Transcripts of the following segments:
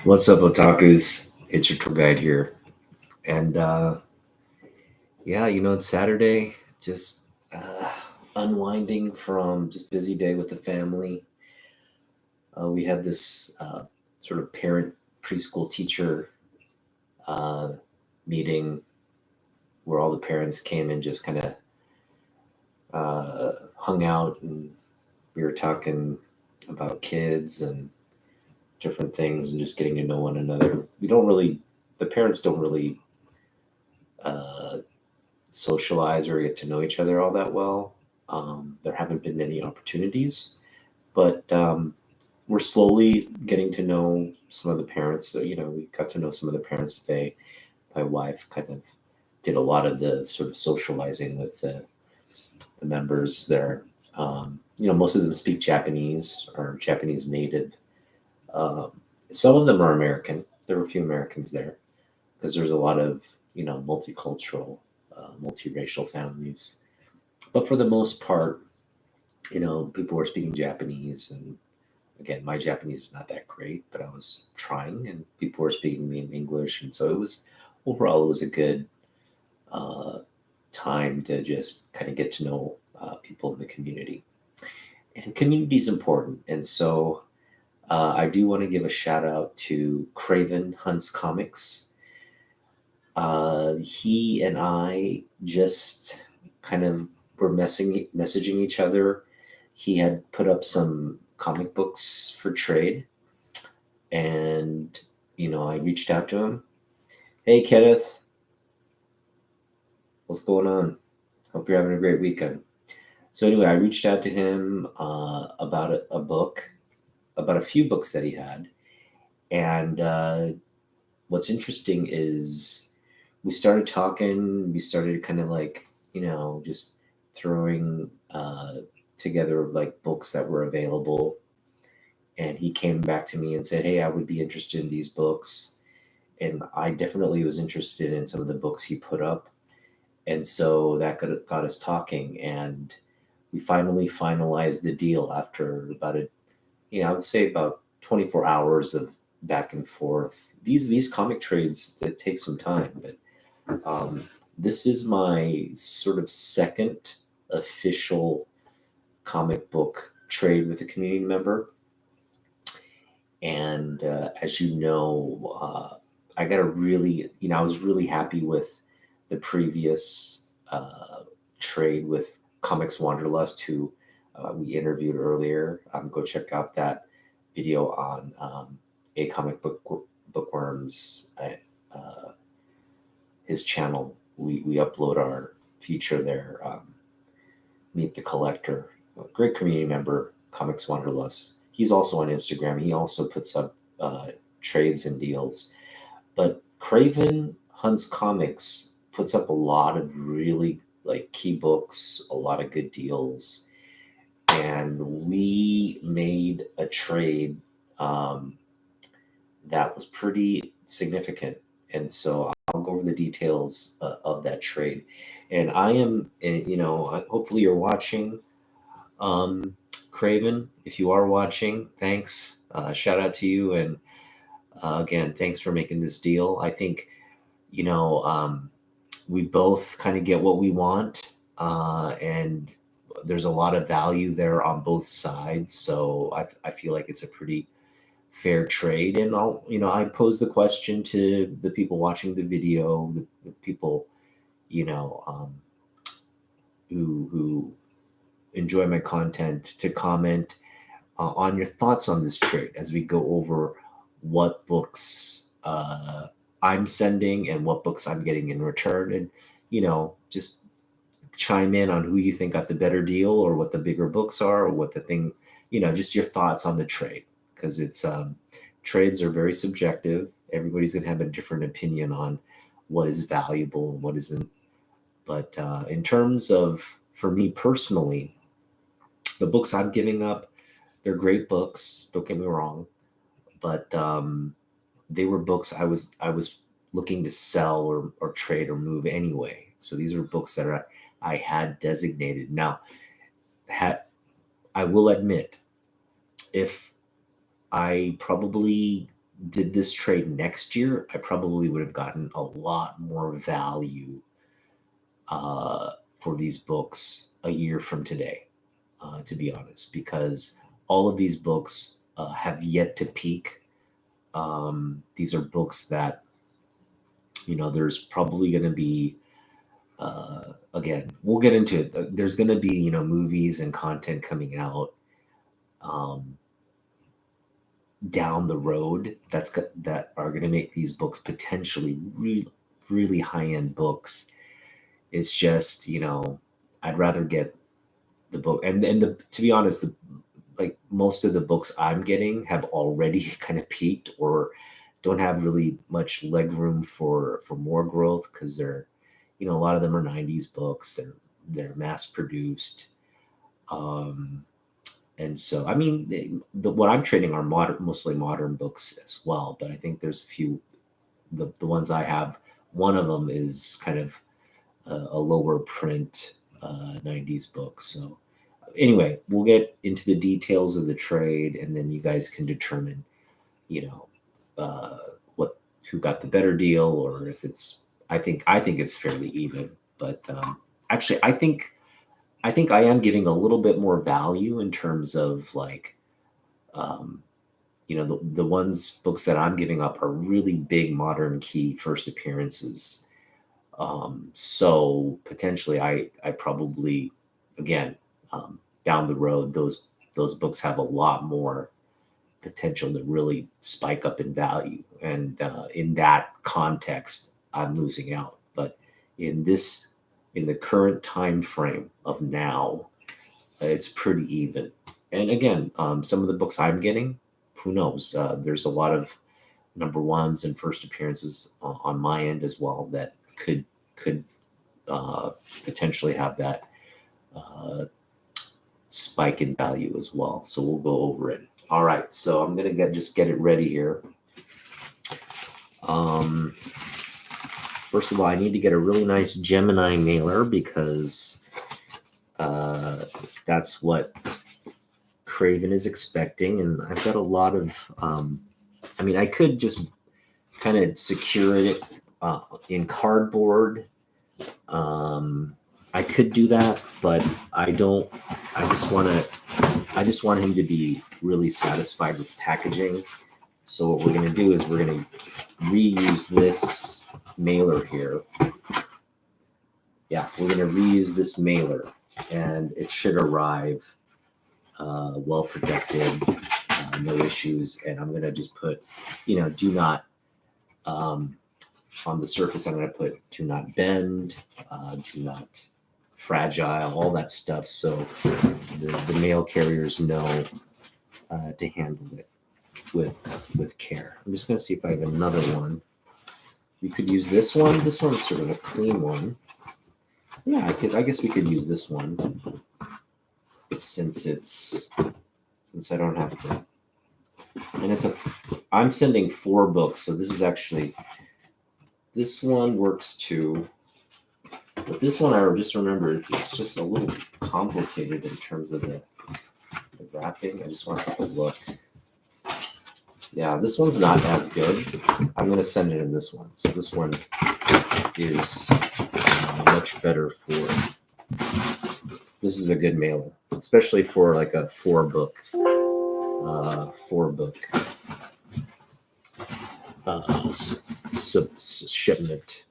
What's up, otakus? It's your tour guide here. And yeah, it's Saturday. Just unwinding from just busy day with the family. We had this sort of parent preschool teacher uh, meeting where all the parents came and just kind of hung out, and we were talking about kids and different things and just getting to know one another. The parents don't really uh, socialize or get to know each other all that well. There haven't been any opportunities, but we're slowly getting to know some of the parents. We got to know some of the parents today. My wife kind of did a lot of the sort of socializing with the members there. Most of them speak Japanese or Japanese native. Um, some of them are American. There were a few Americans there because there's a lot of multicultural, multiracial families. But for the most part, people were speaking Japanese, and again, my Japanese is not that great, but I was trying, and people were speaking to me in English, and so it was a good uh, time to just kind of get to know people in the community. And community is important, and so I do want to give a shout out to Craven Hunts Comics. He and I just kind of were messaging each other. He had put up some comic books for trade, and I reached out to him. Hey, Kenneth, what's going on? Hope you're having a great weekend. So anyway, I reached out to him about a book, about a few books that he had, and what's interesting is we started talking. We started kind of like just throwing together like books that were available, and he came back to me and said, hey, I would be interested in these books. And I definitely was interested in some of the books he put up, and so that got us talking, and we finally finalized the deal after about I would say about 24 hours of back and forth. These comic trades that take some time, but this is my sort of second official comic book trade with a community member. And as you know, I got a really, I was really happy with the previous trade with Comics Wanderlust, who we interviewed earlier. Go check out that video on a comic book bookworms his channel. We upload our feature there. Meet the Collector, a great community member, Comics Wanderlust. He's also on Instagram. He also puts up trades and deals. But Craven Hunts Comics puts up a lot of really like key books, a lot of good deals, and we made a trade that was pretty significant. And so I'll go over the details of that trade. And I am, hopefully you're watching. Um, Craven, if you are watching, thanks. Shout out to you. And again, thanks for making this deal. I think, you know, um, we both kind of get what we want. And there's a lot of value there on both sides. So I feel like it's a pretty fair trade. And I pose the question to the people watching the video, the people, you know, um, who enjoy my content, to comment on your thoughts on this trade as we go over what books I'm sending and what books I'm getting in return. And, just chime in on who you think got the better deal, or what the bigger books are, or what the thing, just your thoughts on the trade. Because trades are very subjective. Everybody's going to have a different opinion on what is valuable and what isn't. But in terms of, for me personally, the books I'm giving up, they're great books. Don't get me wrong, but they were books I was looking to sell or trade or move anyway. So these are books that I had designated. Now, I will admit, if I probably did this trade next year, I probably would have gotten a lot more value for these books a year from today, to be honest, because all of these books have yet to peak. These are books that, there's probably going to be, again, we'll get into it. There's going to be, movies and content coming out um, down the road that are going to make these books potentially really, really high end books. It's just, I'd rather get the book, and to be honest, like most of the books I'm getting have already kind of peaked or don't have really much leg room for more growth, because they're, a lot of them are 90s books. They're mass produced. And so, I mean, what I'm trading are mostly modern books as well, but I think there's a few, the ones I have, one of them is kind of a lower print 90s book. So anyway, we'll get into the details of the trade, and then you guys can determine, what who got the better deal, or if it's. I think it's fairly even, but actually, I think I am giving a little bit more value in terms of like, um, the ones books that I'm giving up are really big modern key first appearances. So potentially, I probably, again, down the road, those books have a lot more potential to really spike up in value, and in that context, I'm losing out. But in the current time frame of now, it's pretty even. And again, some of the books I'm getting, who knows? There's a lot of number ones and first appearances on my end as well that could potentially have that uh, spike in value as well. So we'll go over it. All right, so I'm gonna just get it ready here. First of all, I need to get a really nice Gemini mailer, because that's what Craven is expecting, and I've got a lot of. I could just kind of secure it in cardboard. I could do that, but I don't. I just want him to be really satisfied with packaging. So what we're going to do is we're going to reuse this mailer here. Yeah, we're going to reuse this mailer, and it should arrive well protected, no issues. And I'm going to just put, do not, on the surface, I'm going to put do not bend, do not fragile, all that stuff. So the mail carriers know to handle it with care. I'm just going to see if I have another one. We could use this one. This one's sort of a clean one. Yeah, I guess we could use this one, since I don't have to. And I'm sending 4 books, so this one works too. But this one, I just remember, it's just a little complicated in terms of the wrapping. I just want to take a look. Yeah, this one's not as good. I'm going to send it in this one. So this one is much better this is a good mailer, especially for like a 4-book shipment.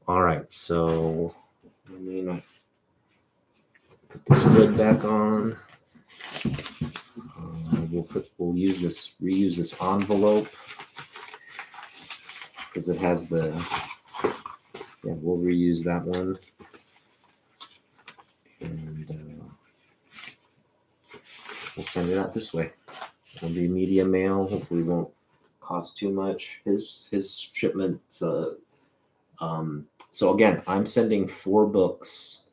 All right, so let me put this lid back on. We'll reuse this envelope, because it has we'll reuse that one. And we'll send it out this way. It'll be media mail. Hopefully, won't cost too much. His shipments. So again, I'm sending 4 books,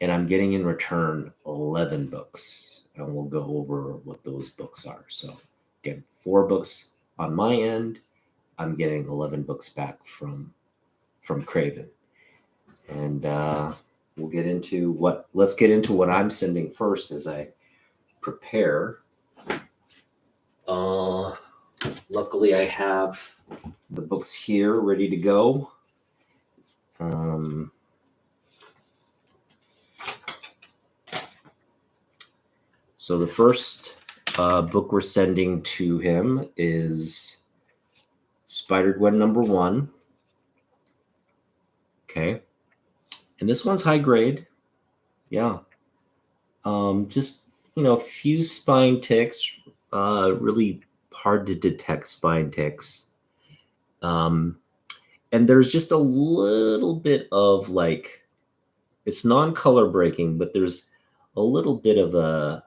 and I'm getting in return 11 books, and we'll go over what those books are. So again, 4 books on my end. I'm getting 11 books back from Craven, and we'll get into let's get into what I'm sending first as I prepare. luckily I have the books here ready to go. So the first book we're sending to him is Spider-Gwen #1. Okay. And this one's high grade. Yeah. Just, a few spine ticks, really hard to detect spine ticks. And there's just a little bit of it's non-color breaking, but there's a little bit of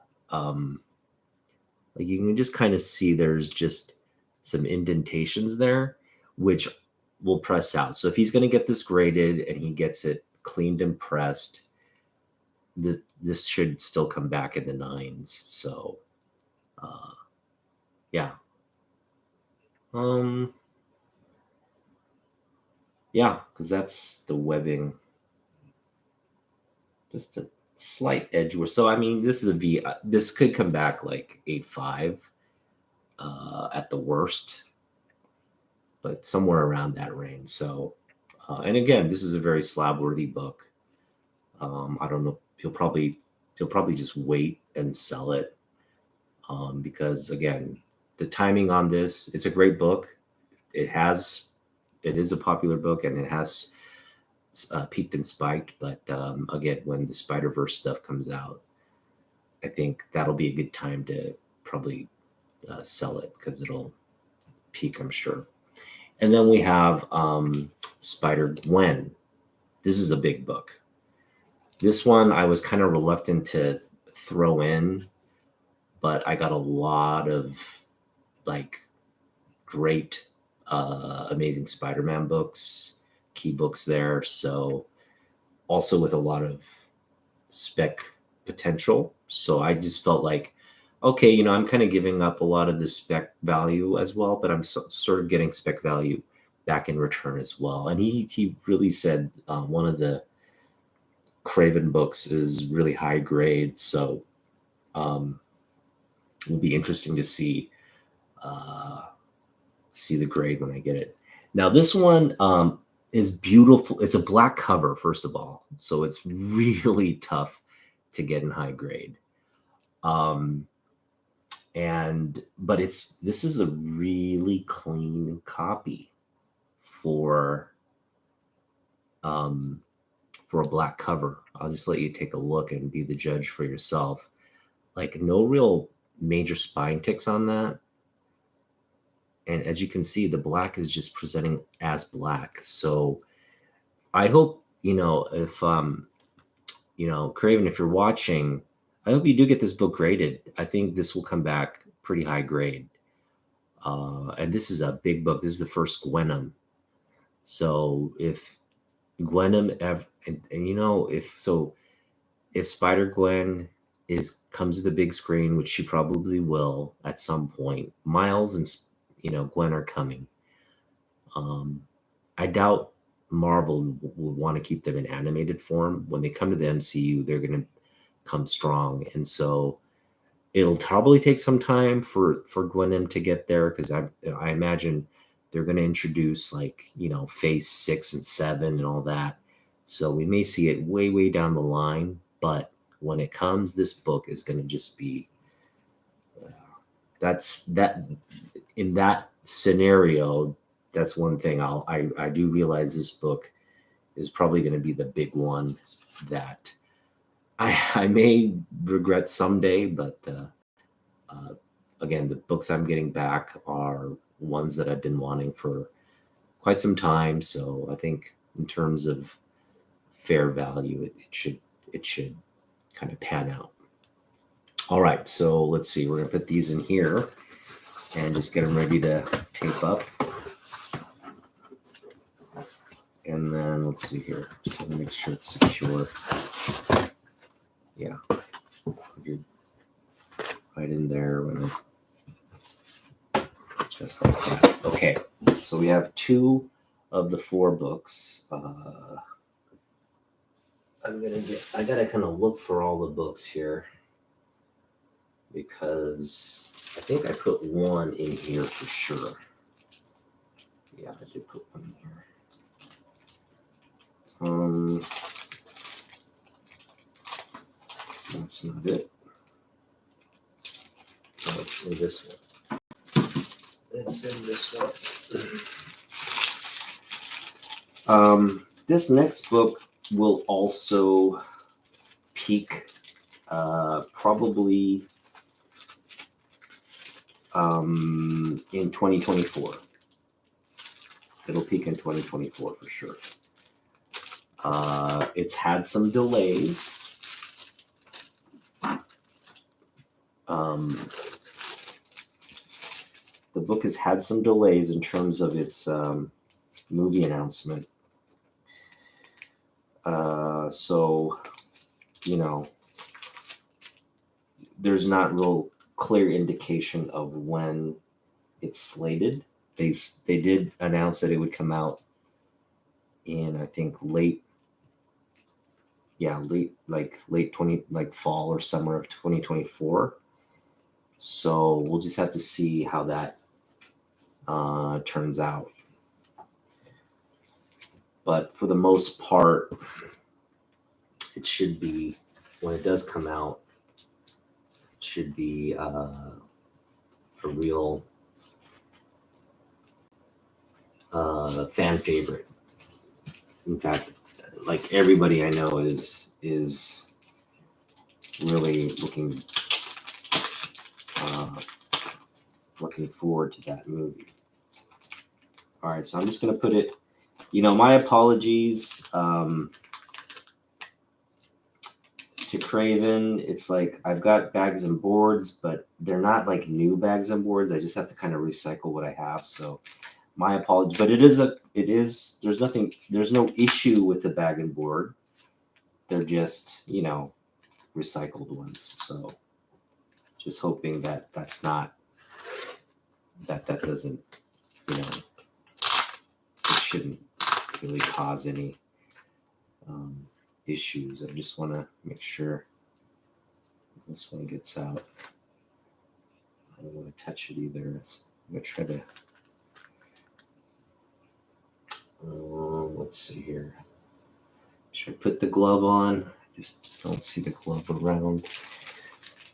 you can just kind of see there's just some indentations there, which will press out. So if he's going to get this graded and he gets it cleaned and pressed, this should still come back in the 9s. So, yeah. Yeah, because that's the webbing. Just a slight edge. So, I mean, this is a V. This could come back like 8.5 at the worst, but somewhere around that range. So, and again, this is a very slab-worthy book. I don't know. He'll probably just wait and sell it because again, the timing on this. It's a great book. It is a popular book and it has peaked and spiked. But again, when the Spider-Verse stuff comes out, I think that'll be a good time to probably sell it because it'll peak, I'm sure. And then we have Spider-Gwen. This is a big book. This one I was kind of reluctant to throw in, but I got a lot of great, Amazing Spider-Man books, key books there. So also with a lot of spec potential. So I just felt like, okay, I'm kind of giving up a lot of the spec value as well, but I'm sort of getting spec value back in return as well. And he really said one of the Craven books is really high grade. So it'll be interesting to see the grade when I get it. Now this one is beautiful. It's a black cover, first of all, so it's really tough to get in high grade. But this is a really clean copy for a black cover. I'll just let you take a look and be the judge for yourself. No real major spine ticks on that. And as you can see, the black is just presenting as black. So I hope, if, Craven, if you're watching, I hope you do get this book graded. I think this will come back pretty high grade. And this is a big book. This is the first Gwenum. So if Gwenum, if Spider-Gwen comes to the big screen, which she probably will at some point, Miles and Gwen are coming. I doubt Marvel will want to keep them in animated form. When they come to the MCU, they're going to come strong, and so it'll probably take some time for Gwenem to get there because I imagine they're going to introduce phase 6 and 7 and all that. So we may see it way down the line, but when it comes, this book is going to just be in that scenario. That's one thing I do realize this book is probably going to be the big one that I may regret someday, but again, the books I'm getting back are ones that I've been wanting for quite some time. So I think in terms of fair value, it should kind of pan out. All right, so let's see. We're gonna put these in here and just get them ready to tape up. And then let's see here. Just want to make sure it's secure. Yeah, you're right in there when just like that. Okay, so we have 2 of the 4 books. I gotta kind of look for all the books here because I think I put one in here for sure. Yeah, I did put one in here. That's not it. Oh, it's in this one. It's in this one. This next book will also peak probably in 2024. It'll peak in 2024 for sure. It's had some delays. The book has had some delays in terms of its movie announcement. So, there's not real clear indication of when it's slated. They did announce that it would come out in, I think, late 20, like fall or summer of 2024. So we'll just have to see how that turns out. But for the most part, it should be, when it does come out, it should be a real fan favorite. In fact, like everybody I know is really looking forward to that movie. All right, so I'm just gonna put it. My apologies to Craven. It's like I've got bags and boards, but they're not like new bags and boards. I just have to kind of recycle what I have. So my apologies, but there's no issue with the bag and board. They're just, recycled ones. So just hoping that that's not, that doesn't, it shouldn't really cause any issues. I just want to make sure this one gets out. I don't want to touch it either. I'm going to try to, let's see here. Should I put the glove on? I just don't see the glove around.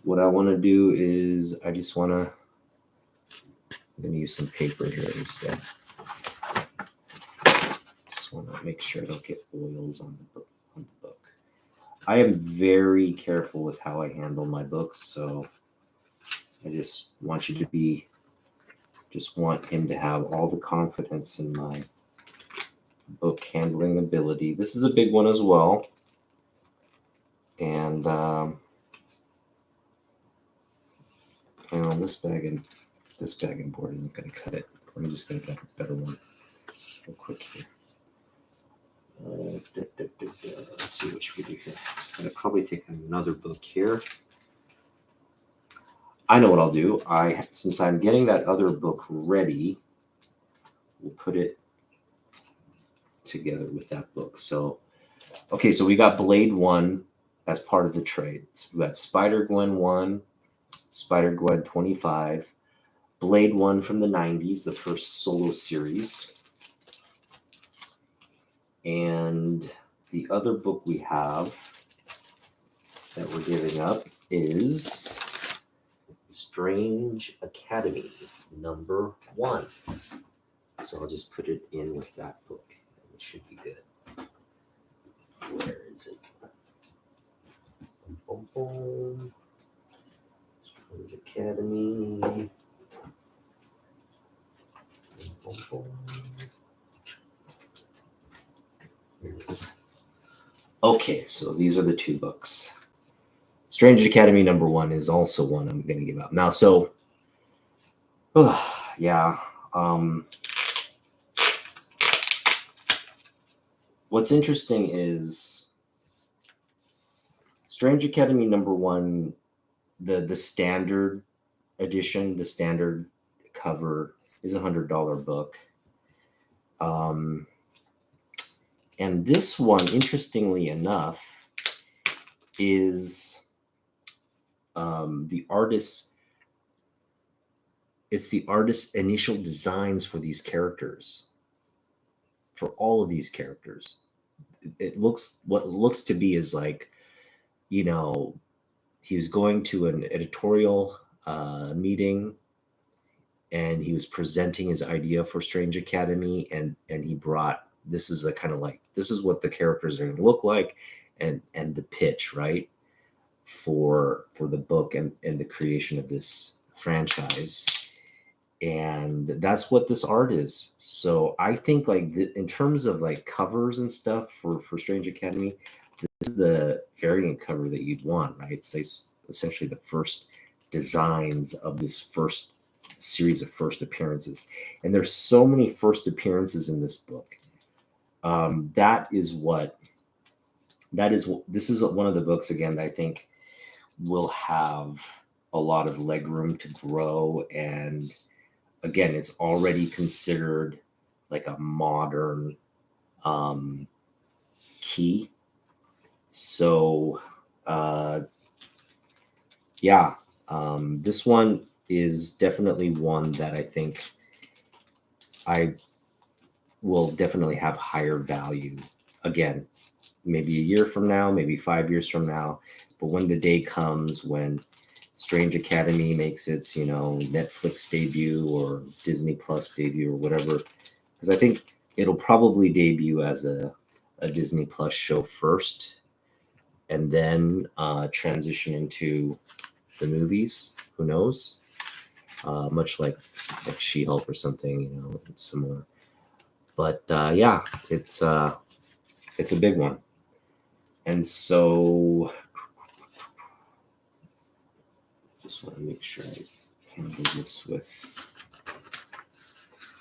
What I want to do is I'm going to use some paper here instead. Just want to make sure I don't get oils on the book. I am very careful with how I handle my books, so I just want him to have all the confidence in my book handling ability. This is a big one as well, and this bag and board isn't going to cut it. I'm just going to get a better one real quick here. Let's see what should we do here. I'm going to probably take another book here. I know what I'll do. Since I'm getting that other book ready, we'll put it together with that book. So, okay, so we got Blade 1 as part of the trade. So we got Spider-Gwen 1, Spider-Gwen 25, Blade 1 from the 90s, the first solo series. And the other book we have that we're giving up is Strange Academy number 1. So I'll just put it in with that book. It should be good. Where is it? Boom, boom. Strange Academy. Boom, boom. Here it is. Okay, so these are the two books. Strange Academy number 1 is also one I'm going to give up. Now, so, yeah. What's interesting is Strange Academy number 1, the standard edition, the standard cover is $100 book. And this one, interestingly enough, is the artist it's the artist's initial designs for these characters, for all of these characters. It looks, what it looks to be is like, you know, he was going to an editorial meeting, and he was presenting his idea for Strange Academy, and he brought, this is a kind of like, this is what the characters are going to look like, and the pitch, right, for the book and the creation of this franchise. And that's what this art is. So I think, like, in terms of like covers and stuff for Strange Academy, this is the variant cover that you'd want, right? It's essentially the first designs of this first series of first appearances. And there's so many first appearances in this book. This is one of the books, again, that I think will have a lot of leg room to grow. And again, it's already considered like a modern key. So this one is definitely one that I think I will definitely have higher value. Again, maybe a year from now, maybe 5 years from now, but when the day comes when Strange Academy makes its, Netflix debut or Disney Plus debut or whatever, because I think it'll probably debut as a Disney Plus show first, and then transition into the movies. Who knows? Much like She-Hulk or something, similar. But it's a big one, and so just want to make sure I handle this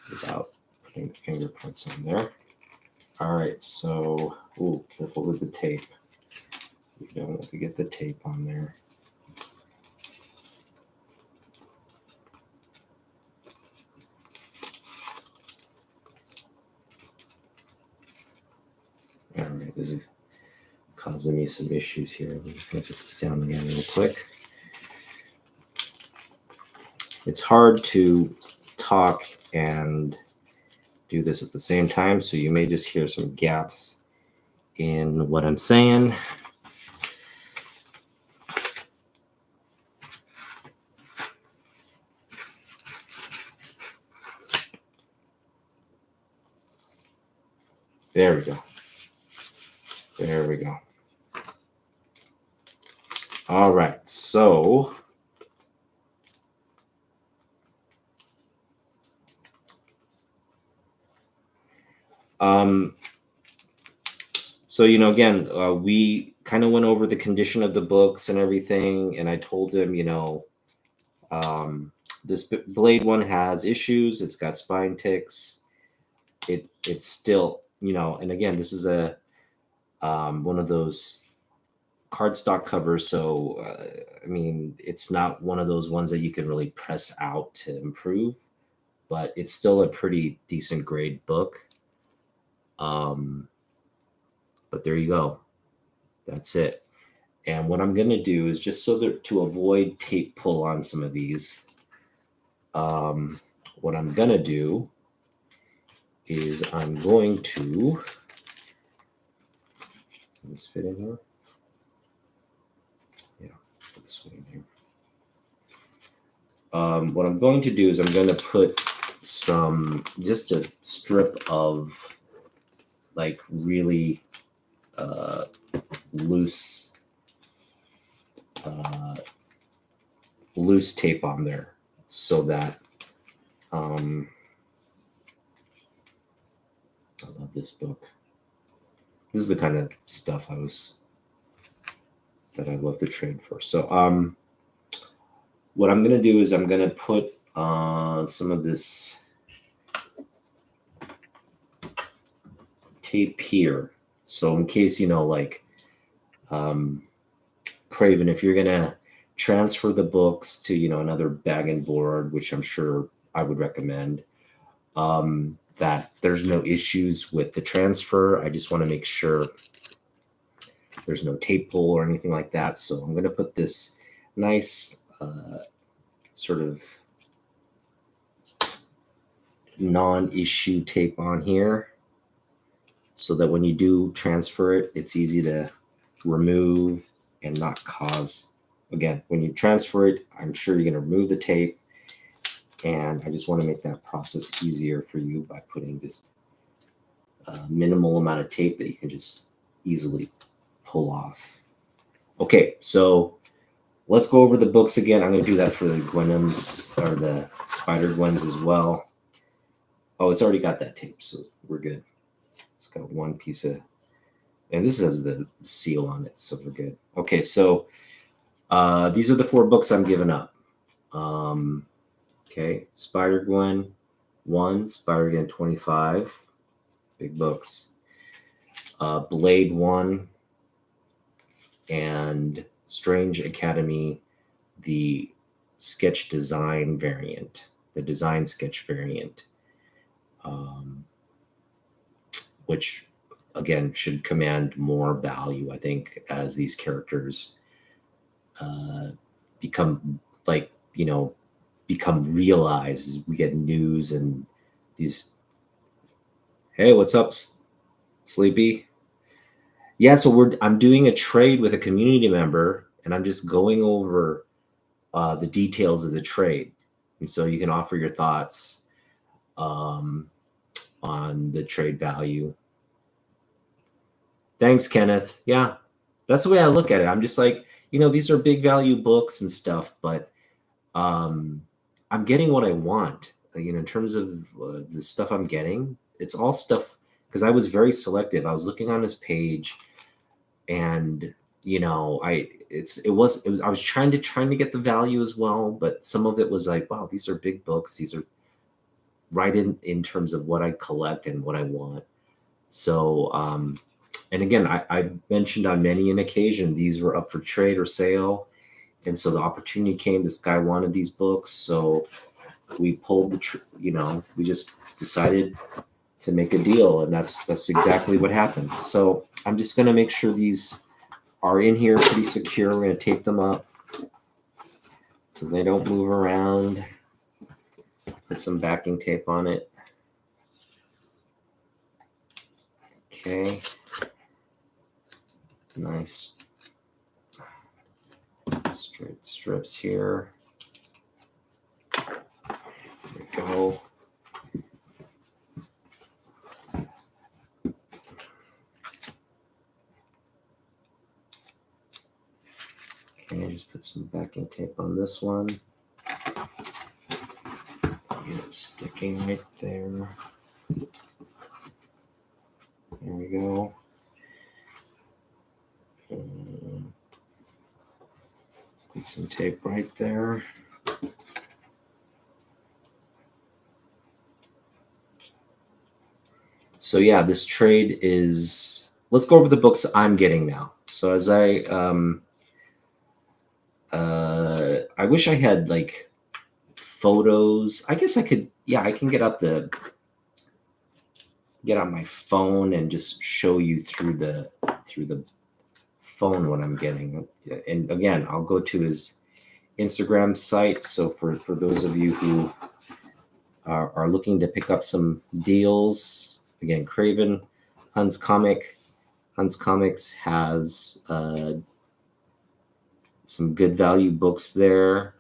without putting fingerprints on there. All right, so careful with the tape. You don't want to get the tape on there. All right, this is causing me some issues here. Let me put this down again real quick. It's hard to talk and do this at the same time, so you may just hear some gaps in what I'm saying. There we go. There we go. All right, so again, we kind of went over the condition of the books and everything, and I told him, this Blade one has issues. It's got spine ticks. It's still, and again, this is a one of those cardstock covers, so it's not one of those ones that you can really press out to improve, but it's still a pretty decent grade book. But there you go. That's it. And what I'm going to do is, just so that to avoid tape pull on some of these, what I'm going to do is I'm going to, can this fit in here? Yeah, put this one in here. What I'm going to do is I'm going to put just a strip of like really loose tape on there, so that I love this book. This is the kind of stuff that I love to trade for. So what I'm going to do is I'm going to put some of this tape here. So in case, Craven, if you're going to transfer the books to, another bag and board, which I'm sure I would recommend, that there's no issues with the transfer. I just want to make sure there's no tape pull or anything like that. So I'm going to put this nice sort of non-issue tape on here so that when you do transfer it, it's easy to remove and not cause. Again, when you transfer it, I'm sure you're going to remove the tape, and I just want to make that process easier for you by putting just a minimal amount of tape that you can just easily pull off. Okay, so let's go over the books again. I'm going to do that for the Gwenums or the Spider Gwens as well. Oh, it's already got that tape, so we're good. It's got one piece of, and this has the seal on it, so we're good. Okay, so these are the 4 books I'm giving up. Okay, Spider Gwen 1, Spider Gwen 25, big books. Blade 1, and Strange Academy, the sketch design variant, the design sketch variant, which again should command more value, I think, as these characters become become realized as we get news and these. Hey, what's up, Sleepy? Yeah, so I'm doing a trade with a community member, and I'm just going over the details of the trade, and so you can offer your thoughts on the trade value. Thanks, Kenneth. Yeah, that's the way I look at it. I'm just like, these are big value books and stuff, but I'm getting what I want. In terms of the stuff I'm getting, it's all stuff because I was very selective. I was looking on his page, and I was trying to get the value as well, but some of it was like, wow, these are big books. These are right in terms of what I collect and what I want. So, and again, I mentioned on many an occasion, these were up for trade or sale. And so the opportunity came, this guy wanted these books. So we pulled we just decided to make a deal, and that's exactly what happened. So I'm just going to make sure these are in here pretty secure. We're going to tape them up so they don't move around. Put some backing tape on it. Okay. Nice straight strips here. There we go. Okay, just put some backing tape on this one. It's sticking right there. There we go. Put some tape right there. So yeah, this trade is, let's go over the books I'm getting now. So as I wish I had like photos. I guess I could, I can get on my phone and just show you through the phone what I'm getting. And again, I'll go to his Instagram site. So for those of you who are looking to pick up some deals, again, Craven, Hunt's Comics has some good value books there.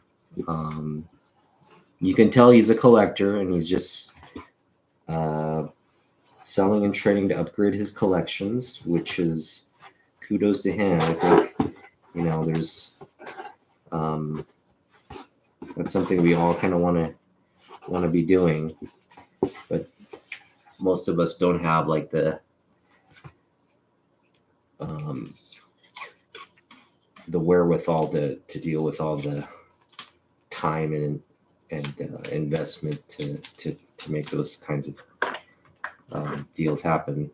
You can tell he's a collector, and he's just selling and trading to upgrade his collections, which is kudos to him. I think there's that's something we all kind of want to be doing, but most of us don't have like the wherewithal to deal with all the time and investment to make those kinds of deals happen.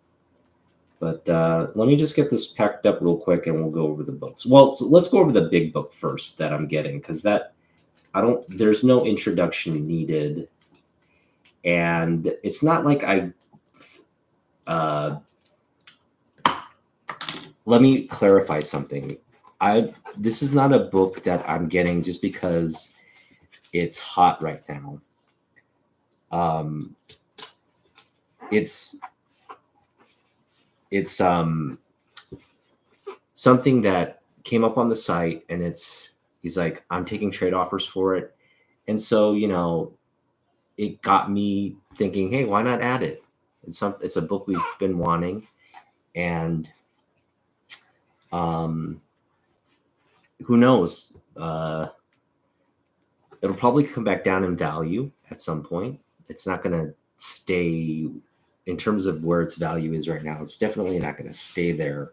But let me just get this packed up real quick, and we'll go over the books. Well, so let's go over the big book first that I'm getting, because there's no introduction needed, and it's not like let me clarify something. This is not a book that I'm getting just because it's hot right now. It's something that came up on the site, and he's like, I'm taking trade offers for it. And so, it got me thinking, hey, why not add it? It's a book we've been wanting, and who knows? It'll probably come back down in value at some point. It's not going to stay in terms of where its value is right now. It's definitely not going to stay there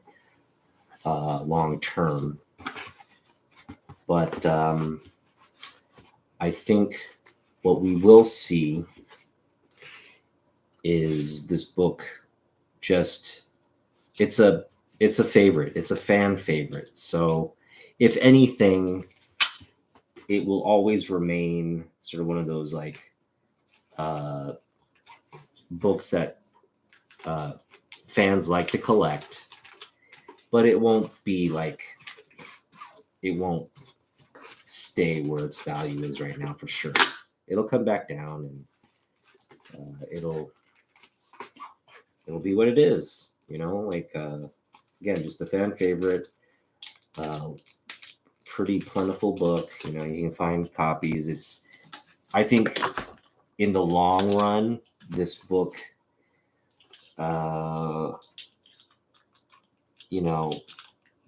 long term. But I think what we will see is this book it's a favorite. It's a fan favorite. So if anything, it will always remain sort of one of those like books that fans like to collect, but it won't stay where its value is right now for sure. It'll come back down, and it'll be what it is, again, just a fan favorite, pretty plentiful book. You can find copies. I think in the long run, this book,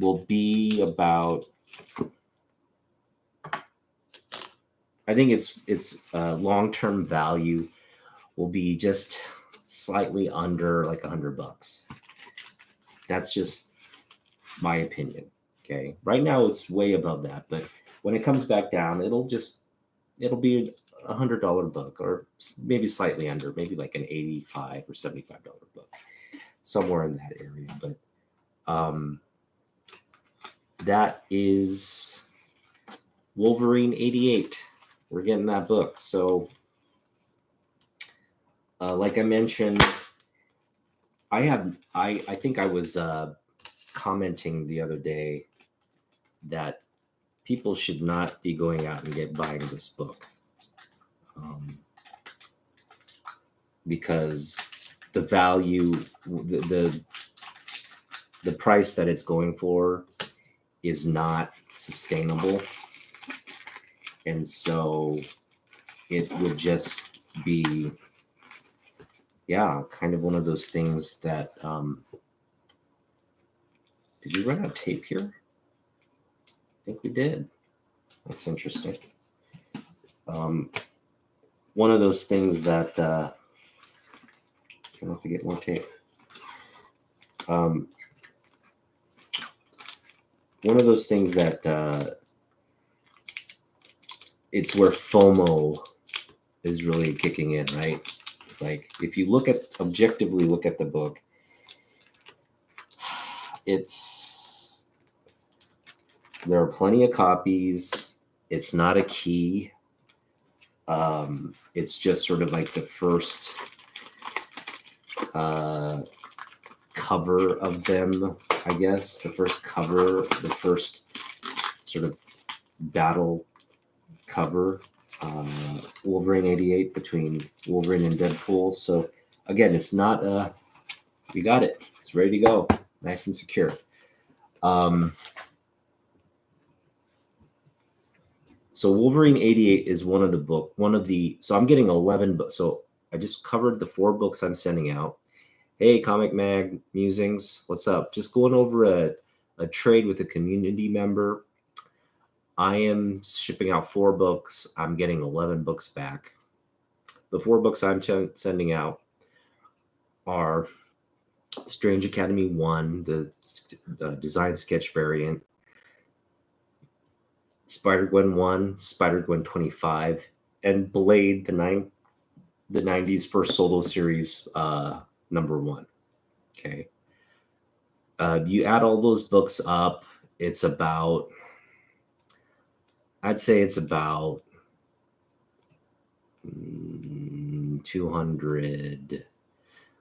will be about, I think its long-term value will be just slightly under like $100. That's just my opinion. Okay. Right now it's way above that, but when it comes back down, it'll be $100 book, or maybe slightly under, maybe like an $85 or $75 book, somewhere in that area. But that is Wolverine 88. We're getting that book. So like I mentioned, I think I was commenting the other day that people should not be going out and buying this book, because the value, the price that it's going for is not sustainable, and so it would just be, kind of one of those things that did we run out of tape here? I think we did. That's interesting. One of those things that I'll have to get more tape. One of those things that it's where FOMO is really kicking in, right? Like if you objectively look at the book, there are plenty of copies. It's not a key. It's just sort of like the first cover of them, I guess. The first sort of battle cover. Wolverine 88 between Wolverine and Deadpool. So again, it's not you got it. It's ready to go. Nice and secure. So Wolverine 88 is so I'm getting 11 books. So I just covered the 4 books I'm sending out. Hey, Comic Mag Musings, what's up? Just going over a trade with a community member. I am shipping out 4 books. I'm getting 11 books back. The 4 books I'm sending out are Strange Academy 1, the design sketch variant, Spider-Gwen 1, Spider-Gwen 25, and Blade, the 90s first solo series, number 1. Okay. You add all those books up, it's about, I'd say it's about $200,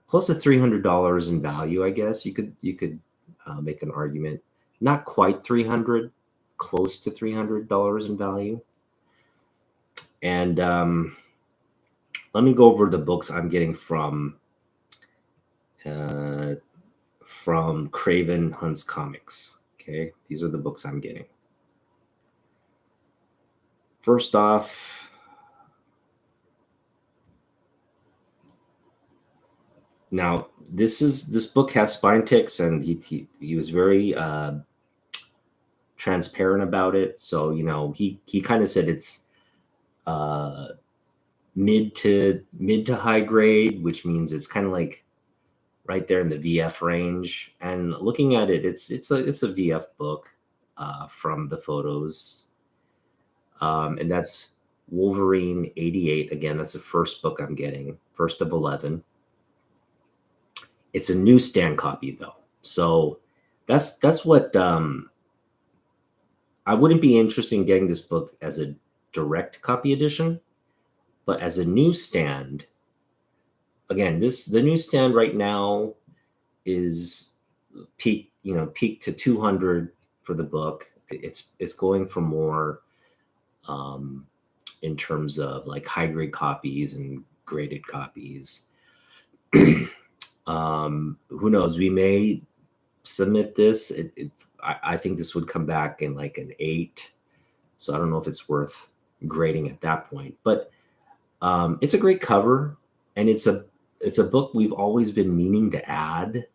close to $300 in value, I guess. You could make an argument. Not quite 300, close to $300 in value. And let me go over the books I'm getting from Craven Hunts Comics. Okay, these are the books I'm getting. First off, now this book has spine ticks, and he was very transparent about it. So he kind of said it's uh, mid to high grade, which means it's kind of like right there in the VF range. And looking at it, it's a VF book from the photos, and that's Wolverine 88. Again, that's the first book I'm getting, first of 11. It's a newsstand copy though, so that's what I wouldn't be interested in getting this book as a direct copy edition, but as a newsstand. Again, the newsstand right now is peak to 200 for the book. It's going for more in terms of like high grade copies and graded copies. Who knows? We may submit this. I think this would come back in like an 8. So I don't know if it's worth grading at that point. But it's a great cover, and it's a book we've always been meaning to add.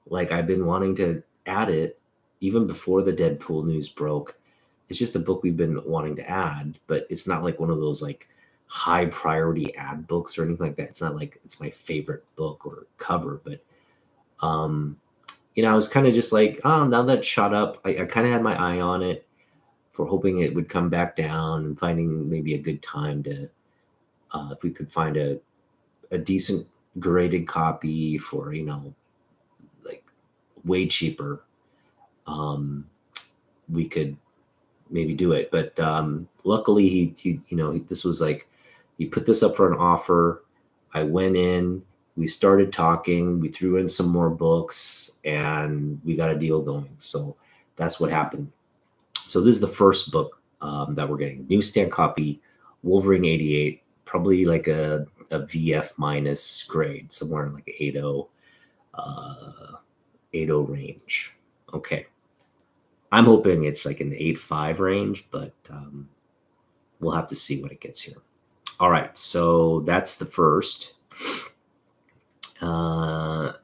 Like I've been wanting to add it even before the Deadpool news broke. It's just a book we've been wanting to add, but it's not like one of those like high priority ad books or anything like that. It's not like it's my favorite book or cover, but I was kind of just like, oh, now that Shoutout, I kind of had my eye on it for hoping it would come back down and finding maybe a good time to, if we could find a decent graded copy for, like way cheaper, we could maybe do it. But luckily he this was like, he put this up for an offer. I went in, we started talking, we threw in some more books, and we got a deal going. So that's what happened. So this is the first book that we're getting. Newsstand copy, Wolverine 88, probably like a VF minus grade, somewhere in like 8.0, 8.0 range. Okay. I'm hoping it's like in the 8.5 range, but we'll have to see what it gets here. All right, so that's the first.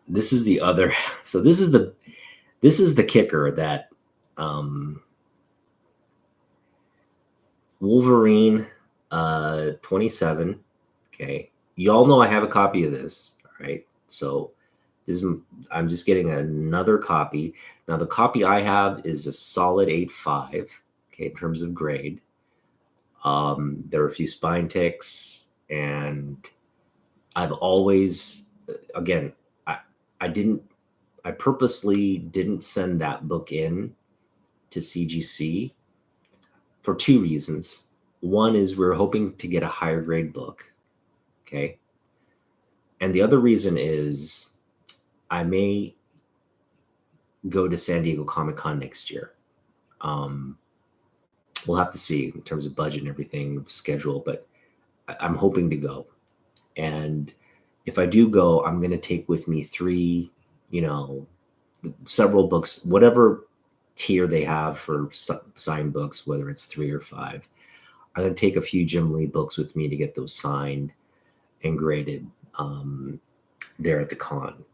This is the other. So this is the kicker that Wolverine 27. Okay, y'all know I have a copy of this. All right, so I'm just getting another copy. Now the copy I have is a solid 8.5. Okay, in terms of grade. There are a few spine ticks, and I've always, again, I purposely didn't send that book in to CGC for 2 reasons. One is we're hoping to get a higher grade book. Okay. And the other reason is I may go to San Diego Comic-Con next year. We'll have to see in terms of budget and everything, schedule, but I'm hoping to go. And if I do go, I'm going to take with me 3, several books, whatever tier they have for signed books, whether it's 3 or 5. I'm going to take a few Jim Lee books with me to get those signed and graded there at the con.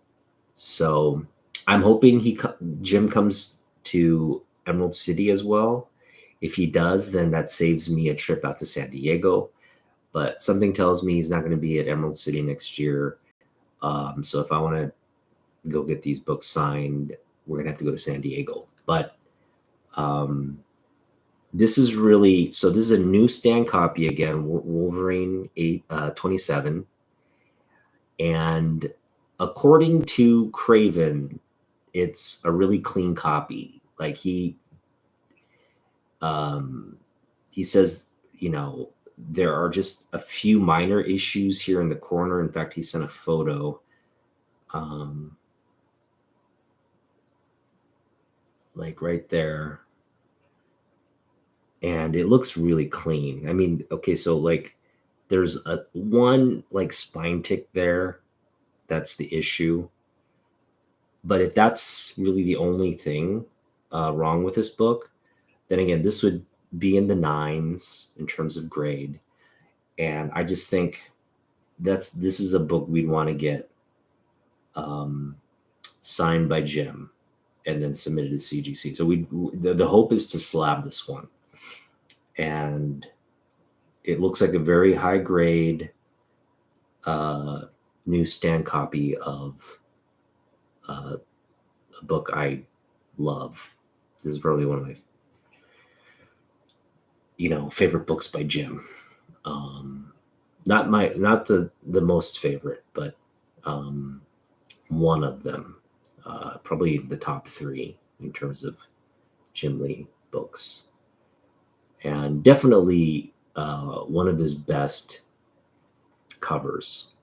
So I'm hoping Jim comes to Emerald City as well. If he does, then that saves me a trip out to San Diego. But something tells me he's not going to be at Emerald City next year. So if I want to go get these books signed, we're going to have to go to San Diego. But this is a newsstand copy again, Wolverine 27. And according to Craven, it's a really clean copy. Like he says, there are just a few minor issues here in the corner. In fact, he sent a photo. Like right there. And it looks really clean. I mean, okay, so like There's a one like spine tick there. That's the issue. But if that's really the only thing wrong with this book, then again, this would be in the nines in terms of grade. And I just think this is a book we'd want to get um, signed by Jim and then submitted to CGC. So the hope is to slab this one, and it looks like a very high grade newsstand copy of a book I love. This is probably one of my favorite books by Jim. Not the most favorite, but one of them. Probably the top three in terms of Jim Lee books, and definitely one of his best covers.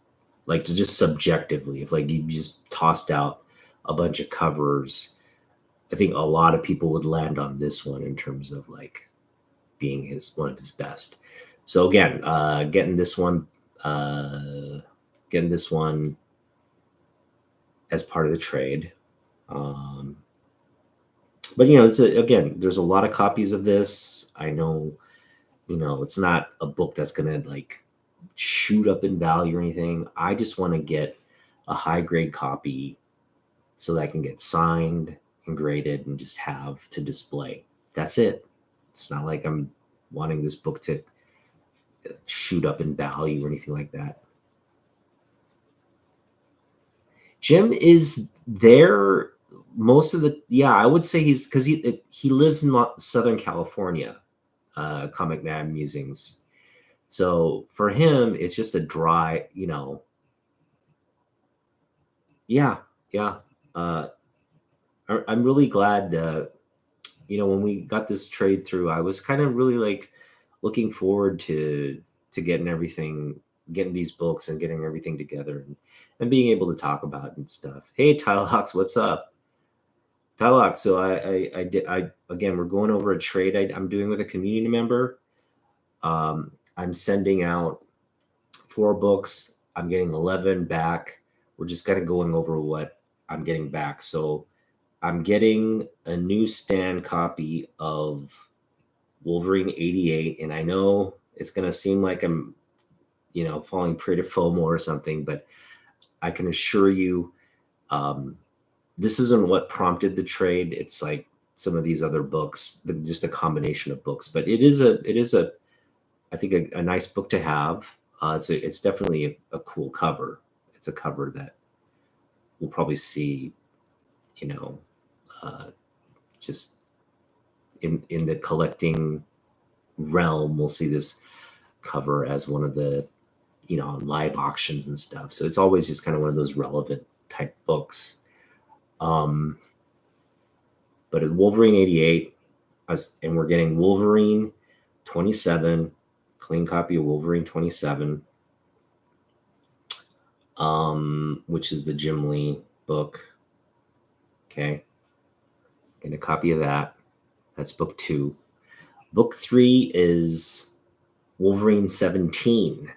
Like, just subjectively, if like you just tossed out a bunch of covers, I think a lot of people would land on this one in terms of like being one of his best. So again, getting this one as part of the trade. But again, there's a lot of copies of this. I know, it's not a book that's gonna like shoot up in value or anything. I just want to get a high grade copy so that I can get signed and graded and just have to display. That's it. It's not like I'm wanting this book to shoot up in value or anything like that. Jim is there most of I would say he's, because he lives in Southern California, Comic Mad Musings. So for him, it's just a dry, yeah. I'm really glad that, when we got this trade through, I was kind of really like looking forward to getting these books and getting everything together and being able to talk about it and stuff. Hey, Tylox, what's up? Tylox, so I again, we're going over a trade I'm doing with a community member. I'm sending out 4 books. I'm getting 11 back. We're just kind of going over what I'm getting back. So I'm getting a newsstand copy of Wolverine 88, and I know it's going to seem like I'm, falling prey to FOMO or something, but I can assure you, this isn't what prompted the trade. It's like some of these other books, just a combination of books. But it is I think a nice book to have. It's definitely a cool cover. It's a cover that we'll probably see, just in the collecting realm. We'll see this cover as one of the, on live auctions and stuff. So it's always just kind of one of those relevant type books. But at Wolverine 88, and we're getting Wolverine 27, clean copy of Wolverine 27, which is the Jim Lee book. Okay. Getting a copy of that. That's book 2. Book 3 is Wolverine 17,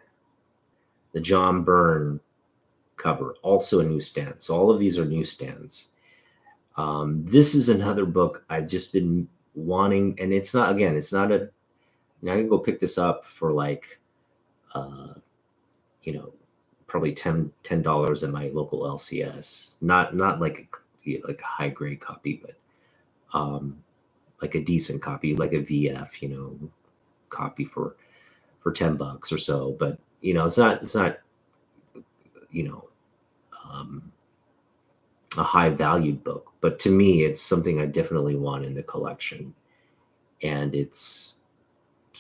the John Byrne cover, also a newsstand. So all of these are newsstands. This is another book I've just been wanting, and it's not I can go pick this up for like, probably $10 in my local LCS. Not like a high grade copy, but like a decent copy, like a VF, copy for $10 or so. But it's not a high valued book, but to me, it's something I definitely want in the collection, and it's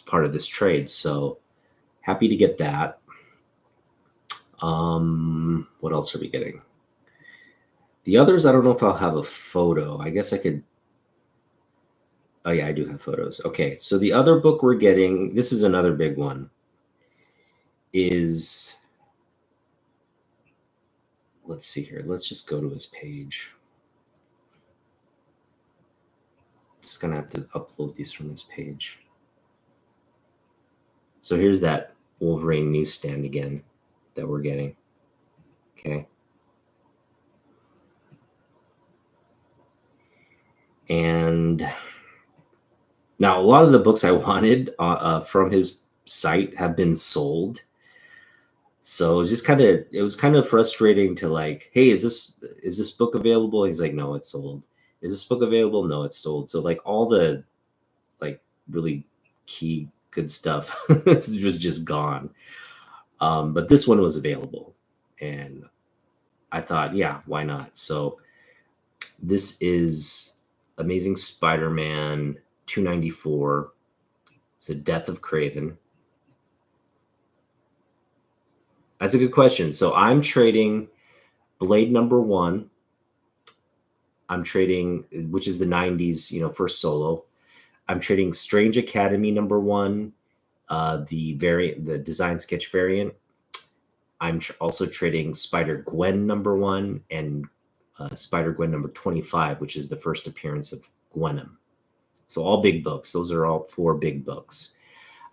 part of this trade. So happy to get that. What else are we getting? The others, I don't know if I'll have a photo. I guess I could. Oh yeah, I do have photos. Okay, so the other book we're getting, this is another big one, is, let's see here. Let's just go to his page. Just gonna have to upload these from his page. So here's that Wolverine newsstand again that we're getting. Okay. And now a lot of the books I wanted from his site have been sold. So it was kind of frustrating to like, hey, is this book available? He's like, no, it's sold. Is this book available? No, it's sold. So like all the like really key good stuff was just gone. But this one was available, and I thought, yeah, why not? So this is Amazing Spider-Man 294. It's a Death of Craven. That's a good question. So I'm trading Blade #1. I'm trading, which is the 90s, first solo. I'm trading Strange Academy #1, the design sketch variant. I'm also trading Spider Gwen #1 and Spider Gwen #25, which is the first appearance of Gwenom. So all big books. Those are all 4 big books.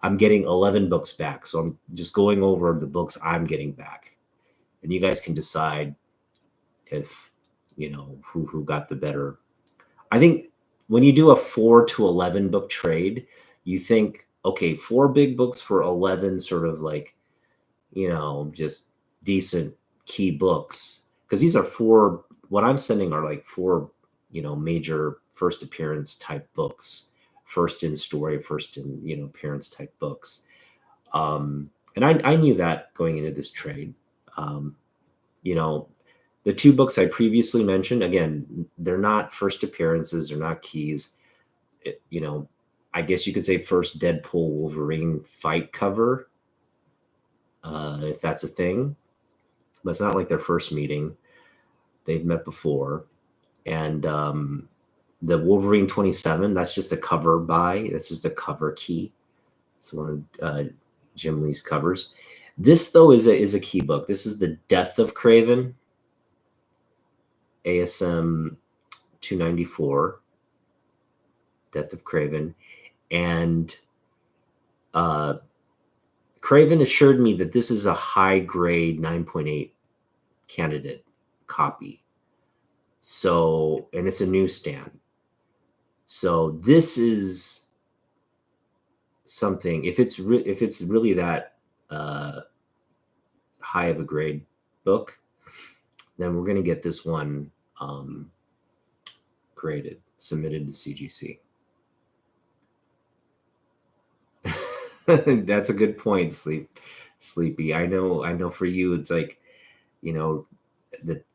I'm getting 11 books back. So I'm just going over the books I'm getting back. And you guys can decide if, who got the better. I think when you do a 4 to 11 book trade, you think, okay, 4 big books for 11 sort of like, just decent key books. Because these are 4, what I'm sending are like 4, major first appearance type books, first in story, first in, appearance type books. And I knew that going into this trade. The 2 books I previously mentioned, again, they're not first appearances, they're not keys. I guess you could say first Deadpool Wolverine fight cover, if that's a thing. But it's not like their first meeting. They've met before. And the Wolverine 27, that's just a cover buy. That's just a cover key. It's one of Jim Lee's covers. This, though, is a key book. This is The Death of Craven, ASM 294, Death of Craven. And Craven assured me that this is a high-grade 9.8 candidate copy. So, and it's a newsstand. So this is something, if it's really that high of a grade book, then we're going to get this one graded, submitted to CGC. That's a good point, Sleepy. I know for you, it's like,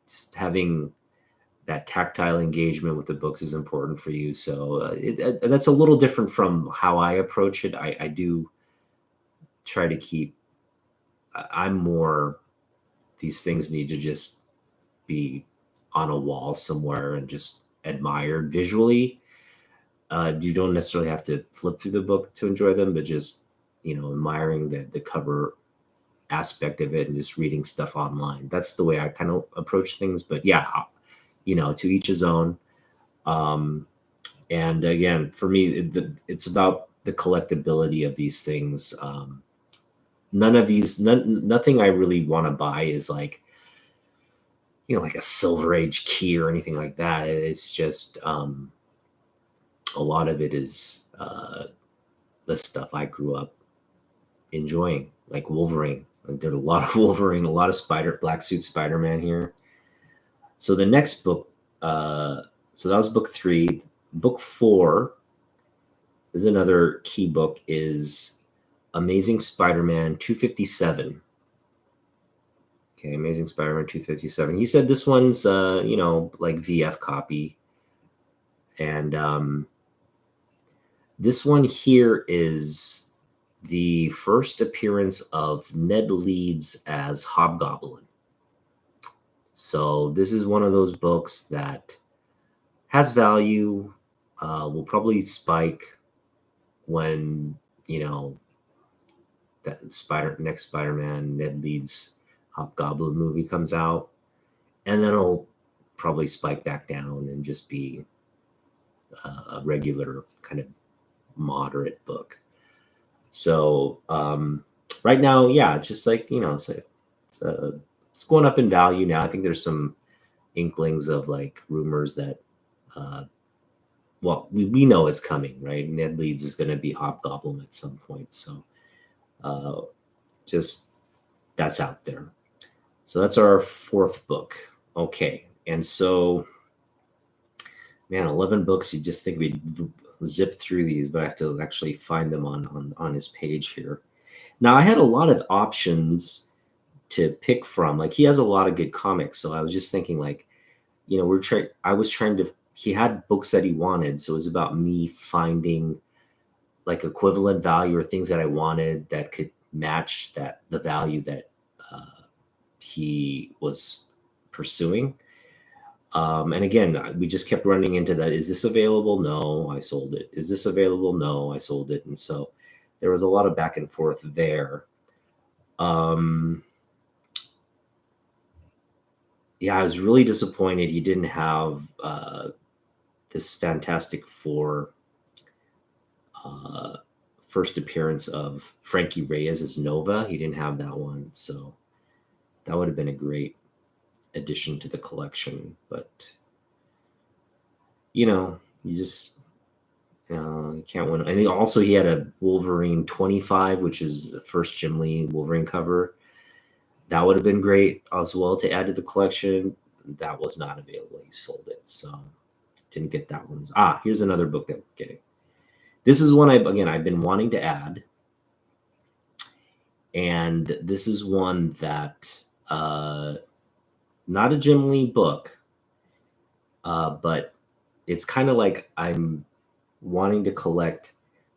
just having that tactile engagement with the books is important for you. So that's a little different from how I approach it. I do try to keep, I'm more, these things need to just be on a wall somewhere and just admired visually. You don't necessarily have to flip through the book to enjoy them, but just, admiring the cover aspect of it and just reading stuff online. That's the way I kind of approach things. But yeah, to each his own. And again, for me, it's about the collectability of these things. Nothing I really want to buy is like, like a Silver Age key or anything like that. It's just a lot of it is the stuff I grew up enjoying, like Wolverine. Like, there's a lot of Wolverine, a lot of Black Suit Spider-Man here. So the next book, so that was book 3. Book 4 is another key book, is Amazing Spider-Man 257. Okay, Amazing Spider-Man 257. He said this one's, like VF copy. And this one here is the first appearance of Ned Leeds as Hobgoblin. So this is one of those books that has value, will probably spike when, that next Spider-Man Ned Leeds Hobgoblin movie comes out. And then it'll probably spike back down and just be a regular kind of moderate book. So right now, yeah, it's just like, it's going up in value now. I think there's some inklings of like rumors that, uh, well, we know it's coming, right? Ned Leeds is going to be Hobgoblin at some point. So uh, just that's out there. So that's our fourth book. Okay. And so, man, 11 books. You just think we'd zip through these, but I have to actually find them on his page here. Now, I had a lot of options to pick from. Like, he has a lot of good comics. So I was just thinking, like, I was trying to, he had books that he wanted. So it was about me finding like equivalent value or things that I wanted that could match the value that he was pursuing. And again, we just kept running into that. Is this available? No, I sold it. Is this available? No, I sold it. And so there was a lot of back and forth there. Yeah, I was really disappointed he didn't have this Fantastic Four first appearance of Frankie Reyes as Nova. He didn't have that one. So that would have been a great addition to the collection. But, you just you can't win. And he had a Wolverine 25, which is the first Jim Lee Wolverine cover. That would have been great as well to add to the collection. That was not available. He sold it. So didn't get that one. Here's another book that we're getting. This is one I've been wanting to add. And this is one that, not a Jim Lee book, but it's kind of like I'm wanting to collect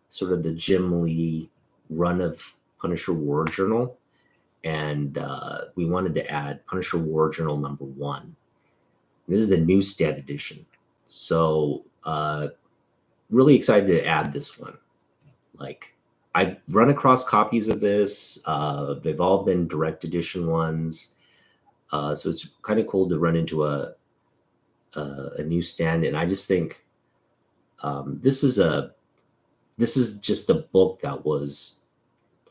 sort of the Jim Lee run of Punisher War Journal. And we wanted to add Punisher War Journal #1. This is the newsstand edition. So really excited to add this one. Like, I run across copies of this. They've all been direct edition ones. So it's kind of cool to run into a newsstand. And I just think this is just a book that was,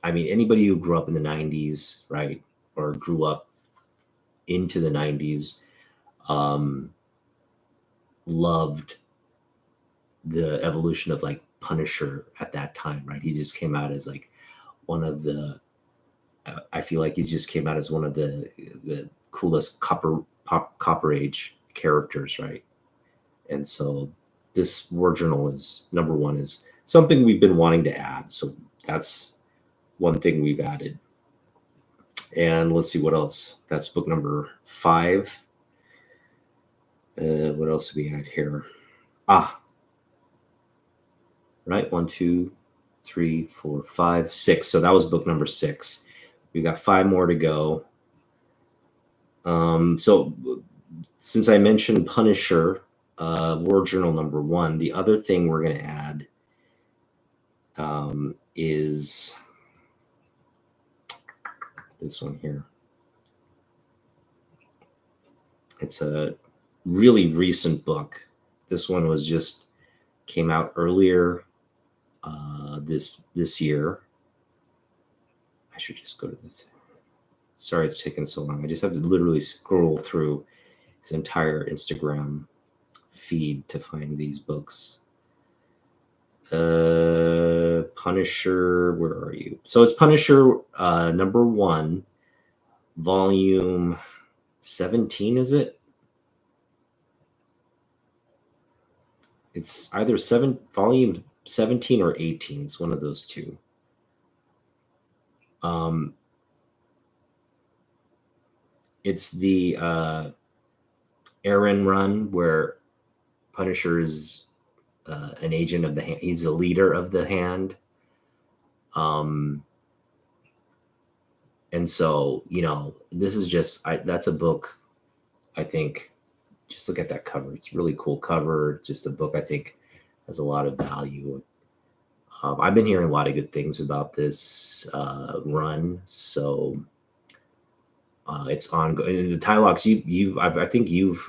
anybody who grew up in the 90s, right, or grew up into the 90s, loved the evolution of like Punisher at that time, right? He just came out as like one of the, I feel like he just came out as one of the coolest Copper Age characters, right? And so this War Journal is #1 is something we've been wanting to add. So that's one thing we've added. And let's see what else. That's book number 5. What else do we add here? Right. 1, 2, 3, 4, 5, 6. So that was book number 6. We got 5 more to go. So since I mentioned Punisher, War Journal #1, the other thing we're going to add is this one here. It's a really recent book. This one came out earlier this year. I should just go to the sorry it's taken so long. I just have to literally scroll through his entire Instagram feed to find these books. Punisher, where are you? So it's Punisher #1, volume 17, is it? It's either volume 17 or 18. It's one of those two. It's the Aaron run where Punisher is an agent of the Hand. He's a leader of the Hand. And so, this is just, that's a book, I think, just look at that cover. It's a really cool cover. Just a book I think has a lot of value. I've been hearing a lot of good things about this run. So it's ongoing. The Tylox, I think you've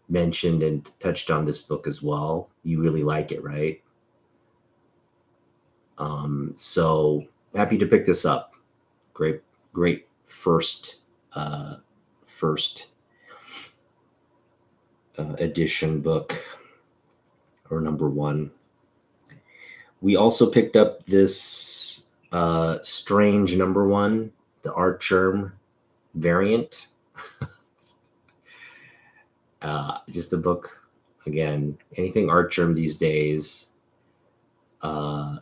mentioned and touched on this book as well. You really like it, right? So happy to pick this up. Great first uh, first edition book, or number one. We also picked up this Strange number one, the Art Germ variant. Just a book, again, anything Art Germ these days. Uh,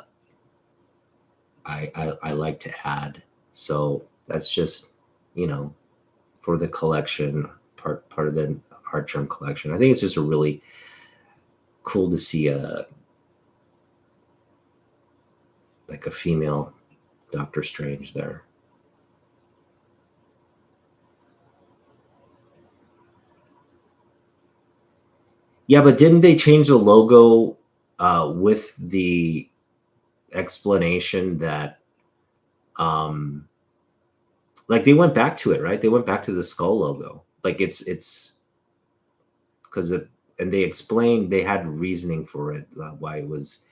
I like to add. So that's just, for the collection, part of the Art Germ collection. I think it's just a really cool to see a female Doctor Strange there. Yeah, but didn't they change the logo with the explanation that like they went back to it, right? They went back to the skull logo. Like it's because it, and they explained, they had reasoning for it, why it was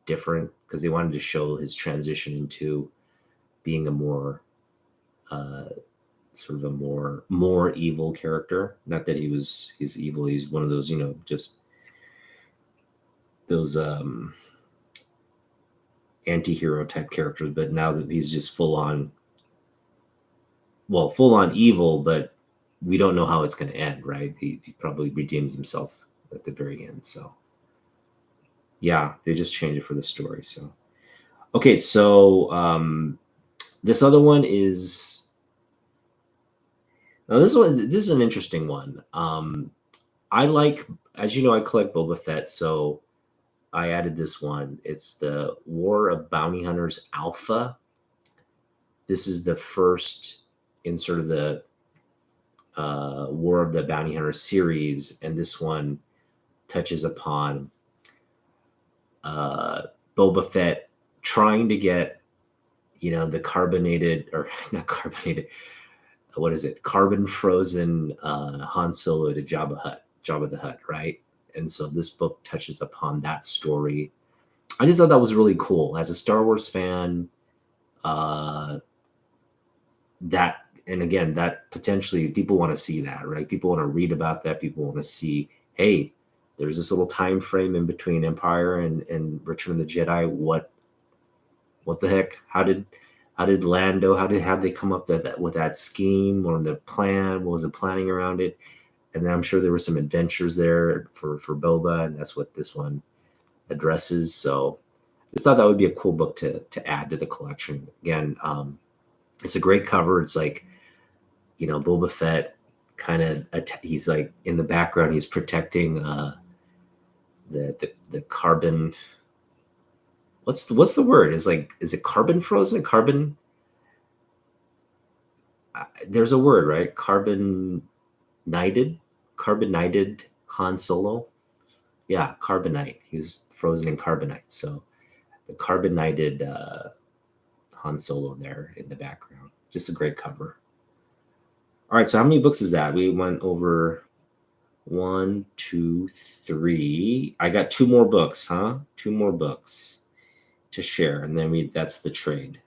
different, because they wanted to show his transition into being a more sort of a more evil character. Not that he's evil. He's one of those, just those anti-hero type characters, but now that he's just full on evil, but we don't know how it's going to end, right? He probably redeems himself at the very end. So yeah, they just changed it for the story. So okay, so this other one is, now this is an interesting one. I like, as you know, I collect Boba Fett, so I added this one. It's the War of Bounty Hunters Alpha. This is the first in sort of the War of the Bounty Hunter series, and this one touches upon Boba Fett trying to get, the carbonated, or not carbonated, what is it? Carbon frozen Han Solo to Jabba the Hutt, right? And so this book touches upon that story. I just thought that was really cool. As a Star Wars fan, that, and again, that potentially people want to see that, right? People want to read about that. People want to see, hey, there's this little time frame in between Empire and Return of the Jedi. What the heck? How did Lando? How they come up with that scheme, or the plan? What was the planning around it? And I'm sure there were some adventures there for Boba, and that's what this one addresses. So just thought that would be a cool book to add to the collection. Again, it's a great cover. It's like, Boba Fett kind of, he's like in the background, he's protecting the carbon. What's the word? Is it carbon frozen? Carbon. There's a word, right? Carbonated Han Solo. Yeah, carbonite. He's frozen in carbonite. So the carbonated Han Solo there in the background. Just a great cover. All right, so how many books is that? We went over 1, 2, 3. I got 2 more books, huh? 2 more books to share, and then that's the trade.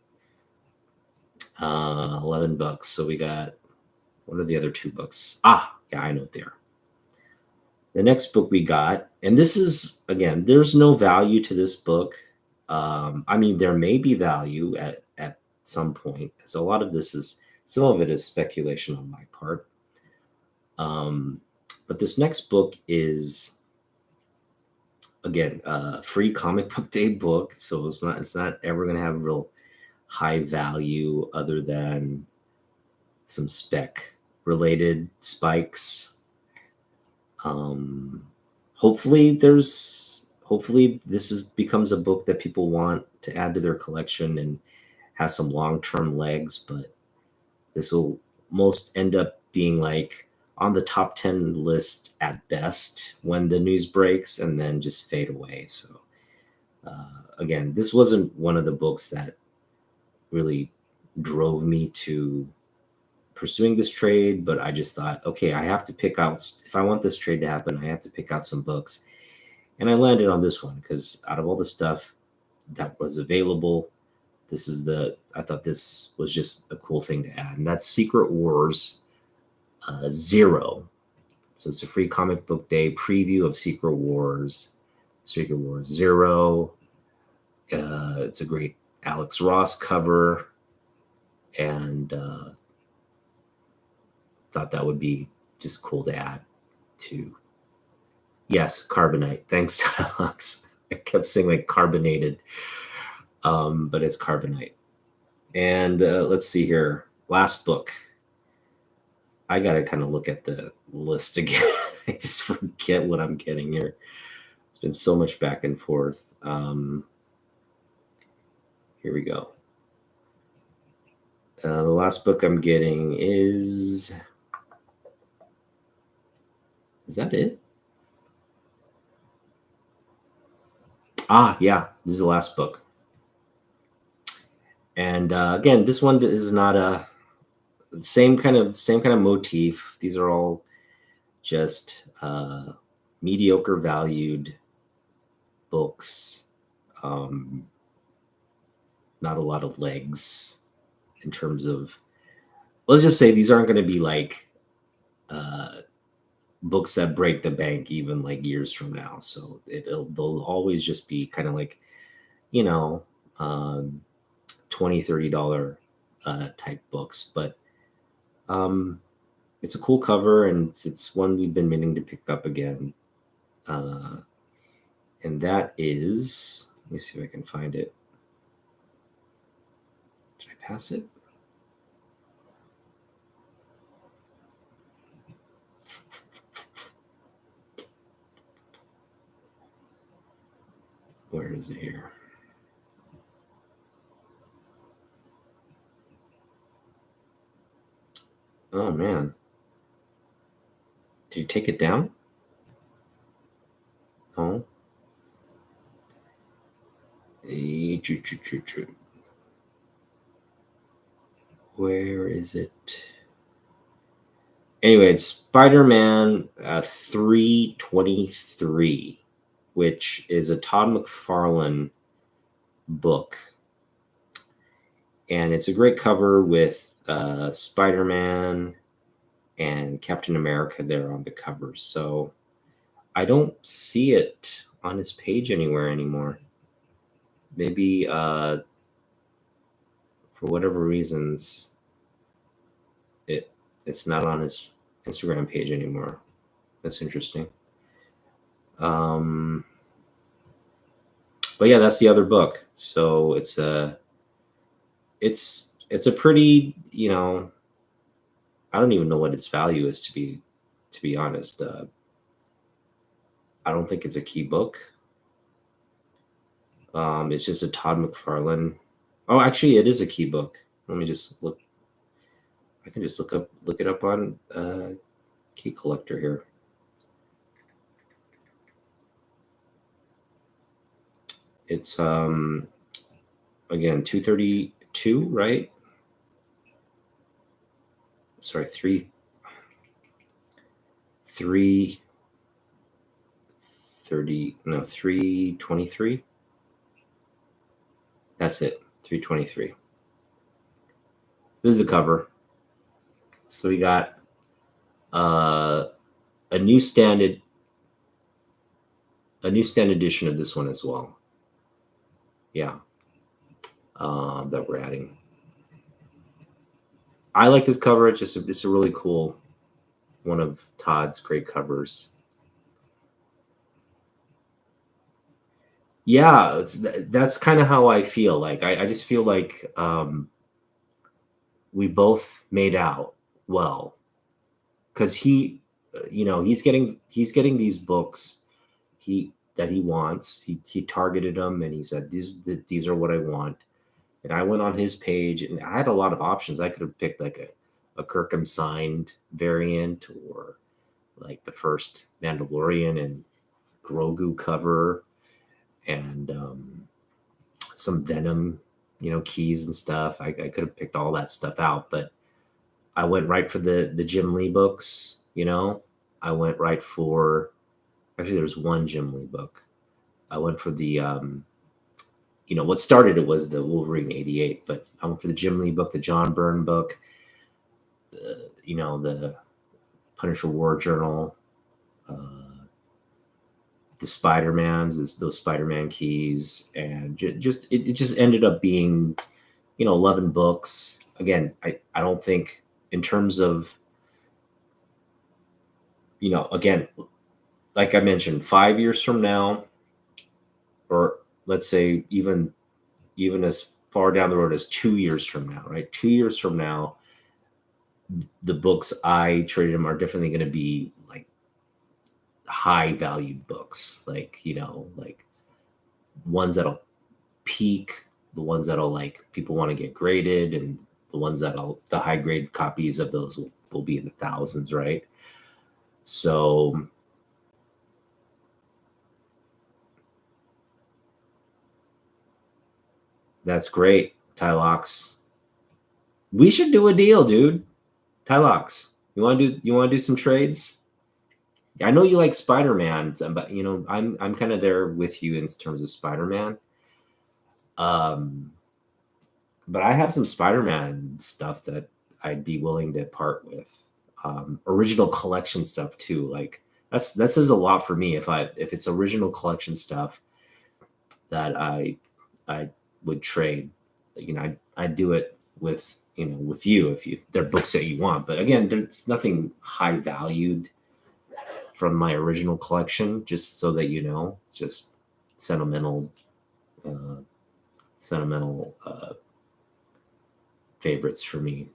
11 books. So we got, what are the other 2 books? Yeah, I know what they are. The next book we got, and this is, again, there's no value to this book. I mean, there may be value at some point. So a lot of this is, some of it is speculation on my part. But this next book is, again, a free comic book day book. So it's not ever going to have real high value other than some spec related spikes. Hopefully this becomes a book that people want to add to their collection and has some long-term legs, but this will most end up being like on the top 10 list at best when the news breaks, and then just fade away. So again, this wasn't one of the books that really drove me to pursuing this trade, but I just thought, okay, I have to pick out, if I want this trade to happen, I have to pick out some books. And I landed on this one because out of all the stuff that was available, I thought this was just a cool thing to add, and that's Secret Wars 0. So it's a free comic book day preview of Secret Wars 0. It's a great Alex Ross cover, and thought that would be just cool to add to. Yes, carbonite. Thanks, Alex. I kept saying like carbonated, but it's carbonite. And let's see here. Last book. I got to kind of look at the list again. I just forget what I'm getting here. It's been so much back and forth. Here we go. The last book I'm getting is that it? Yeah, this is the last book. And again, this one is not a same kind of motif. These are all just mediocre valued books. Not a lot of legs in terms of, let's just say these aren't going to be like books that break the bank even like years from now. So they'll always just be kind of like, $20, $30 type books. But it's a cool cover, and it's one we've been meaning to pick up again. And that is, let me see if I can find it. Did I pass it? Where is it here? Oh man. Did you take it down? Oh. Where is it? Anyway, it's Spider-Man 323, which is a Todd McFarlane book. And it's a great cover with Spider-Man and Captain America there on the cover. So I don't see it on his page anywhere anymore. Maybe for whatever reasons, it's not on his Instagram page anymore. That's interesting. But yeah, that's the other book. So it's a pretty, I don't even know what its value is, to be honest. I don't think it's a key book. It's just a Todd McFarlane. Oh, actually, it is a key book. Let me just look. I can just look it up on Key Collector here. It's again 232, right? Sorry, 323. That's it, 323. This is the cover. So we got a newsstand edition of this one as well. Yeah, that we're adding. I like this cover. It's a really cool one of Todd's great covers. Yeah, that's kind of how I feel. Like I just feel like we both made out well, because he's getting these books that he wants. He targeted them, and he said these are what I want. And I went on his page, and I had a lot of options. I could have picked like a Kirkham signed variant, or like the first Mandalorian and Grogu cover, and some Venom, keys and stuff. I could have picked all that stuff out, but I went right for the Jim Lee books. I went right for, actually there's one Jim Lee book. I went for the what started it was the Wolverine 88, but I went for the Jim Lee book, the John Byrne book, the Punisher War Journal, the Spider-Mans, those Spider-Man keys, and it just ended up being, 11 books. Again, I don't think in terms of, again, like I mentioned, 5 years from now, or let's say even as far down the road as 2 years from now, right? 2 years from now, the books I traded them are definitely going to be like high valued books, like like ones that'll peak, the ones that'll like people want to get graded, and the high grade copies of those will be in the thousands, right? So that's great, Tylox. We should do a deal, dude. Tylox, you want to do some trades? I know you like Spider-Man, but I'm kind of there with you in terms of Spider-Man. But I have some Spider-Man stuff that I'd be willing to part with. Original collection stuff too. Like that says a lot for me. If it's original collection stuff that I would trade, I'd do it with you if they're books that you want. But again, there's nothing high valued from my original collection, just so that it's just sentimental favorites for me.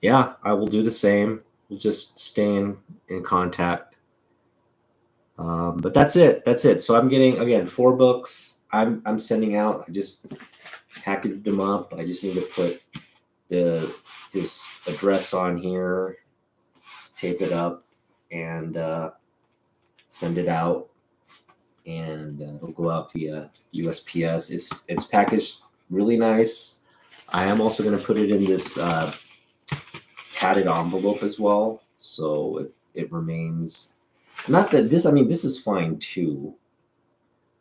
Yeah, I will do the same. We'll just stay in contact. But that's it. So I'm getting, again, 4 books. I'm sending out. I just packaged them up. I just need to put this address on here, tape it up, and send it out. And it'll go out via USPS. It's packaged really nice. I am also going to put it in this padded envelope as well, so it remains. Not that this. I mean, this is fine too,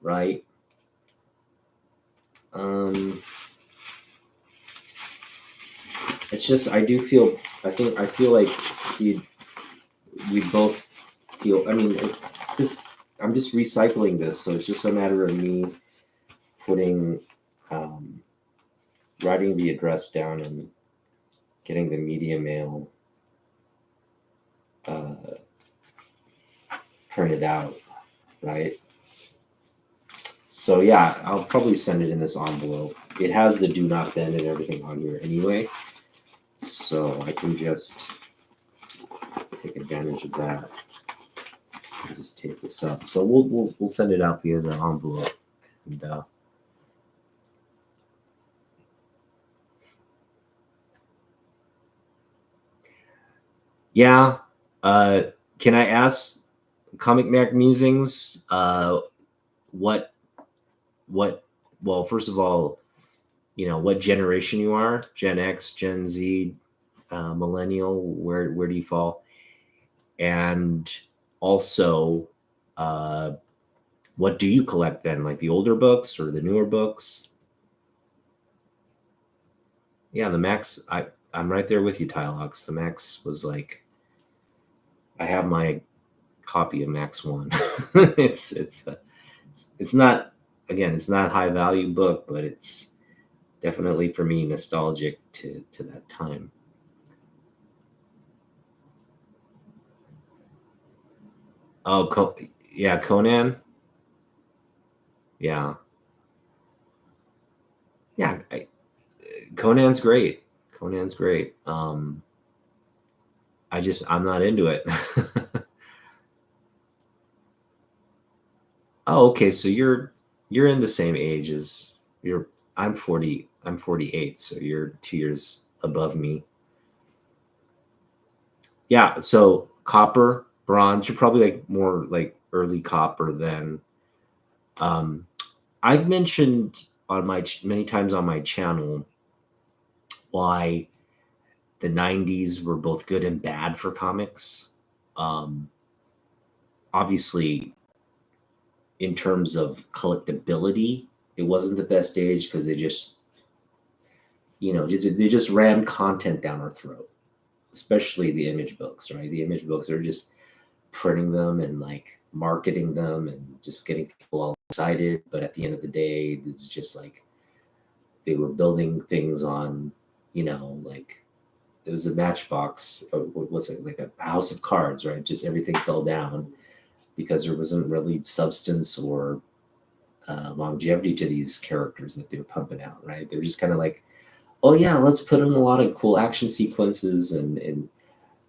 right? It's just I feel like we both feel. I mean, this. I'm just recycling this, so it's just a matter of me putting, writing the address down and getting the media mail printed out, right? So yeah, I'll probably send it in this envelope. It has the do not bend and everything on here anyway, so I can just take advantage of that. I'll just tape this up. So we'll send it out via the envelope, and yeah. Can I ask Comic Mac Musings what? Well, first of all, what generation you are? Gen X, Gen Z, millennial? Where do you fall? And also, what do you collect then? Like the older books or the newer books? Yeah, the Max. I'm right there with you, Tylox. The Max was like, I have my copy of Max 1. It's not, again, it's not a high value book, but it's definitely for me nostalgic to that time. Oh, yeah, Conan. Yeah. Yeah, Conan's great. Conan's great. I'm not into it. Oh, okay. So you're in the same age as I'm 40. I'm 48. So you're 2 years above me. Yeah. So copper, bronze. You're probably like more like early copper than. I've mentioned on many times on my channel why the 90s were both good and bad for comics. Obviously, in terms of collectability, it wasn't the best age because they just, they just rammed content down our throat, especially the image books, right? The image books are just printing them and like marketing them and just getting people all excited. But at the end of the day, it's just like they were building things on, like it was a matchbox. What was it, like a house of cards, right? Just everything fell down because there wasn't really substance or longevity to these characters that they were pumping out, right? They were just kind of like, oh yeah, let's put in a lot of cool action sequences and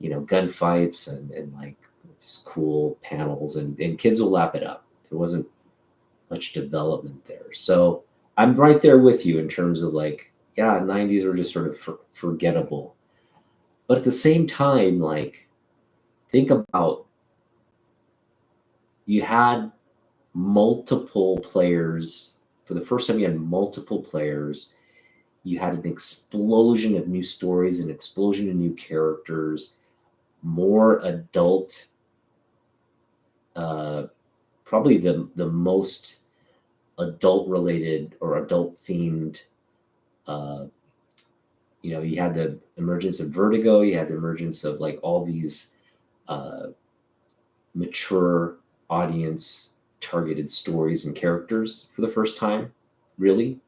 gunfights and like just cool panels, and kids will lap it up. There wasn't much development there. So I'm right there with you in terms of like, yeah, 90s were just sort of forgettable. But at the same time, like, think about, you had multiple players. For the first time, you had multiple players. You had an explosion of new stories, an explosion of new characters, more adult, probably the most adult related or adult themed. uh, you had the emergence of Vertigo, you had the emergence of like all these uh, mature audience targeted stories and characters for the first time, really.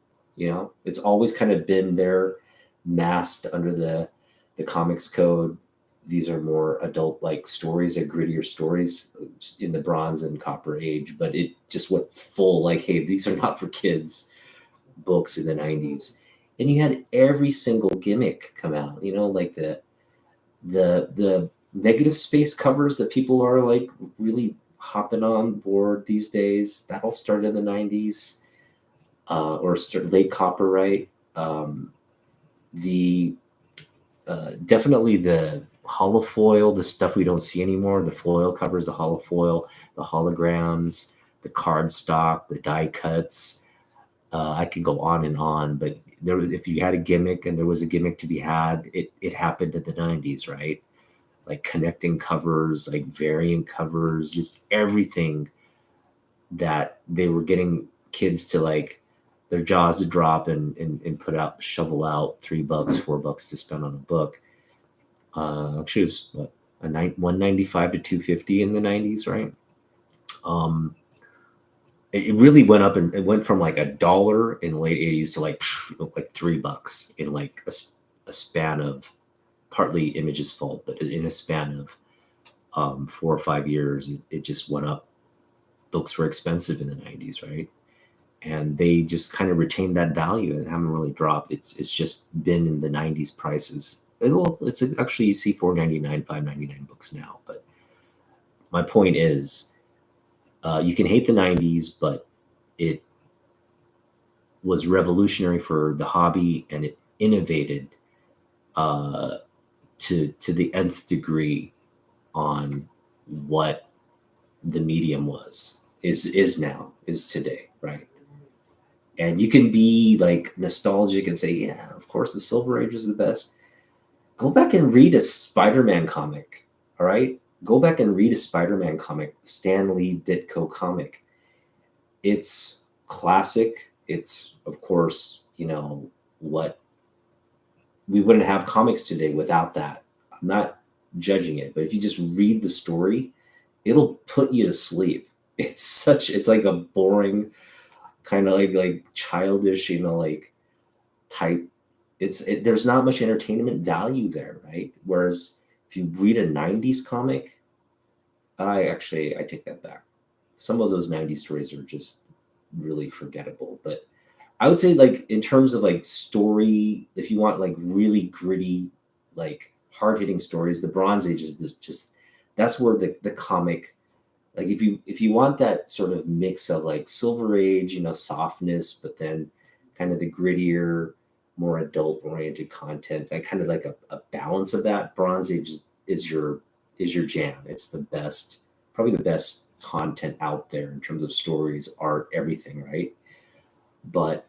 It's always kind of been there, masked under the comics code. These are more adult like stories, like grittier stories in the Bronze and Copper age, but it just went full like, hey, these are not for kids books in the 90s. And you had every single gimmick come out, like the negative space covers that people are like really hopping on board these days. That all started in the 90s, or late Copper, right? The Definitely the holofoil, the stuff we don't see anymore, the foil covers, the holofoil, the holograms, the card stock, the die cuts. I could go on, but if you had a gimmick and there was a gimmick to be had, it happened in the 90s, right? Like connecting covers, like variant covers, just everything that they were getting kids to like their jaws to drop and put out, shovel out $3, $4 to spend on a book. Actually, it was what, 195 to 250 in the 90s, right? It really went up, and it went from like $1 in the late 80s to like $3 in like a span of, partly Image's fault, but in a span of 4 or 5 years, it just went up. Books were expensive in the 90s, right? And they just kind of retained that value and haven't really dropped. It's just been in the 90s prices. It's actually, you see $4.99, $5.99 books now. But my point is, you can hate the 90s, but it was revolutionary for the hobby, and it innovated to the nth degree on what the medium is today, right? And you can be like nostalgic and say, yeah, of course the Silver Age was the best. Go back and read a Spider-Man comic. All right, go back and read a Spider-Man comic, Stan Lee Ditko comic. It's classic. It's, of course, what we wouldn't have comics today without that. I'm not judging it, but if you just read the story, it'll put you to sleep. It's like a boring kind of like childish, like type. There's not much entertainment value there, right? Whereas if you read a 90s comic, I take that back. Some of those 90s stories are just really forgettable. But I would say, like, in terms of like story, if you want like really gritty, like hard hitting stories, the Bronze Age is just that's where the comic, like if you want that sort of mix of like Silver Age, softness, but then kind of the grittier, more adult oriented content, and kind of like a balance of that, Bronze Age is your jam. It's the best, probably the best content out there in terms of stories, art, everything, right? But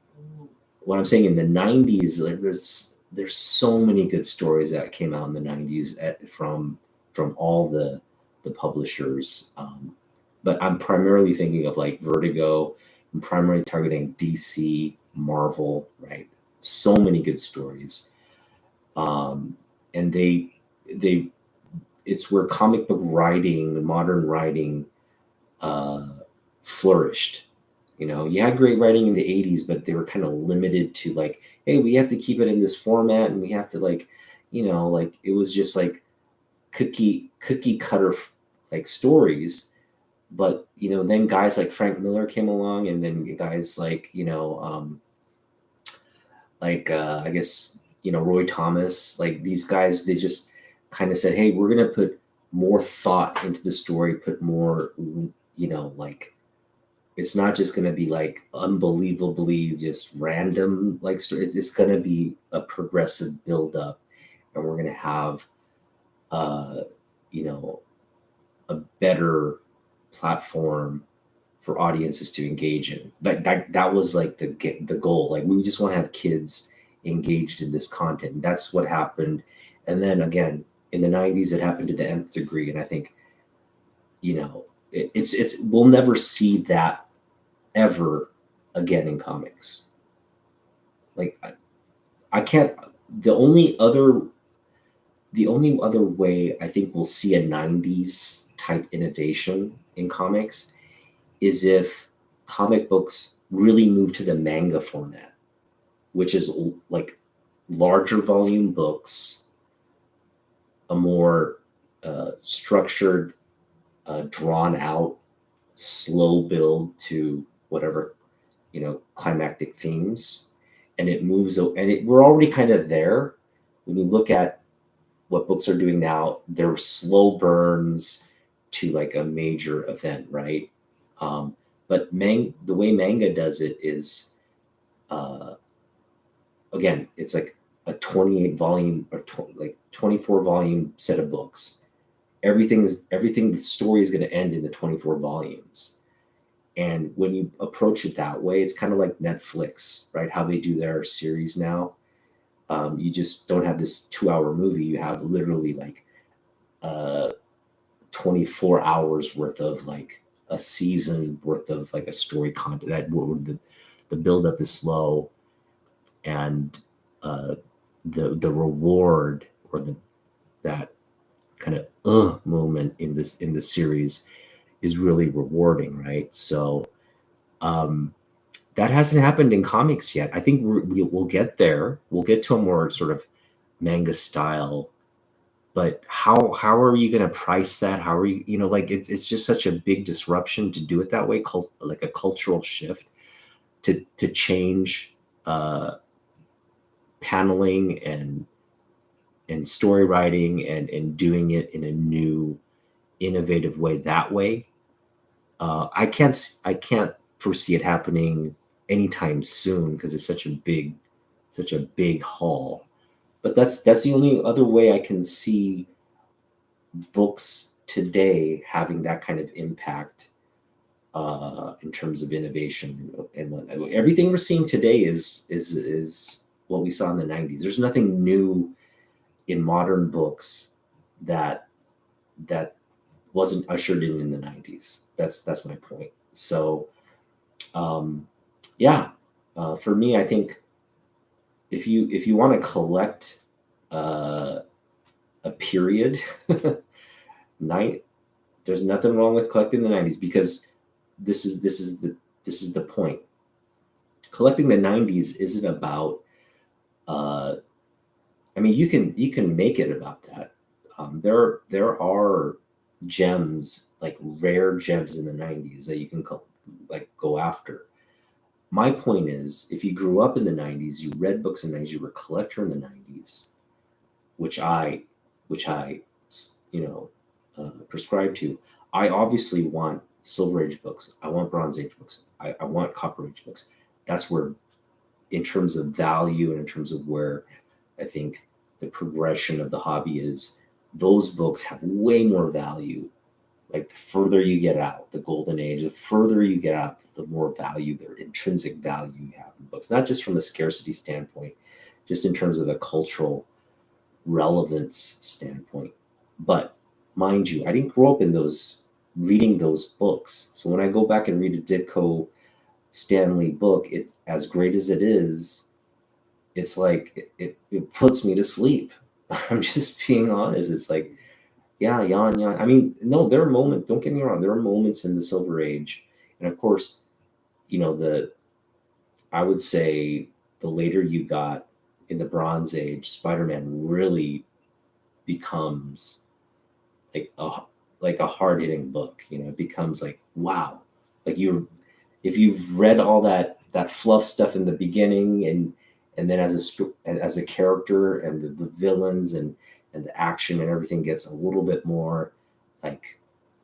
what I'm saying, in the 90s, like there's so many good stories that came out in the 90s from all the publishers. but I'm primarily thinking of like Vertigo. I'm primarily targeting DC, Marvel, right? So many good stories, and they it's where comic book writing, modern writing, uh, flourished. You had great writing in the 80s, but they were kind of limited to like, hey, we have to keep it in this format, and we have to like, like it was just like cookie cutter like stories. But then guys like Frank Miller came along, and then guys like I guess Roy Thomas, like these guys, they just kind of said, hey, we're gonna put more thought into the story, put more, like it's not just gonna be like unbelievably just random like story. It's gonna be a progressive build up, and we're gonna have uh, you know a better platform for audiences to engage in. That was like the goal. Like we just want to have kids engaged in this content. That's what happened. And then again, in the 90s, it happened to the nth degree. And I think, it's we'll never see that ever again in comics. Like I can't the only other way I think we'll see a 90s type innovation in comics is if comic books really move to the manga format, which is like larger volume books, a more structured, drawn out, slow build to whatever, climactic themes. And it moves, we're already kind of there. When you look at what books are doing now, they're slow burns to like a major event, right? But the way manga does it is, uh, again, it's like a 28 volume or like 24 volume set of books. Everything. The story is going to end in the 24 volumes. And when you approach it that way, it's kind of like Netflix, right? How they do their series now. You just don't have this 2-hour movie. You have literally like uh, 24 hours worth of like a season worth of like a story content. That the build up is slow, and uh, the reward or that kind of moment in the series is really rewarding, right? So that hasn't happened in comics yet. I think we'll get there. We'll get to a more sort of manga style, but how are you going to price that? How are you like it's just such a big disruption to do it that way, like a cultural shift to change paneling and story writing and doing it in a new innovative way that way. I can't foresee it happening anytime soon because it's such a big haul. But that's the only other way I can see books today having that kind of impact in terms of innovation and what everything we're seeing today is what we saw in the 90s. There's nothing new in modern books that that wasn't ushered in the 90s. That's my point. So um, yeah, for me, I think if you want to collect uh, a period, night, there's nothing wrong with collecting the 90s because this is the point. Collecting the 90s isn't about uh, I mean, you can make it about that. There are gems, like rare gems in the 90s that you can like go after. My point is, if you grew up in the 90s, you read books in the 90s, you were a collector in the 90s, which I prescribe to. I obviously want Silver Age books. I want Bronze Age books. I want Copper Age books. That's where, in terms of value and in terms of where I think the progression of the hobby is, those books have way more value. Like the further you get out, the golden age, the further you get out, the more value, their intrinsic value you have in books, not just from a scarcity standpoint, just in terms of a cultural relevance standpoint. But mind you, I didn't grow up in reading those books. So when I go back and read a Ditko Stan Lee book, it's as great as it is. It's like it puts me to sleep. I'm just being honest. It's like, yeah, yawn, yawn. I mean, no, there are moments. Don't get me wrong. There are moments in the Silver Age, and of course, I would say the later you got in the Bronze Age, Spider-Man really becomes like a hard hitting book. It becomes like, wow, like if you've read all that fluff stuff in the beginning, and then as a character and the villains and the action and everything gets a little bit more like,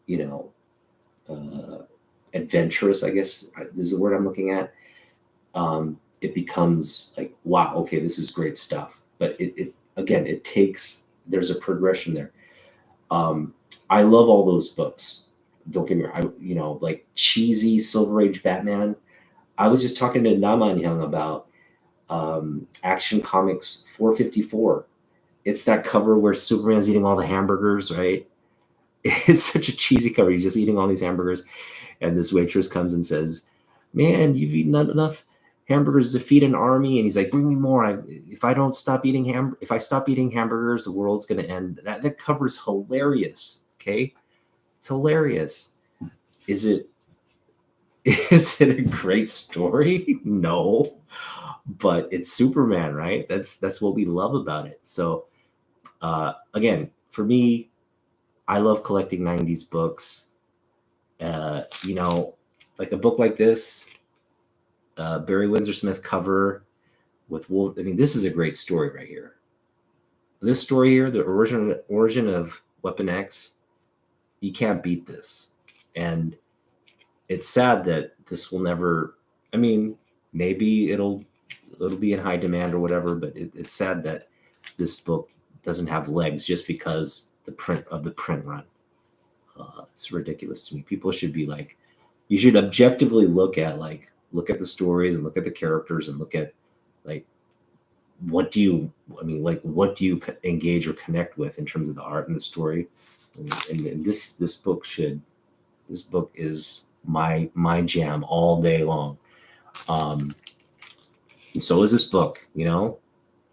you know adventurous, I guess is the word I'm looking at. It becomes like, wow, okay, this is great stuff. But it again, there's a progression there. I love all those books. Don't get me wrong. Like cheesy Silver Age Batman. I was just talking to Naman Young about Action Comics 454. It's that cover where Superman's eating all the hamburgers, right? It's such a cheesy cover. He's just eating all these hamburgers, and this waitress comes and says, "Man, you've eaten not enough hamburgers to feed an army." And he's like, "Bring me more. If I stop eating hamburgers, the world's going to end." That cover's hilarious. Okay, it's hilarious. Is it? Is it a great story? No, but it's Superman, right? That's what we love about it. So, again, for me, I love collecting 90s books. Like a book like this, Barry Windsor Smith cover with Wolf. I mean, this is a great story right here. This story here, the origin of Weapon X, you can't beat this. And it's sad that this will never, I mean, maybe it'll be in high demand or whatever, but it's sad that this book doesn't have legs just because the print run. It's ridiculous to me. People should be like, you should objectively look at the stories and look at the characters and look at like, what do you engage or connect with in terms of the art and the story. And this book is my jam all day long. And so is this book,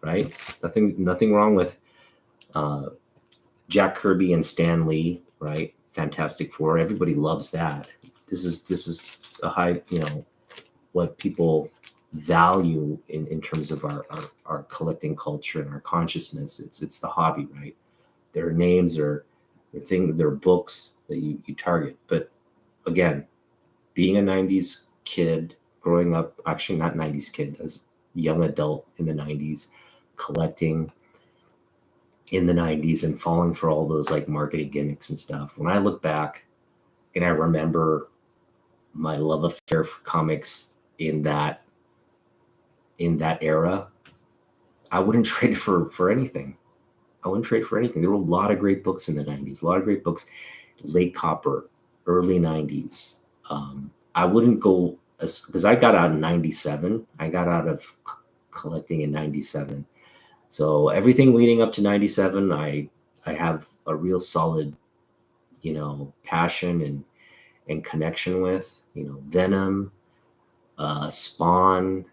right? Nothing wrong with Jack Kirby and Stan Lee, right? Fantastic Four. Everybody loves that. This is a high, what people value in terms of our collecting culture and our consciousness. It's the hobby, right? Their names are their books that you target. But again, being a 90s kid, growing up, actually not 90s kid, as young adult in the 90s, collecting in the 90s and falling for all those like marketing gimmicks and stuff. When I look back and I remember my love affair for comics in that era, I wouldn't trade for anything. I wouldn't trade for anything. There were a lot of great books in the 90s, a lot of great books, late Copper, early 90s. I wouldn't go because I got out in 97. I got out of collecting in 97. So everything leading up to 97, I have a real solid, passion and connection with, Venom, Spawn,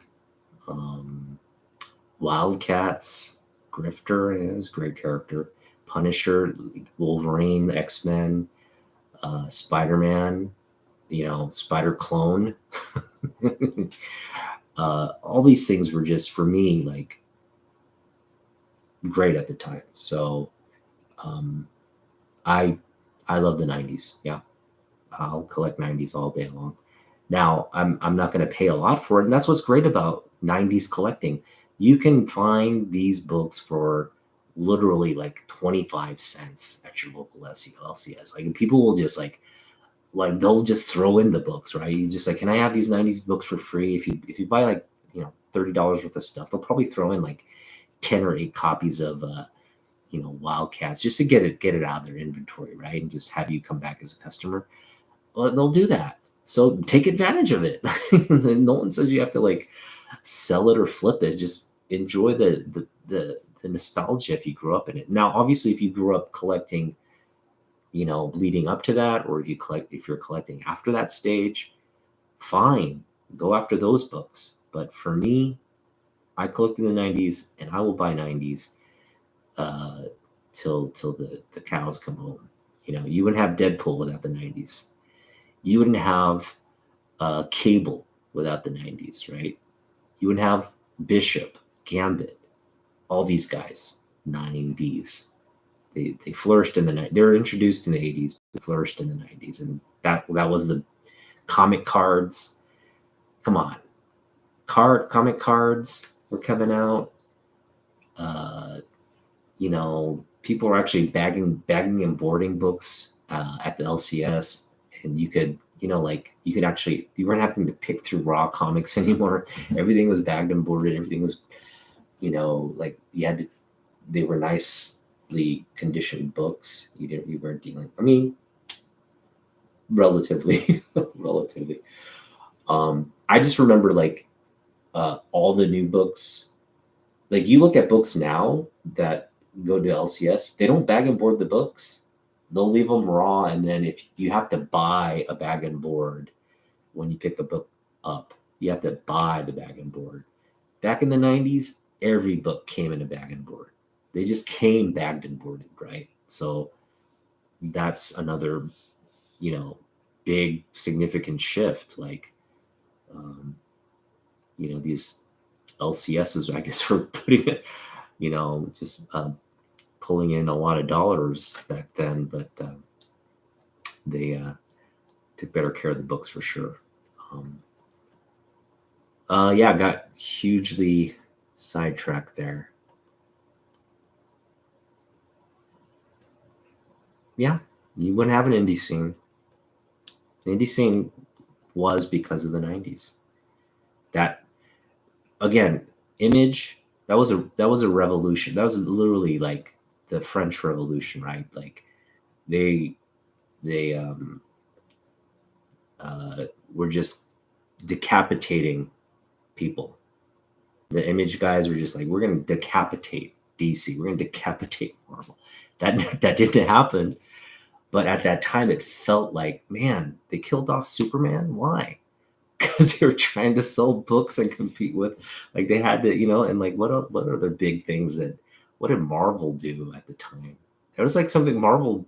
Wildcats, Grifter is a great character, Punisher, Wolverine, X-Men, Spider-Man, Spider Clone. All these things were just, for me, like, great at the time. So I love the 90s. Yeah, I'll collect 90s all day long. Now I'm not going to pay a lot for it, and that's what's great about 90s collecting. You can find these books for literally like 25 cents at your local LCS. Like, people will just like they'll just throw in the books, right? You just like, can I have these 90s books for free? If you buy like $30 worth of stuff, they'll probably throw in like 10 or 8 copies of Wildcats just to get it out of their inventory, right? And just have you come back as a customer. Well, they'll do that. So take advantage of it. No one says you have to like sell it or flip it. Just enjoy the nostalgia if you grew up in it. Now, obviously, if you grew up collecting, leading up to that, or if you're collecting after that stage, fine, go after those books. But for me, I collect in the 90s, and I will buy 90s uh, till the cows come home. You wouldn't have Deadpool without the 90s. You wouldn't have Cable without the 90s, right? You wouldn't have Bishop, Gambit, all these guys, 90s. They flourished in the 90s. They were introduced in the 80s, they flourished in the 90s. And that was the comic cards. Come on. Comic cards were coming out. People were actually bagging and boarding books at the LCS, and you could actually, you weren't having to pick through raw comics anymore. Everything was bagged and boarded. Everything was, they were nicely conditioned books. You weren't dealing. I mean, relatively. I just remember all the new books. Like, you look at books now that go to LCS, they don't bag and board the books. They'll leave them raw, and then if you have to buy a bag and board when you pick a book up, you have to buy the bag and board. Back in the 90s, every book came in a bag and board. They just came bagged and boarded, right? So that's another, big significant shift. These LCSs, I guess, were putting it, just pulling in a lot of dollars back then, but they took better care of the books for sure. Got hugely sidetracked there. Yeah, you wouldn't have an indie scene. The indie scene was because of the 90s. That, again, Image, that was a revolution. That was literally like the French Revolution, right? Like, they were just decapitating people. The Image guys were just like, we're going to decapitate DC. We're going to decapitate Marvel. That didn't happen. But at that time, it felt like, man, they killed off Superman. Why? Because they were trying to sell books and compete with, like, they had to, and like, what other big things what did Marvel do at the time? There was like something Marvel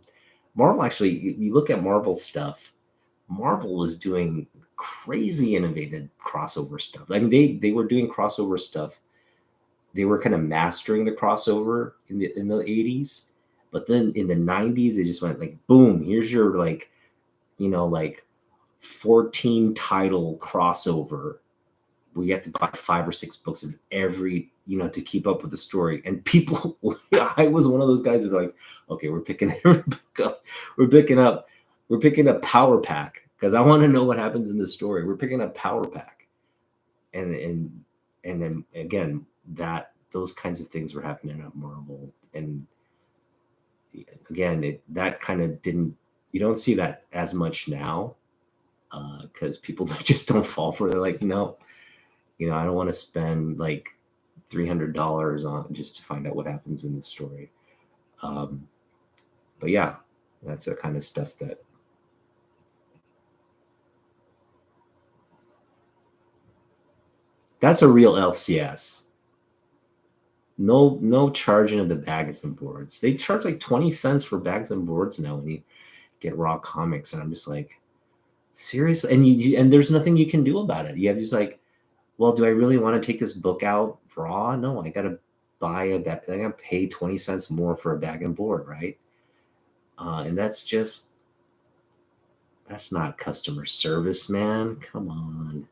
actually, you look at Marvel stuff, Marvel was doing crazy innovative crossover stuff. I mean, they were doing crossover stuff. They were kind of mastering the crossover in the 80s. But then in the 90s, it just went like, boom, here's your 14 title crossover. We have to buy 5 or 6 books of every, to keep up with the story. And people, I was one of those guys that were like, okay, we're picking every book up. We're picking up Power Pack because I want to know what happens in the story. We're picking up Power Pack. And then again, those kinds of things were happening at Marvel. And again, that kind of didn't, you don't see that as much now. Because people just don't fall for it. They're like, no, I don't want to spend like $300 on just to find out what happens in the story. But yeah, that's the kind of stuff that's a real LCS. No charging of the bags and boards. They charge like 20 cents for bags and boards now when you get raw comics, and I'm just like, seriously? And there's nothing you can do about it. You have just like, well, do I really want to take this book out raw? No, I gotta buy a bag. I gotta pay 20 cents more for a bag and board, right? And that's not customer service, man. Come on.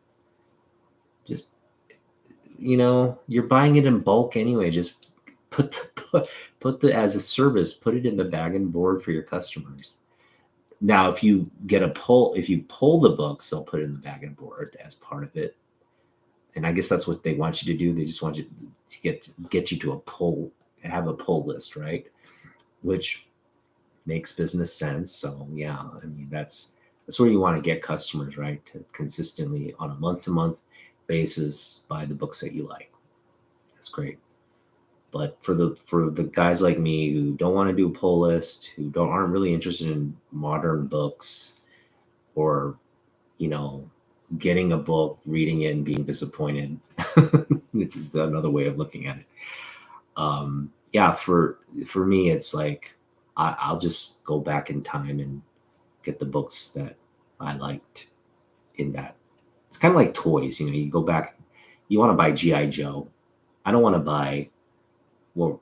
Just, you're buying it in bulk anyway. Just put the as a service, put it in the bag and board for your customers. Now, if you pull the books, they'll put it in the bag and board as part of it. And I guess that's what they want you to do. They just want you to get you to have a pull list, right? Which makes business sense. So yeah, I mean, that's where you want to get customers, right? To consistently on a month-to-month basis buy the books that you like. That's great. But for the guys like me who don't want to do a pull list, who aren't really interested in modern books, or getting a book, reading it, and being disappointed, this is another way of looking at it. Yeah, for me, it's like I'll just go back in time and get the books that I liked in that. It's kind of like toys, you go back, you want to buy G.I. Joe. I don't want to buy, well,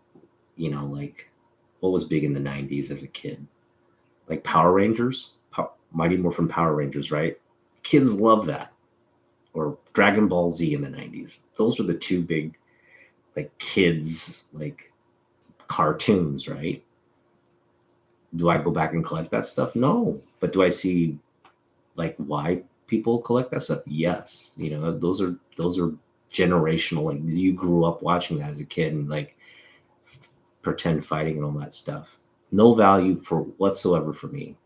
like what was big in the 90s as a kid? Like Power Rangers, Mighty Morphin Power Rangers, right? Kids love that. Or Dragon Ball Z in the 90s. Those were the two big, like, kids, like, cartoons, right? Do I go back and collect that stuff? No. But do I see, like, why people collect that stuff? Yes. Those are generational. Like, you grew up watching that as a kid and, like, pretend fighting and all that stuff. No value for whatsoever for me.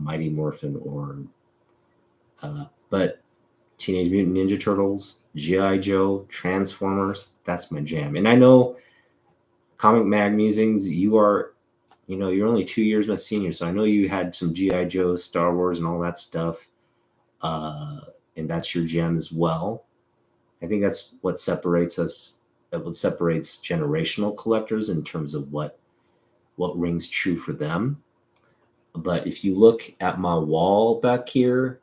Mighty Morphin or but Teenage Mutant Ninja Turtles, G.I. Joe, Transformers, that's my jam. And I know Comic Mag Musings, you're only 2 years my senior, so I know you had some G.I. Joe, Star Wars, and all that stuff. And that's your jam as well. I think that's what separates us, what separates generational collectors in terms of what rings true for them. But if you look at my wall back here,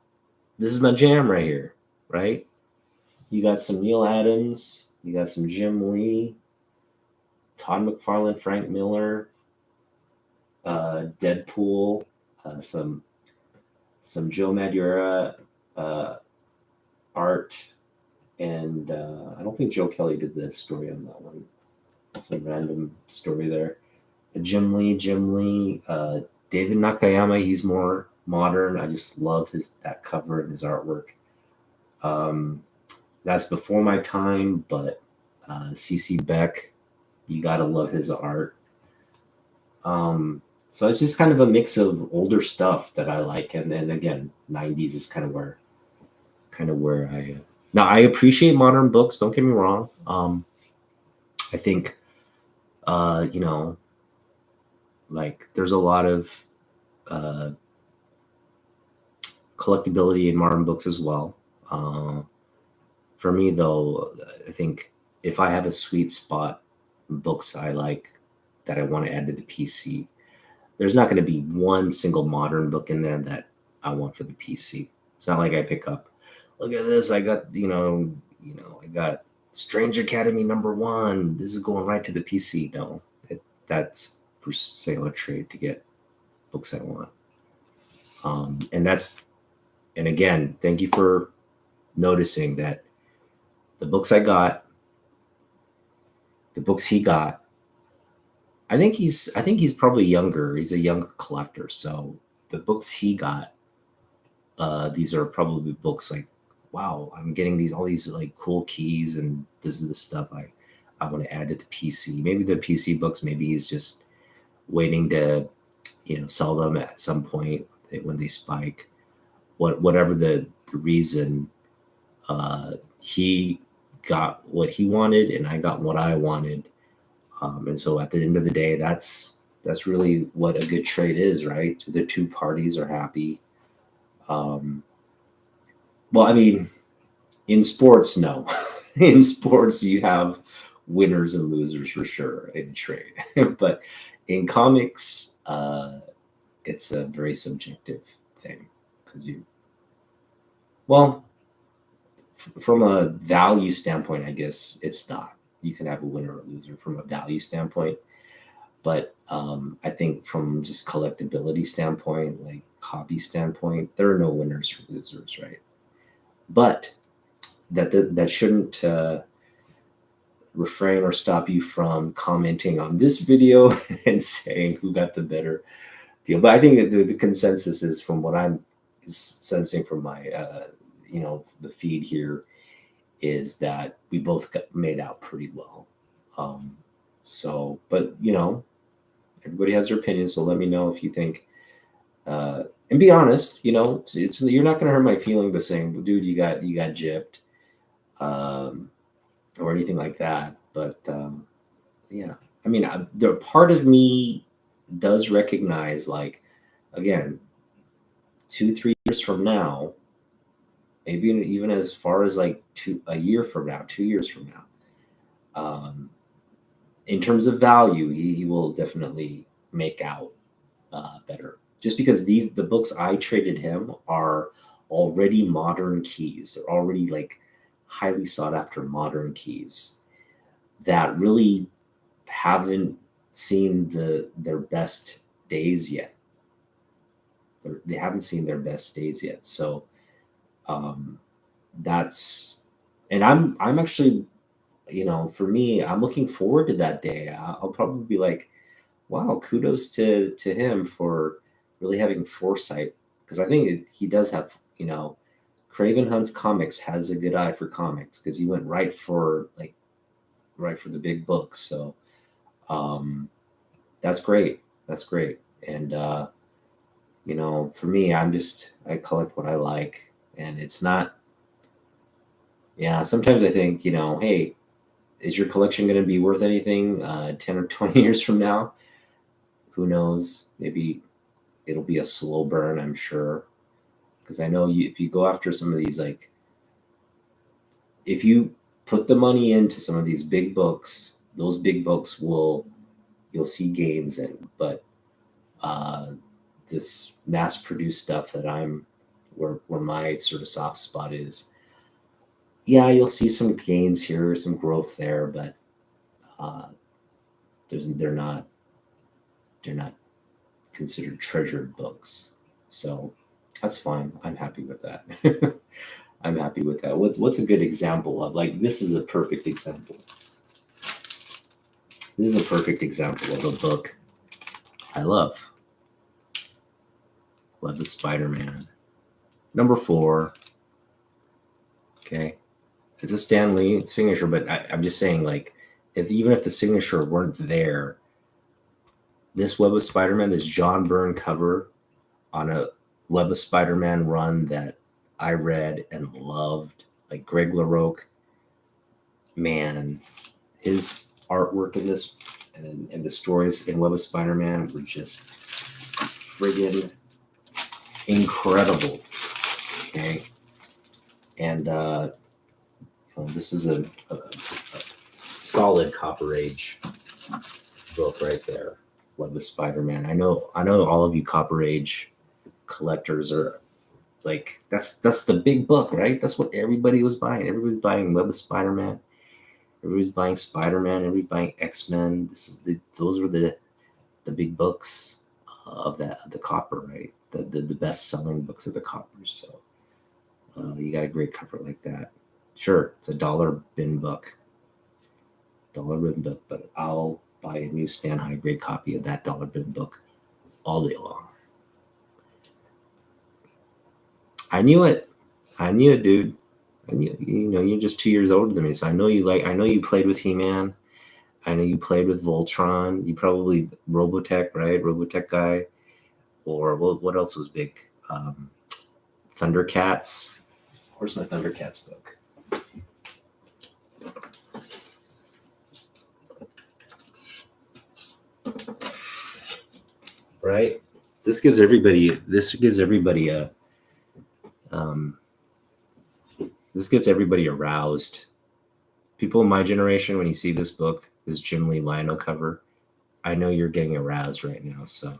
this is my jam right here, right? You got some Neil Adams, you got some Jim Lee, Todd McFarlane, Frank Miller, Deadpool, some Joe Madureira art, and I don't think Joe Kelly did the story on that one. Some random story there. Jim Lee, David Nakayama. He's more modern. I just love that cover and his artwork. That's before my time, but C.C. Beck, you gotta love his art. So it's just kind of a mix of older stuff that I like, and then again, 90s is kind of where I now I appreciate modern books. Don't get me wrong. I think like there's a lot of collectability in modern books as well. For me, though, I think if I have a sweet spot, books I like that I want to add to the PC, there's not going to be one single modern book in there that I want for the PC. It's not like I pick up, look at this, I got, I got Strange Academy #1. This is going right to the PC. No, that's for sale or trade to get books I want. And again, thank you for noticing that the books I got, the books he got, I think he's probably younger. He's a younger collector. So the books he got, these are probably books like, wow, I'm getting all these like cool keys, and this is the stuff I want to add to the PC. Maybe the PC books, maybe he's just waiting to, sell them at some point when they spike. Whatever the reason, he got what he wanted and I got what I wanted. And so at the end of the day, that's really what a good trade is, right? The two parties are happy. Well, I mean, in sports, no. In sports, you have winners and losers for sure in trade. But in comics, it's a very subjective thing because from a value standpoint, I guess it's not. You can have a winner or a loser from a value standpoint. But I think from just collectability standpoint, like hobby standpoint, there are no winners or losers, right? But that shouldn't refrain or stop you from commenting on this video and saying who got the better deal. But I think the consensus is, from what I'm sensing from my the feed here, is that we both got made out pretty well. So, but everybody has their opinion. So let me know if you think, and be honest. It's you're not going to hurt my feeling by saying, dude, you got gypped, or anything like that. But yeah. I mean, the part of me does recognize, like, again, 2, 3 years from now, maybe even as far as like a year from now, 2 years from now, in terms of value, he will definitely make out better. Just because the books I traded him are already modern keys. They're already like highly sought after modern keys that really haven't seen their best days yet. They haven't seen their best days yet. So um, that's, and I'm actually, for me, I'm looking forward to that day. I'll probably be like, wow, kudos to him for really having foresight, because I think he does have, Craven Hunt's Comics has a good eye for comics, because he went right for the big books. So um, that's great. That's great. And for me, I collect what I like, and it's not. Yeah, sometimes I think, hey, is your collection going to be worth anything 10 or 20 years from now? Who knows? Maybe it'll be a slow burn, I'm sure. Because I know if you go after some of these, like, if you put the money into some of these big books, those big books you'll see gains in. But uh, this mass produced stuff that where my sort of soft spot is, yeah, you'll see some gains here, some growth there, but uh, they're not considered treasured books. So that's fine. I'm happy with that. I'm happy with that. What's a good example of, like, this is a perfect example. This is a perfect example of a book I love. Love the Spider-Man. Number 4. Okay. It's a Stan Lee signature, but I'm just saying, like, even if the signature weren't there, this Web of Spider-Man, this John Byrne cover on a Web of Spider-Man run that I read and loved, like Greg LaRocque, man, his artwork in this and the stories in Web of Spider-Man were just friggin' incredible. Okay. And this is a solid Copper Age book right there. Web of Spider-Man. I know all of you Copper Age collectors are like, that's the big book, right? That's what everybody was buying. Everybody was buying Web of Spider-Man. Everybody's buying Spider-Man. Everybody's buying X-Men. Those were the big books of the Copper, right? The best selling books of the Coppers. So you got a great cover like that. Sure, it's a dollar bin book, but I'll buy a new Stan High grade copy of that dollar bin book all day long. I knew it, dude. I knew, you're just 2 years older than me, so I know you played with He-Man. I know you played with Voltron. You probably Robotech, right? Robotech guy. Or what else was big? Thundercats. Where's my Thundercats book? Right? This gives everybody a this gets everybody aroused. People in my generation, when you see this book, this Jim Lee Lionel cover, I know you're getting aroused right now. So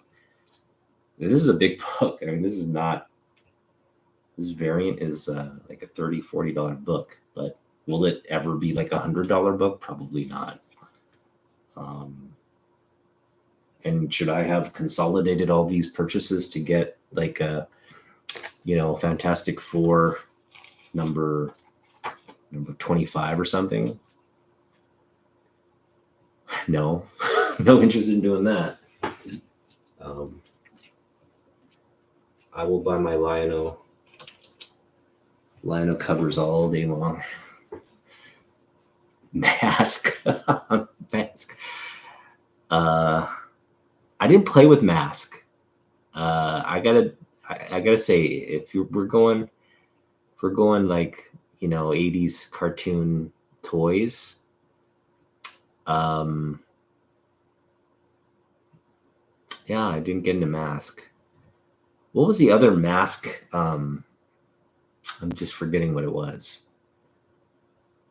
this is a big book. I mean, this variant is like a $30-$40 book, but will it ever be like $100 book? Probably not. And should I have consolidated all these purchases to get like a, Fantastic Four number 25 or something? No, no interest in doing that. I will buy my Lionel covers all day long. Mask. I didn't play with Mask. I gotta say, if we're going like, 80s cartoon toys, Yeah, I didn't get into Mask. What was the other Mask? I'm just forgetting what it was.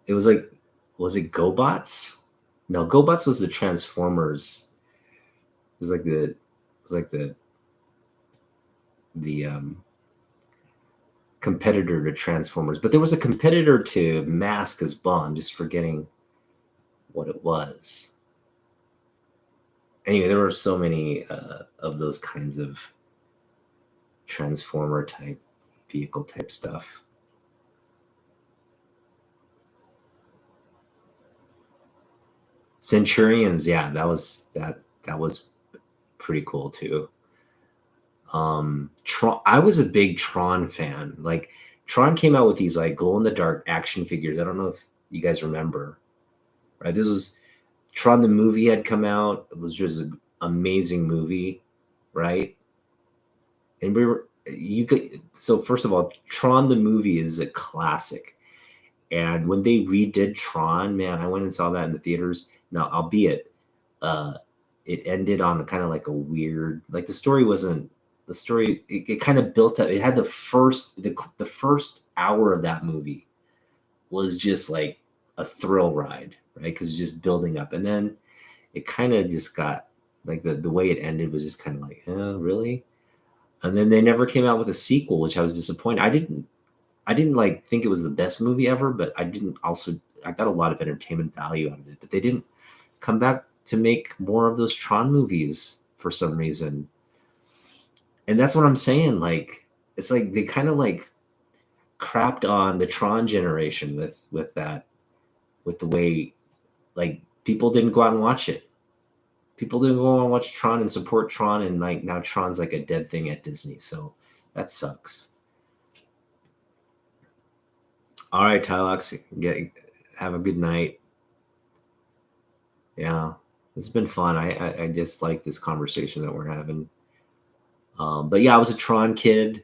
It was like, was it GoBots? No, GoBots was the Transformers. It was like the competitor to Transformers, but there was a competitor to Mask as well. I'm just forgetting what it was. Anyway, there were so many of those kinds of Transformer type vehicle type stuff. Centurions, yeah, that was pretty cool too. Tron, I was a big Tron fan. Like Tron came out with these like glow in the dark action figures. I don't know if you guys remember, right? This was Tron the movie had come out. It was just an amazing movie, right? And we were you could so first of all, Tron the movie is a classic. And when they redid Tron, man, I went and saw that in the theaters. Now, albeit uh it ended on kind of like a weird, like the story wasn't the story, it kind of built up. It had the first hour of that movie was just like a thrill ride, right? Because it's just building up. And then it kind of just got like the way it ended was just kind of like, oh, really? And then they never came out with a sequel, which I was disappointed. I didn't like think it was the best movie ever, but I got a lot of entertainment value out of it. But they didn't come back to make more of those Tron movies for some reason. And that's what I'm saying. Like it's like they kind of like crapped on the Tron generation with the way like people didn't go out and watch it. People didn't go out and watch Tron and support Tron, and like now Tron's like a dead thing at Disney. So that sucks. All right, Tylox, have a good night. Yeah, it's been fun. I just like this conversation that we're having. But yeah, I was a Tron kid,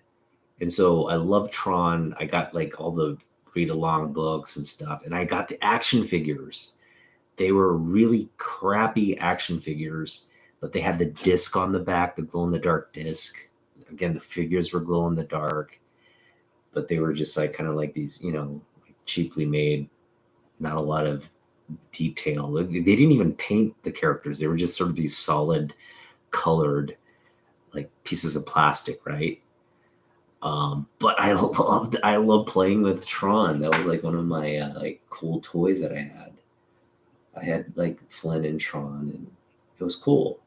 and so I love Tron. I got like all the read along books and stuff, and I got the action figures. They were really crappy action figures, but they had the disc on the back, the glow in the dark disc. Again, the figures were glow in the dark, but they were just like kind of like these, like cheaply made, not a lot of detail. They didn't even paint the characters. They were just sort of these solid colored like pieces of plastic, right? But I loved playing with Tron. That was like one of my like cool toys that I had. I had like Flynn and Tron, and it was cool.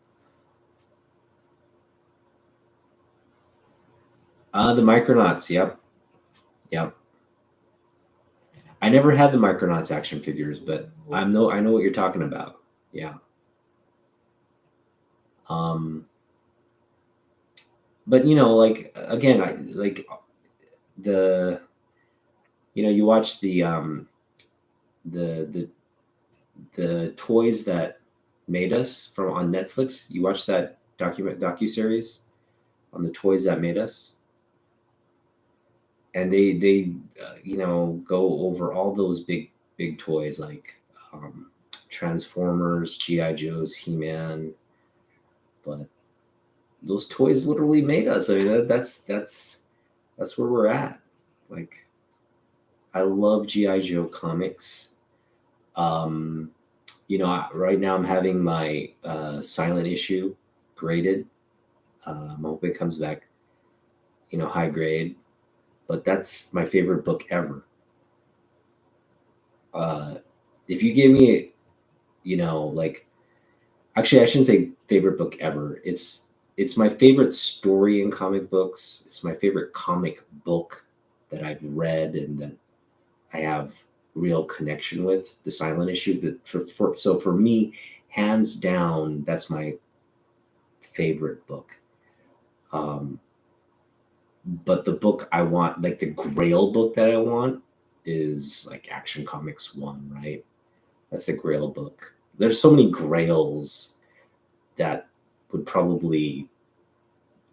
The Micronauts, yep, yep. I never had the Micronauts action figures, but I know what you're talking about. Yeah. Um, but like again, I like the you watch the the the toys that made us from on Netflix. You watch that docu series on the toys that made us, and they go over all those big toys like Transformers, GI Joes, He Man, but those toys literally made us. I mean that's where we're at. Like I love GI Joe comics. Um, right now I'm having my silent issue graded. I hope it comes back, high grade. But that's my favorite book ever. Uh, if you give me, like actually I shouldn't say favorite book ever. It's my favorite story in comic books. It's my favorite comic book that I've read and that I have real connection with. The silent issue. That so for me, hands down, that's my favorite book. Um, but the book I want, like the Grail book that I want, is like Action Comics 1, right? That's the Grail book. There's so many Grails that would probably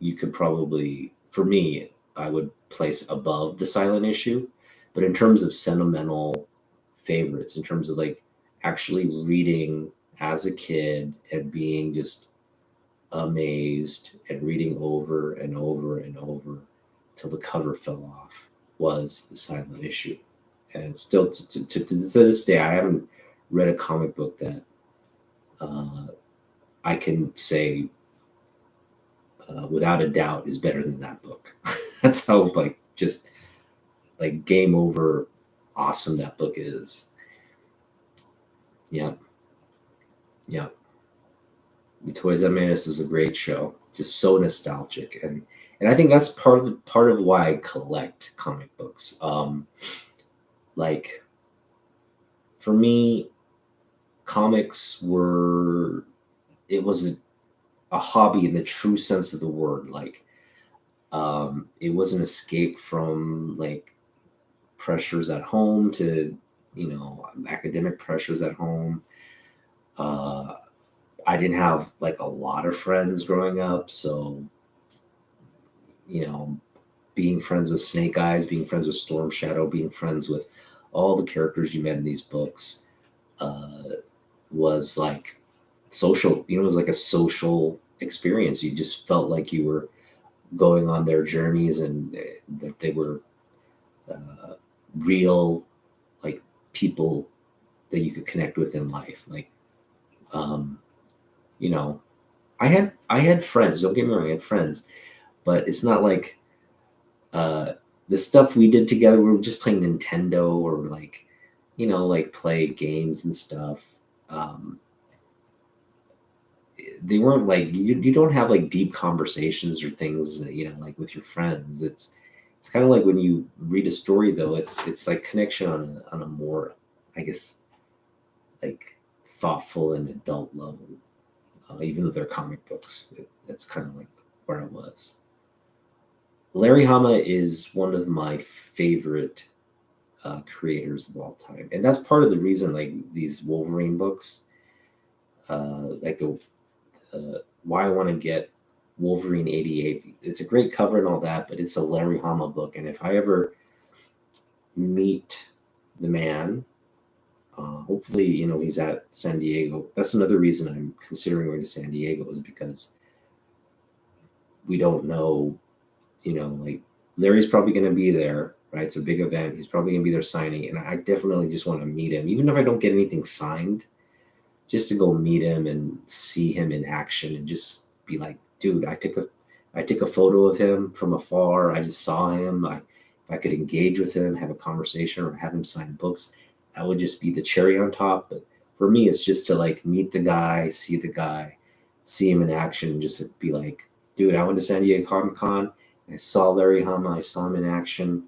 you could probably for me I would place above the silent issue. But in terms of sentimental favorites, in terms of like actually reading as a kid and being just amazed and reading over and over and over till the cover fell off was The Silent Issue. And still to this day, I haven't read a comic book that I can say without a doubt is better than that book. That's how just game over awesome that book is. Yep. Yep. The Toys That Made Us is a great show. Just so nostalgic, and I think that's part of why I collect comic books. Like for me, comics were it was a hobby in the true sense of the word. Like it was an escape from like pressures at home to academic pressures at home. I didn't have like a lot of friends growing up, so being friends with Snake Eyes, being friends with Storm Shadow, being friends with all the characters you met in these books was like social. It was like a social experience. You just felt like you were going on their journeys, and that they were real, like people that you could connect with in life. Like, I had friends. Don't get me wrong, I had friends, but it's not like the stuff we did together. We were just playing Nintendo or like, like play games and stuff. They weren't like you don't have like deep conversations or things, like with your friends. It's kind of like when you read a story, though. It's like connection on a more, I guess, like thoughtful and adult level. Even though they're comic books, that's kind of like where I was. Larry Hama is one of my favorite creators of all time, and that's part of the reason, like these Wolverine books, like the why I want to get Wolverine 88. It's a great cover and all that, but it's a Larry Hama book, and if I ever meet the man, hopefully, he's at San Diego. That's another reason I'm considering going to San Diego, is because we don't know, like Larry's probably going to be there, right? It's a big event. He's probably going to be there signing, and I definitely just want to meet him, even if I don't get anything signed, just to go meet him and see him in action and just be like, dude, I took a photo of him from afar. I just saw him. If I could engage with him, have a conversation, or have him sign books, that would just be the cherry on top. But for me, it's just to like meet the guy, see him in action, and just be like, dude, I went to San Diego Comic-Con. I saw Larry Hama. I saw him in action.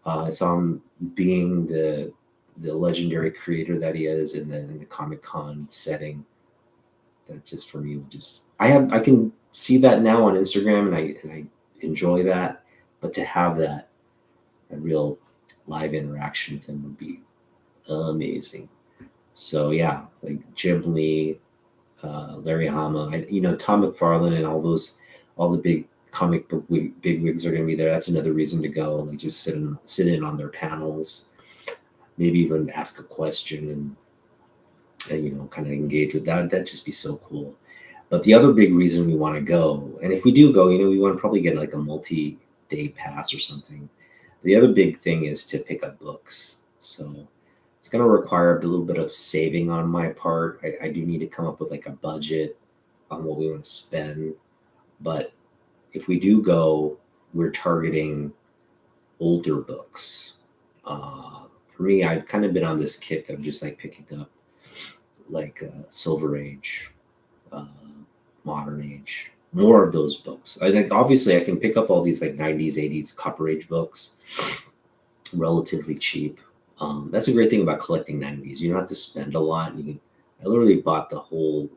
I saw him being the legendary creator that he is in the Comic-Con setting. That just for me would just I can see that now on Instagram, and I enjoy that, but to have that a real live interaction with him would be amazing. So yeah, like Jim Lee, Larry Hama, Tom McFarlane, and all the big comic book big wigs are going to be there. That's another reason to go. Like just sit in on their panels, maybe even ask a question and kind of engage with that. That'd just be so cool. But the other big reason we want to go, and if we do go, we want to probably get like a multi-day pass or something. The other big thing is to pick up books. So it's going to require a little bit of saving on my part. I do need to come up with like a budget on what we want to spend. But if we do go, we're targeting older books. For me, I've kind of been on this kick of just like picking up like Silver Age, Modern Age, more of those books. I think obviously I can pick up all these like 90s, 80s Copper Age books relatively cheap. That's a great thing about collecting 90s. You don't have to spend a lot. I literally bought the whole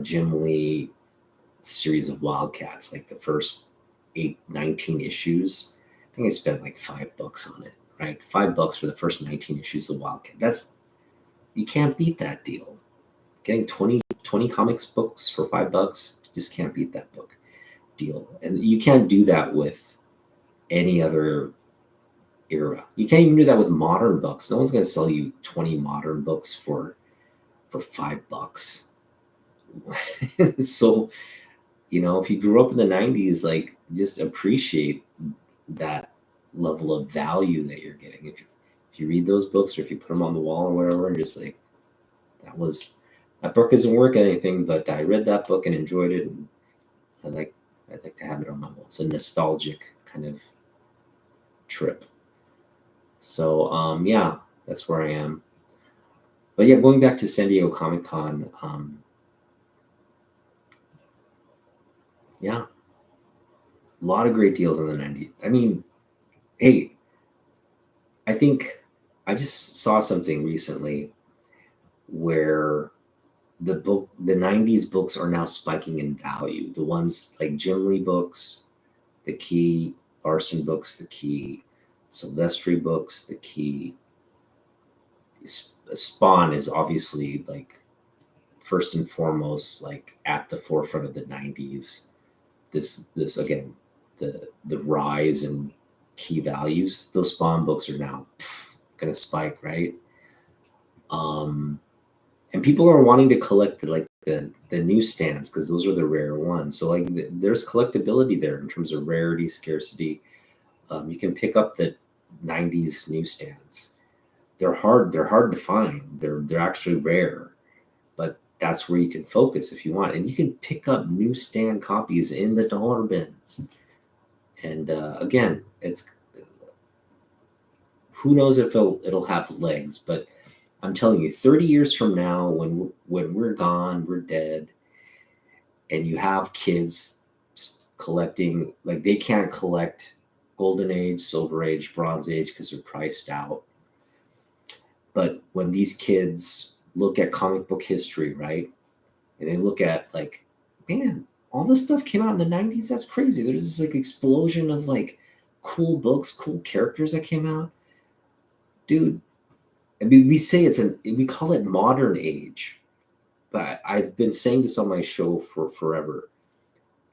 Jim Lee series of Wildcats, like the first 19 issues. I think I spent like $5 on it, right? $5 for the first 19 issues of Wildcat. You can't beat that deal. Getting 20 comics books for $5, just can't beat that book deal. And you can't do that with any other era. You can't even do that with modern books. No one's going to sell you 20 modern books for for $5. So, if you grew up in the 90s, like, just appreciate that level of value that you're getting. If you read those books, or if you put them on the wall or whatever, and just like, that book isn't worth anything, but I read that book and enjoyed it, and I'd like to have it on my wall. It's a nostalgic kind of trip. So yeah, that's where I am. But yeah, going back to San Diego Comic Con, yeah, a lot of great deals in the 90s. I mean, hey, I think I just saw something recently where the 90s books are now spiking in value. The ones like Jim Lee books, the Key Larson books, the Key Silvestri books, the Key Spawn is obviously like first and foremost, like at the forefront of the 90s. This again, the rise in key values. Those Spawn books are now gonna spike, right? And people are wanting to collect the newsstands, because those are the rare ones. So like there's collectability there in terms of rarity, scarcity. You can pick up the 90s newsstands. They're hard to find. They're actually rare, but that's where you can focus if you want. And you can pick up newsstand copies in the dollar bins. And again, it's, who knows if it'll have legs, but I'm telling you, 30 years from now, when we're gone, we're dead, and you have kids collecting, like, they can't collect Golden Age, Silver Age, Bronze Age because they're priced out. But when these kids look at comic book history, right, and they look at like, man, all this stuff came out in the 90s. That's crazy. There's this like explosion of like cool books, cool characters that came out. Dude, I mean, we call it modern age, but I've been saying this on my show for forever.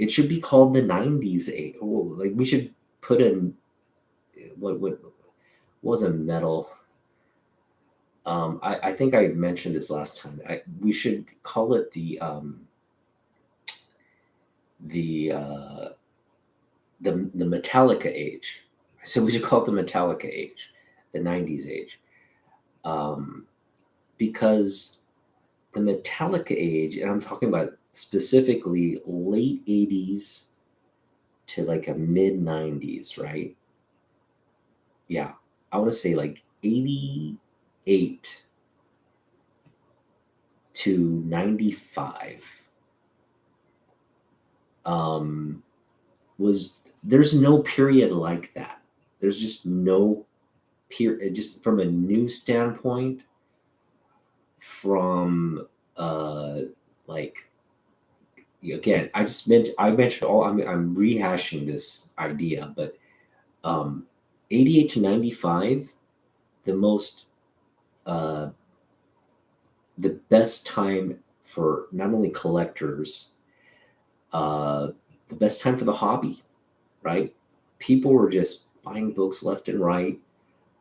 It should be called the 90s age. Oh, like we should put in what was a metal. I think I mentioned this last time. We should call it the Metallica age. I said we should call it the Metallica age, the 90s age. Because the Metallica age, and I'm talking about specifically late 80s to like a mid 90s, right? Yeah, I want to say like 88 to 95 there's no period like that. There's just no period, just from a news standpoint, from like, again, I mentioned all, I'm rehashing this idea, but 88 to 95, the most the best time for not only collectors, the best time for the hobby, right? People were just buying books left and right.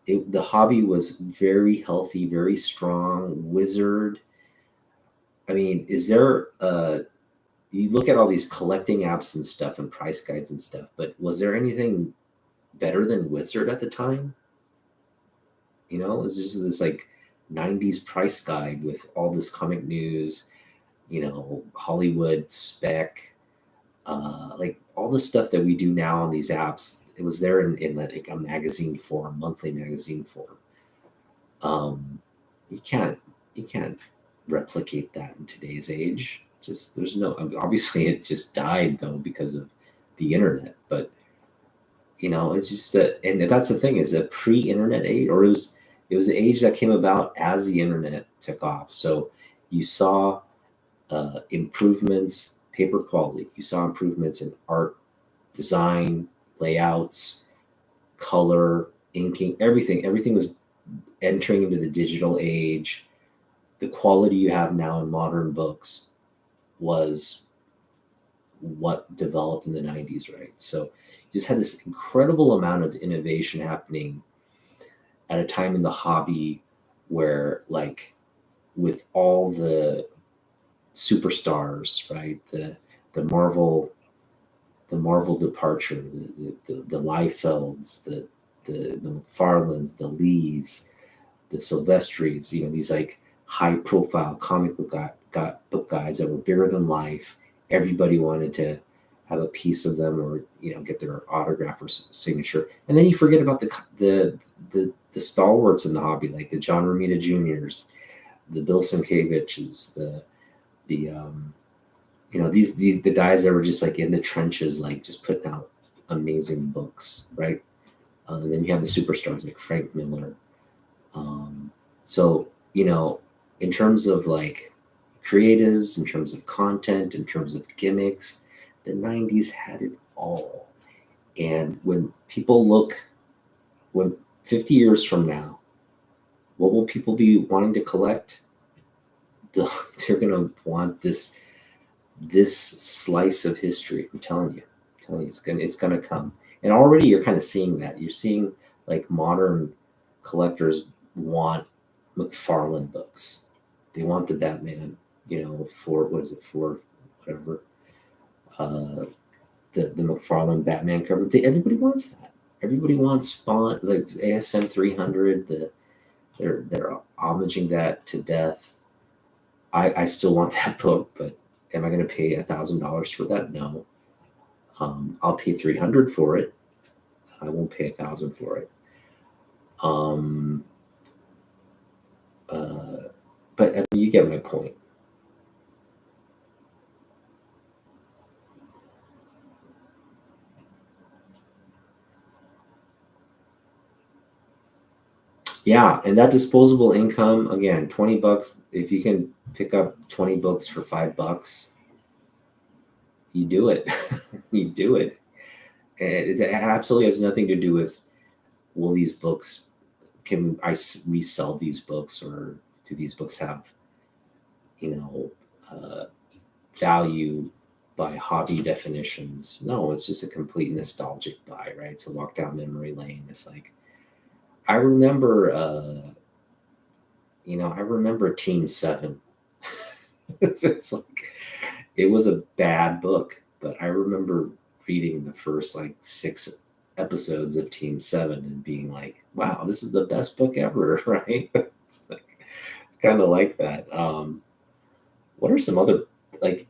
The hobby was very healthy, very strong. Wizard. I mean, is there you look at all these collecting apps and stuff and price guides and stuff, but was there anything better than Wizard at the time? It was just this like 90s price guide with all this comic news, Hollywood spec, like all the stuff that we do now on these apps. It was there in like a magazine form, monthly magazine form. You can't replicate that in today's age. Just there's no, obviously it just died though because of the internet. But it's just that, and that's the thing, is a pre-internet age, or it was an age that came about as the internet took off. So you saw improvements, paper quality. You saw improvements in art, design, layouts, color, inking, everything. Everything was entering into the digital age. The quality you have now in modern books was what developed in the 90s, right? So you just had this incredible amount of innovation happening at a time in the hobby where, like, with all the superstars, right? The Marvel, the Marvel departure, the Liefelds, the McFarlanes, the Lees, the Silvestris, these like high profile comic book guys that were bigger than life. Everybody wanted to have a piece of them, or get their autograph or signature. And then you forget about the stalwarts in the hobby, like the John Romita Juniors, the Bill Sienkiewicz's, the guys that were just like in the trenches, like just putting out amazing books, right? And then you have the superstars like Frank Miller. So, in terms of like creatives, in terms of content, in terms of gimmicks, the 90s had it all. And when 50 years from now, what will people be wanting to collect? They're going to want this slice of history. I'm telling you, it's gonna come. And already you're kind of seeing that. You're seeing like modern collectors want McFarlane books. They want the Batman, for what is it, for whatever, the McFarlane Batman cover. Everybody wants that. Everybody wants Spawn, like the ASM 300. They're homaging that to death. I still want that book, but am I going to pay $1,000 for that? No. I'll pay $300 for it. I won't pay $1,000 for it. But I mean, you get my point. Yeah, and that disposable income, again, $20. If you can pick up 20 books for $5, you do it. You do it. And it absolutely has nothing to do with, will these books, can I resell these books, or do these books have, value by hobby definitions? No, it's just a complete nostalgic buy, right? It's a walk down memory lane. It's like, I remember, I remember Team 7. It's like, it was a bad book, but I remember reading the first like 6 episodes of Team 7 and being like, wow, this is the best book ever, right? It's kind of like that. What are some other, like,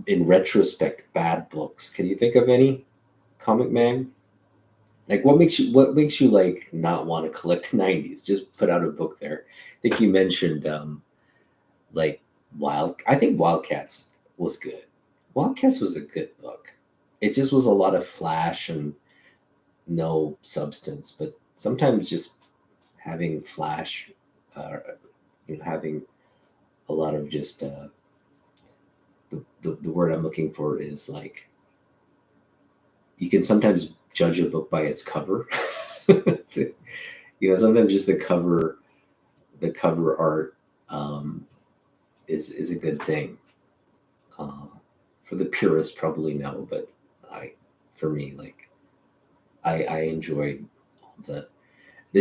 in retrospect, bad books? Can you think of any, Comic Man? Like, what makes you like not want to collect the 90s? Just put out a book there. I think you mentioned like I think Wildcats was good. Wildcats was a good book. It just was a lot of flash and no substance, but sometimes just having flash, having a lot of just the word I'm looking for is like, you can sometimes judge a book by its cover. Sometimes just the cover art is a good thing. For the purists, probably no, but for me, like, I enjoyed all the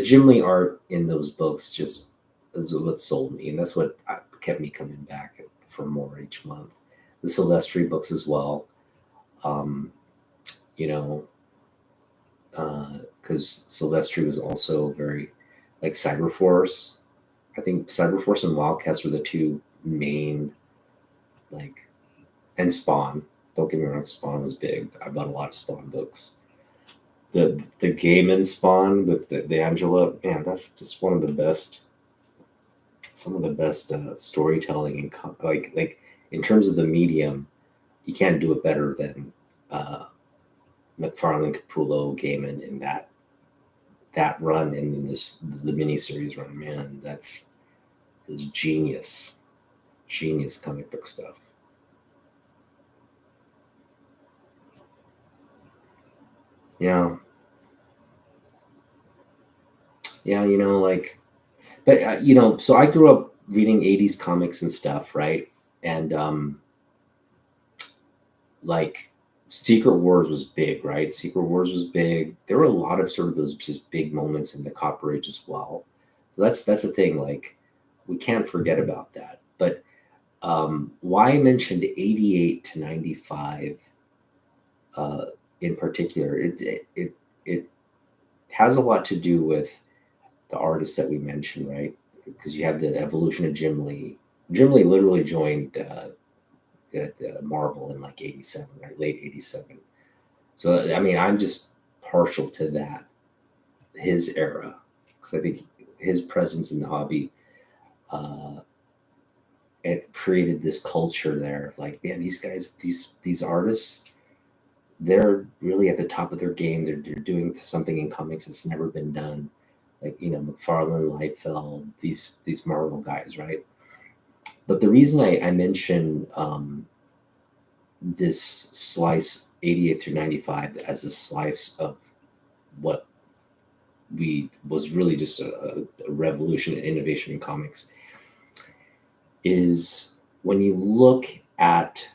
Jim Lee art in those books. Just is what sold me, and that's what kept me coming back for more each month. The Silvestri books as well. Because Silvestri was also very, like, Cyberforce. I think Cyberforce and Wildcats were the two main, like, and Spawn. Don't get me wrong, Spawn was big. I bought a lot of Spawn books. The Gaiman Spawn with the Angela, man, that's just one of the best. Some of the best storytelling and like in terms of the medium, you can't do it better than McFarlane, Capullo, Gaiman in that run, and in the miniseries run. Man, that's genius comic book stuff. Yeah, like, but so I grew up reading 80s comics and stuff, right? And like, Secret Wars was big, right? Secret Wars was big. There were a lot of sort of those just big moments in the Copper Age as well. So that's the thing. Like, we can't forget about that. But why I mentioned 88 to 95 in particular, it has a lot to do with the artists that we mentioned, right? Because you have the evolution of Jim Lee. Jim Lee literally joined at Marvel in like 87, right? Late 87. So, I mean, I'm just partial to that, his era, because I think his presence in the hobby, it created this culture there. Like, man, these guys, these artists, they're really at the top of their game. They're doing something in comics that's never been done. Like, McFarlane, Liefeld, these Marvel guys, right? But the reason I mention this slice 88 through 95 as a slice of what was really just a revolution and innovation in comics is when you look at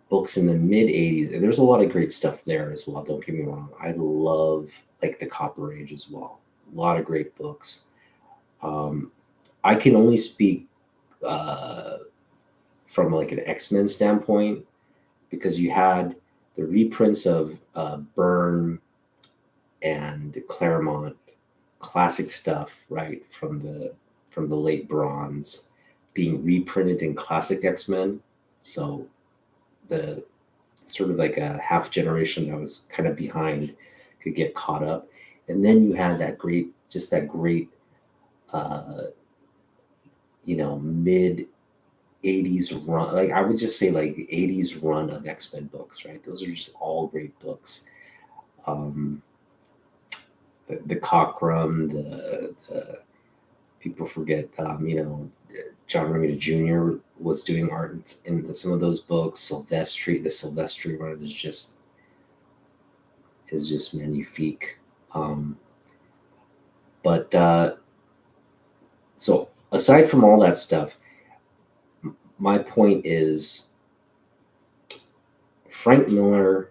books in the mid 80s, and there's a lot of great stuff there as well, don't get me wrong. I love like the Copper Age as well. A lot of great books. I can only speak from like an X-Men standpoint, because you had the reprints of Byrne and Claremont, classic stuff, right, from the late Bronze, being reprinted in classic X-Men. So the sort of like a half generation that was kind of behind could get caught up. And then you had that great mid 80s run, like I would just say like 80s run of X-Men books, right? Those are just all great books. The Cockrum, the people forget, John Romita Jr. was doing art in some of those books. The Silvestri run is just magnifique. But so aside from all that stuff, my point is Frank Miller,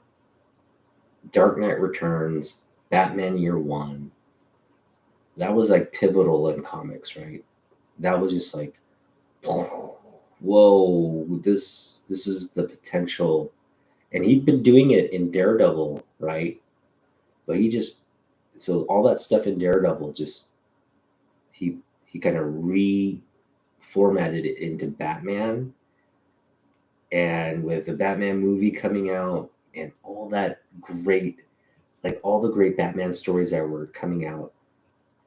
Dark Knight Returns, Batman Year One, that was like pivotal in comics, right? That was just like, whoa, this is the potential. And he'd been doing it in Daredevil, right? But so all that stuff in Daredevil, just he kind of reformatted it into Batman. And with the Batman movie coming out and all that great, like all the great Batman stories that were coming out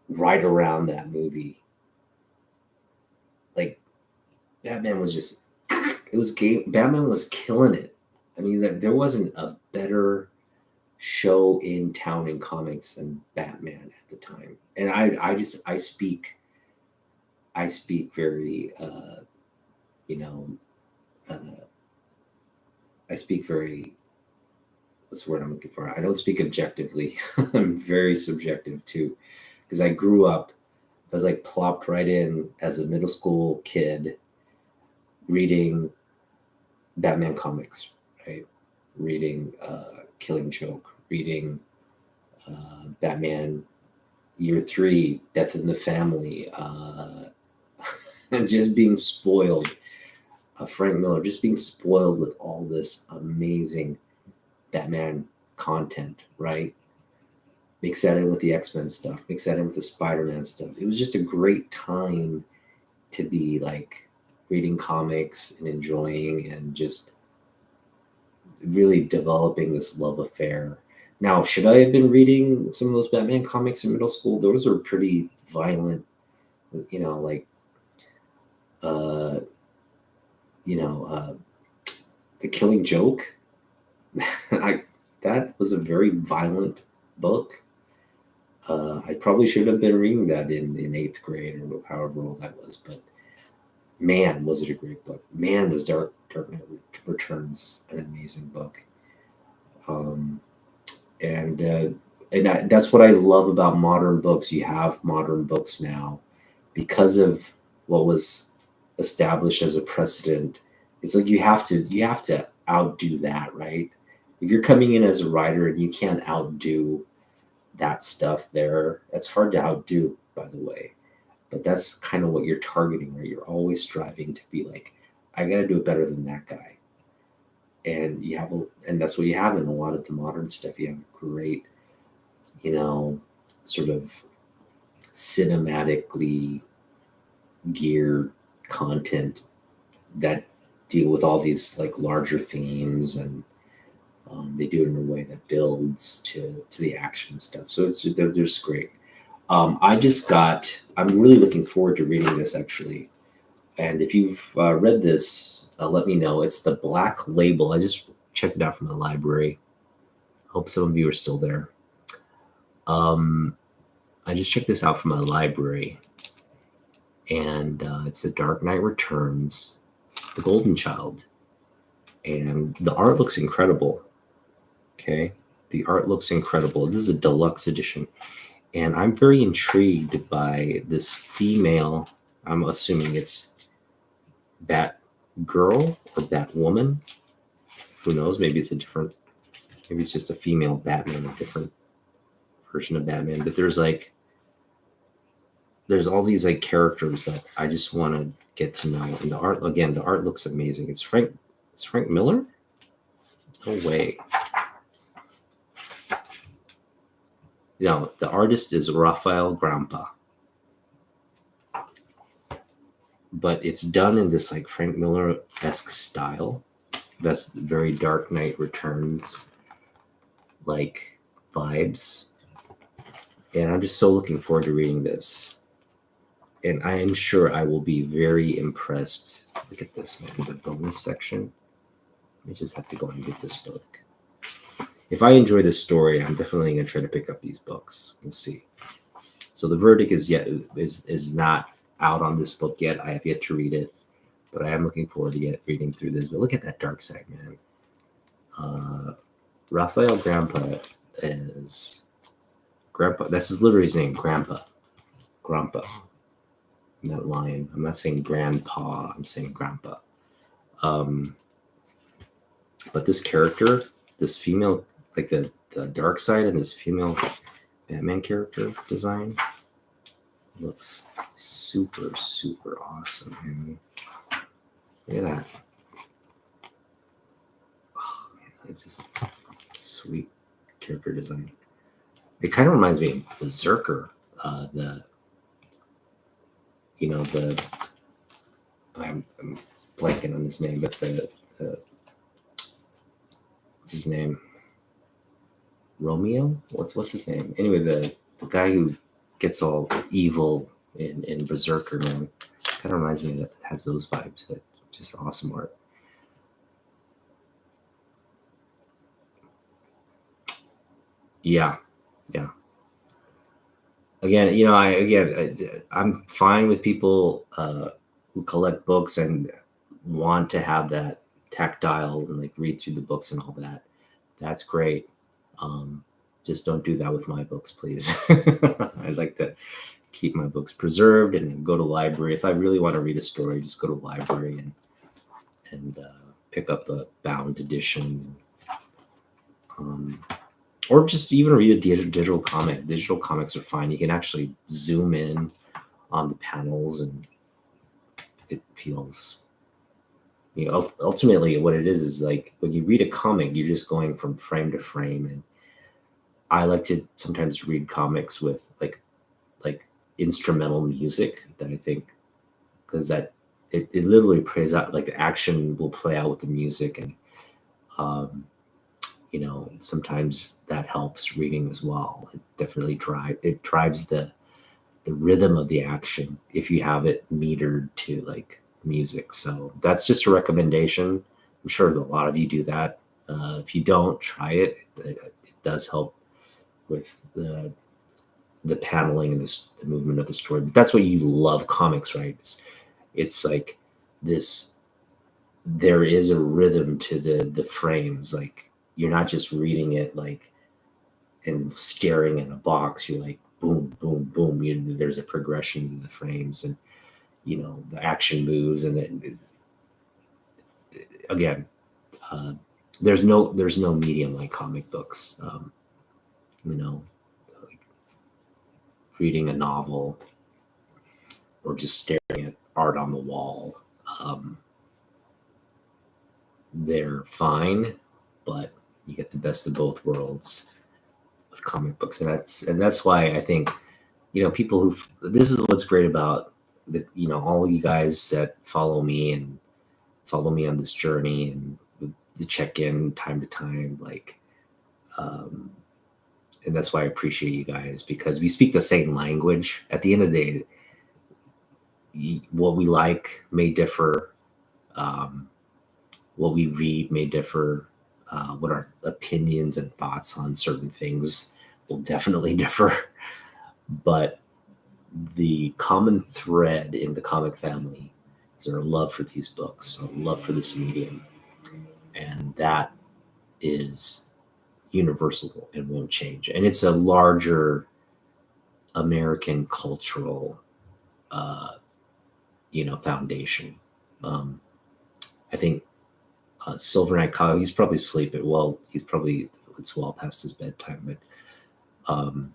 right around that movie, like Batman was Batman was killing it. I mean, there wasn't a better show in town in comics than Batman at the time. And I speak very I speak very, what's the word I'm looking for? I don't speak objectively. I'm very subjective too, because I grew up, I was like plopped right in as a middle school kid reading Batman comics, right? Reading Killing Joke, reading Batman Year 3, Death in the Family, and just being spoiled. Frank Miller, just being spoiled with all this amazing Batman content, right? Mix that in with the X-Men stuff, mix that in with the Spider-Man stuff. It was just a great time to be like reading comics and enjoying and just really developing this love affair. Now, should I have been reading some of those Batman comics in middle school? Those are pretty violent, like The Killing Joke. That was a very violent book. I probably should have been reading that in 8th grade or however old I was, but man, was it a great book. Man, was Dark Knight Returns an amazing book. And that's what I love about modern books. You have modern books now because of what was established as a precedent. It's like you have to outdo that, right? If you're coming in as a writer and you can't outdo that stuff there, that's hard to outdo, by the way. but that's kind of what you're targeting, right? You're always striving to be like, I got to do it better than that guy. And and that's what you have in a lot of the modern stuff. You have great, sort of cinematically geared content that deal with all these like larger themes, and they do it in a way that builds to the action and stuff. So they're just great. I'm really looking forward to reading this actually. And if you've read this, let me know. It's The Black Label. I just checked it out from the library. Hope some of you are still there. I just checked this out from my library, and it's The Dark Knight Returns, The Golden Child, and the art looks incredible. Okay, the art looks incredible. This is a deluxe edition, and I'm very intrigued by this female. I'm assuming it's Bat Girl or Bat Woman. Who knows? Maybe it's just a female Batman, a different version of Batman. But there's all these like characters that I just want to get to know. And the art looks amazing. It's Frank Miller? No way. No, the artist is Raphael Grampa. But it's done in this like Frank Miller-esque style. That's very Dark Knight Returns like vibes. And I'm just so looking forward to reading this. And I am sure I will be very impressed. Look at this, man. The bonus section. I just have to go and get this book. If I enjoy this story, I'm definitely going to try to pick up these books. We'll see. So the verdict is not out on this book yet. I have yet to read it, but I am looking forward to reading through this. But look at that dark side, man. Raphael Grampa is Grandpa. That's literally his name, Grandpa. Not lion. I'm not saying grandpa. I'm saying grandpa. But this character, this female, like the dark side and this female Batman character design looks super, super awesome, man. Look at that. Oh, man, it's just sweet character design. It kind of reminds me of Berserker, I'm blanking on his name, but what's his name? Romeo? What's his name? Anyway, the guy who gets all evil in Berserker, man, kind of reminds me that has those vibes. That just awesome art. Yeah. Again, I'm fine with people who collect books and want to have that tactile and like read through the books and all that. That's great. Just don't do that with my books, please. I'd like to keep my books preserved and go to library. If I really want to read a story, just go to library and pick up a bound edition. Or just even read a digital comic. Digital comics are fine. You can actually zoom in on the panels, and it feels, ultimately what it is like when you read a comic, you're just going from frame to frame. And I like to sometimes read comics with like instrumental music that I think, because that it literally plays out, like the action will play out with the music, and sometimes that helps reading as well. It definitely drives the rhythm of the action if you have it metered to like music. So that's just a recommendation. I'm sure that a lot of you do that. If you don't, try it. It does help with the paneling and the movement of the story. But that's what you love comics, right? It's like this. There is a rhythm to the frames. Like, you're not just reading it like and staring in a box. You're like boom, boom, boom. There's a progression in the frames, and the action moves, and then again, there's no medium like comic books. Like reading a novel or just staring at art on the wall. They're fine, but you get the best of both worlds with comic books, and that's why I think, people who, this is what's great about the, all you guys that follow me and follow me on this journey and the check in time to time, like, and that's why I appreciate you guys, because we speak the same language. At the end of the day, what we like may differ. What we read may differ. What our opinions and thoughts on certain things will definitely differ. But the common thread in the comic family is our love for these books, our love for this medium. And that is universal and won't change. And it's a larger American cultural, foundation. I think Silver Knight Kyle, he's probably asleep. It's well past his bedtime. But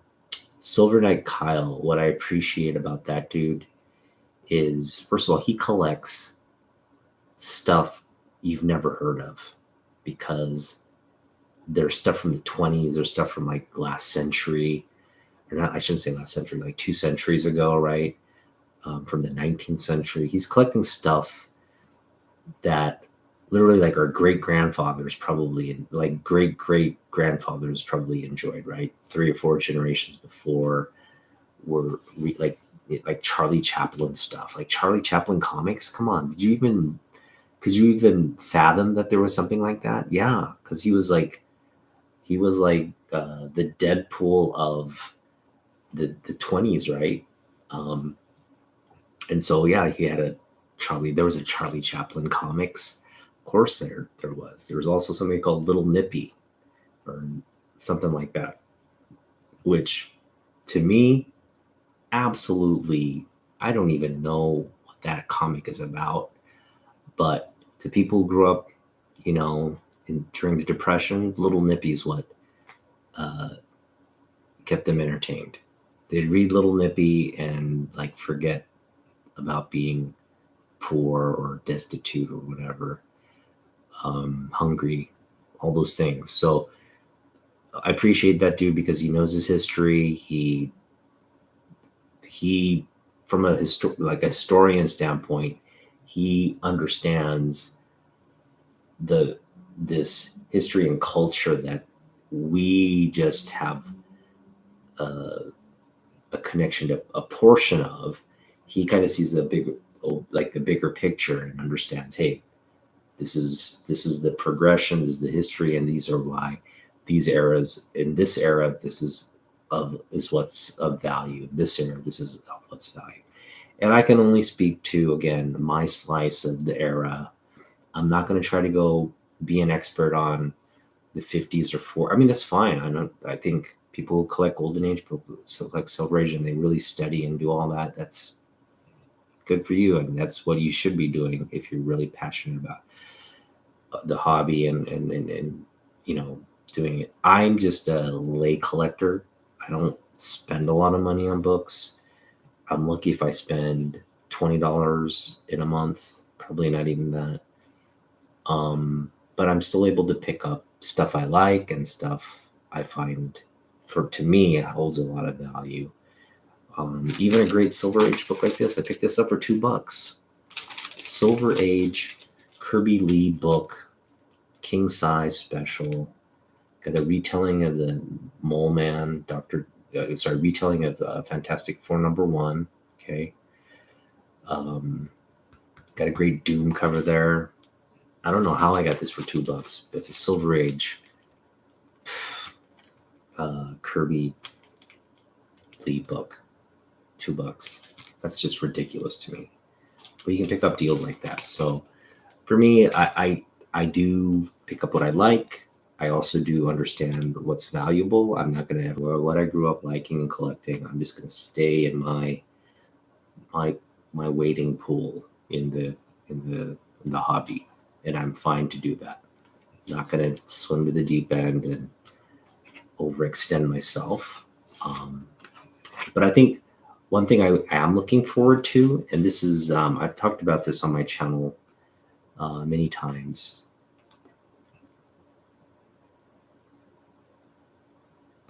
Silver Knight Kyle, what I appreciate about that dude is, first of all, he collects stuff you've never heard of, because there's stuff from the 20s, there's stuff from like last century, or not, I shouldn't say last century, like 2 centuries ago, right? From the 19th century. He's collecting stuff that literally like our great-grandfathers probably, like great-great-grandfathers probably enjoyed, right? 3 or 4 generations before were like Charlie Chaplin stuff, like Charlie Chaplin comics. Come on, could you even fathom that there was something like that? Yeah, because he was like the Deadpool of the 20s, right? And so yeah, there was a Charlie Chaplin comics. Of course there was. There was also something called Little Nippy or something like that, which to me, absolutely, I don't even know what that comic is about. But to people who grew up, during the Depression, Little Nippy is what kept them entertained. They'd read Little Nippy and like forget about being poor or destitute or whatever, hungry, all those things. So I appreciate that dude because he knows his history. He from a historian standpoint, he understands this history and culture that we just have a connection to a portion of. He kind of sees the bigger picture and understands, hey, this is the progression, this is the history, and these are why these eras, in this era, this is what's of value. This era, this is what's value. And I can only speak to, again, my slice of the era. I'm not going to try to go be an expert on the 50s or 40s. I mean, that's fine. I think people who collect Golden Age, people who collect Silver Age, and they really study and do all that, that's good for you. And that's what you should be doing if you're really passionate about the hobby and doing it. I'm just a lay collector. I don't spend a lot of money on books. I'm lucky if I spend $20 in a month, probably not even that. But I'm still able to pick up stuff I like and stuff I find, to me, it holds a lot of value. Even a great Silver Age book like this, I picked this up for $2. Silver Age Kirby Lee book, king size special. Got a retelling of the Mole Man, retelling of Fantastic Four #1. Okay. Got a great Doom cover there. I don't know how I got this for $2, but it's a Silver Age Kirby Lee book. $2. That's just ridiculous to me. But you can pick up deals like that. So for me, I do pick up what I like. I also do understand what's valuable. I'm not going to have what I grew up liking and collecting. I'm just going to stay in my wading pool in the hobby, and I'm fine to do that. I'm not going to swim to the deep end and overextend myself. But I think One thing I am looking forward to, and this is I've talked about this on my channel many times.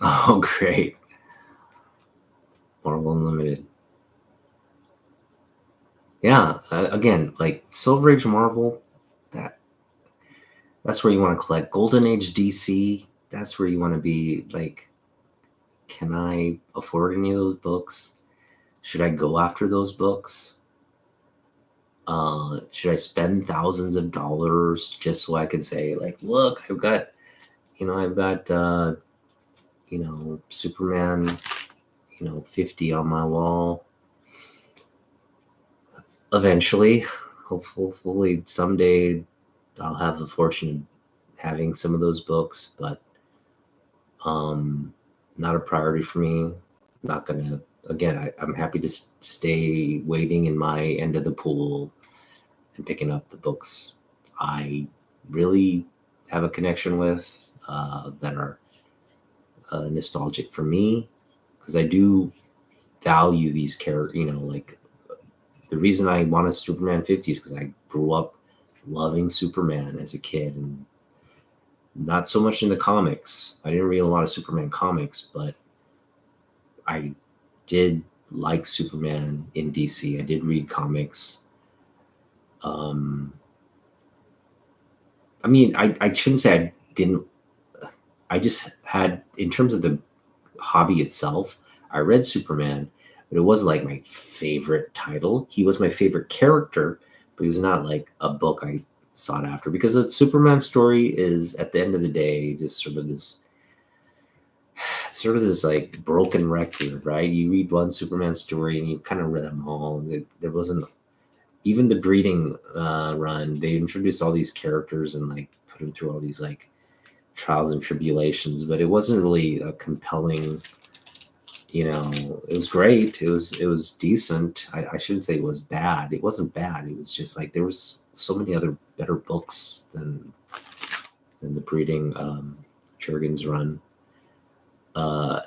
Oh, great. Marvel Unlimited. Yeah, again, like Silver Age Marvel, that's where you want to collect. Golden Age DC, that's where you want to be. Like, can I afford any of those books? Should I go after those books? Should I spend thousands of dollars just so I can say, like, look, I've got, Superman, 50 on my wall. Eventually, hopefully someday I'll have the fortune of having some of those books, but not a priority for me. Not gonna. Again, I'm happy to stay waiting in my end of the pool and picking up the books I really have a connection with, that are nostalgic for me, because I do value these characters. Like, the reason I wanted Superman 50 is because I grew up loving Superman as a kid, and not so much in the comics. I didn't read a lot of Superman comics, but I did like Superman in DC. I did read comics. Um, I mean, I shouldn't say I didn't. I just had, in terms of the hobby itself, I read Superman, but it wasn't like my favorite title. He was my favorite character, but he was not like a book I sought after, because the Superman story is, at the end of the day, just sort of this like broken record, right? You read one Superman story and you kind of read them all. There wasn't even the breeding run. They introduced all these characters and like put them through all these like trials and tribulations, but it wasn't really a compelling. It was great. It was decent. I shouldn't say it was bad. It wasn't bad. It was just like there was so many other better books than the breeding Jurgens run.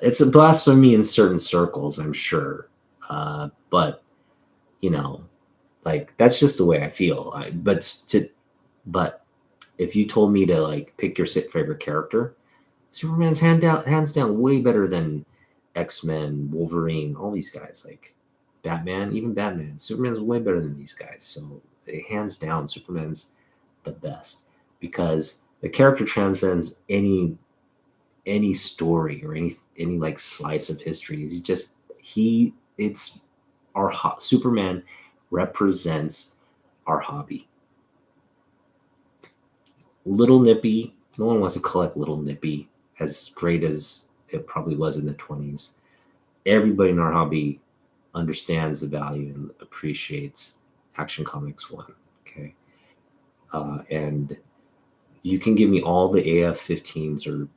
It's a blasphemy in certain circles, I'm sure. But you know, like, that's just the way I feel. But if you told me to like pick your favorite character, Superman's hands down way better than X-Men, Wolverine, all these guys. Like Batman, even Batman, Superman's way better than these guys. So hands down, Superman's the best, because the character transcends any story or any like slice of history. He's just he it's our Superman represents our hobby. Little Nippy, no one wants to collect Little Nippy, as great as it probably was in the 20s. Everybody in our hobby understands the value and appreciates Action Comics 1. Okay. And you can give me all the AF-15s or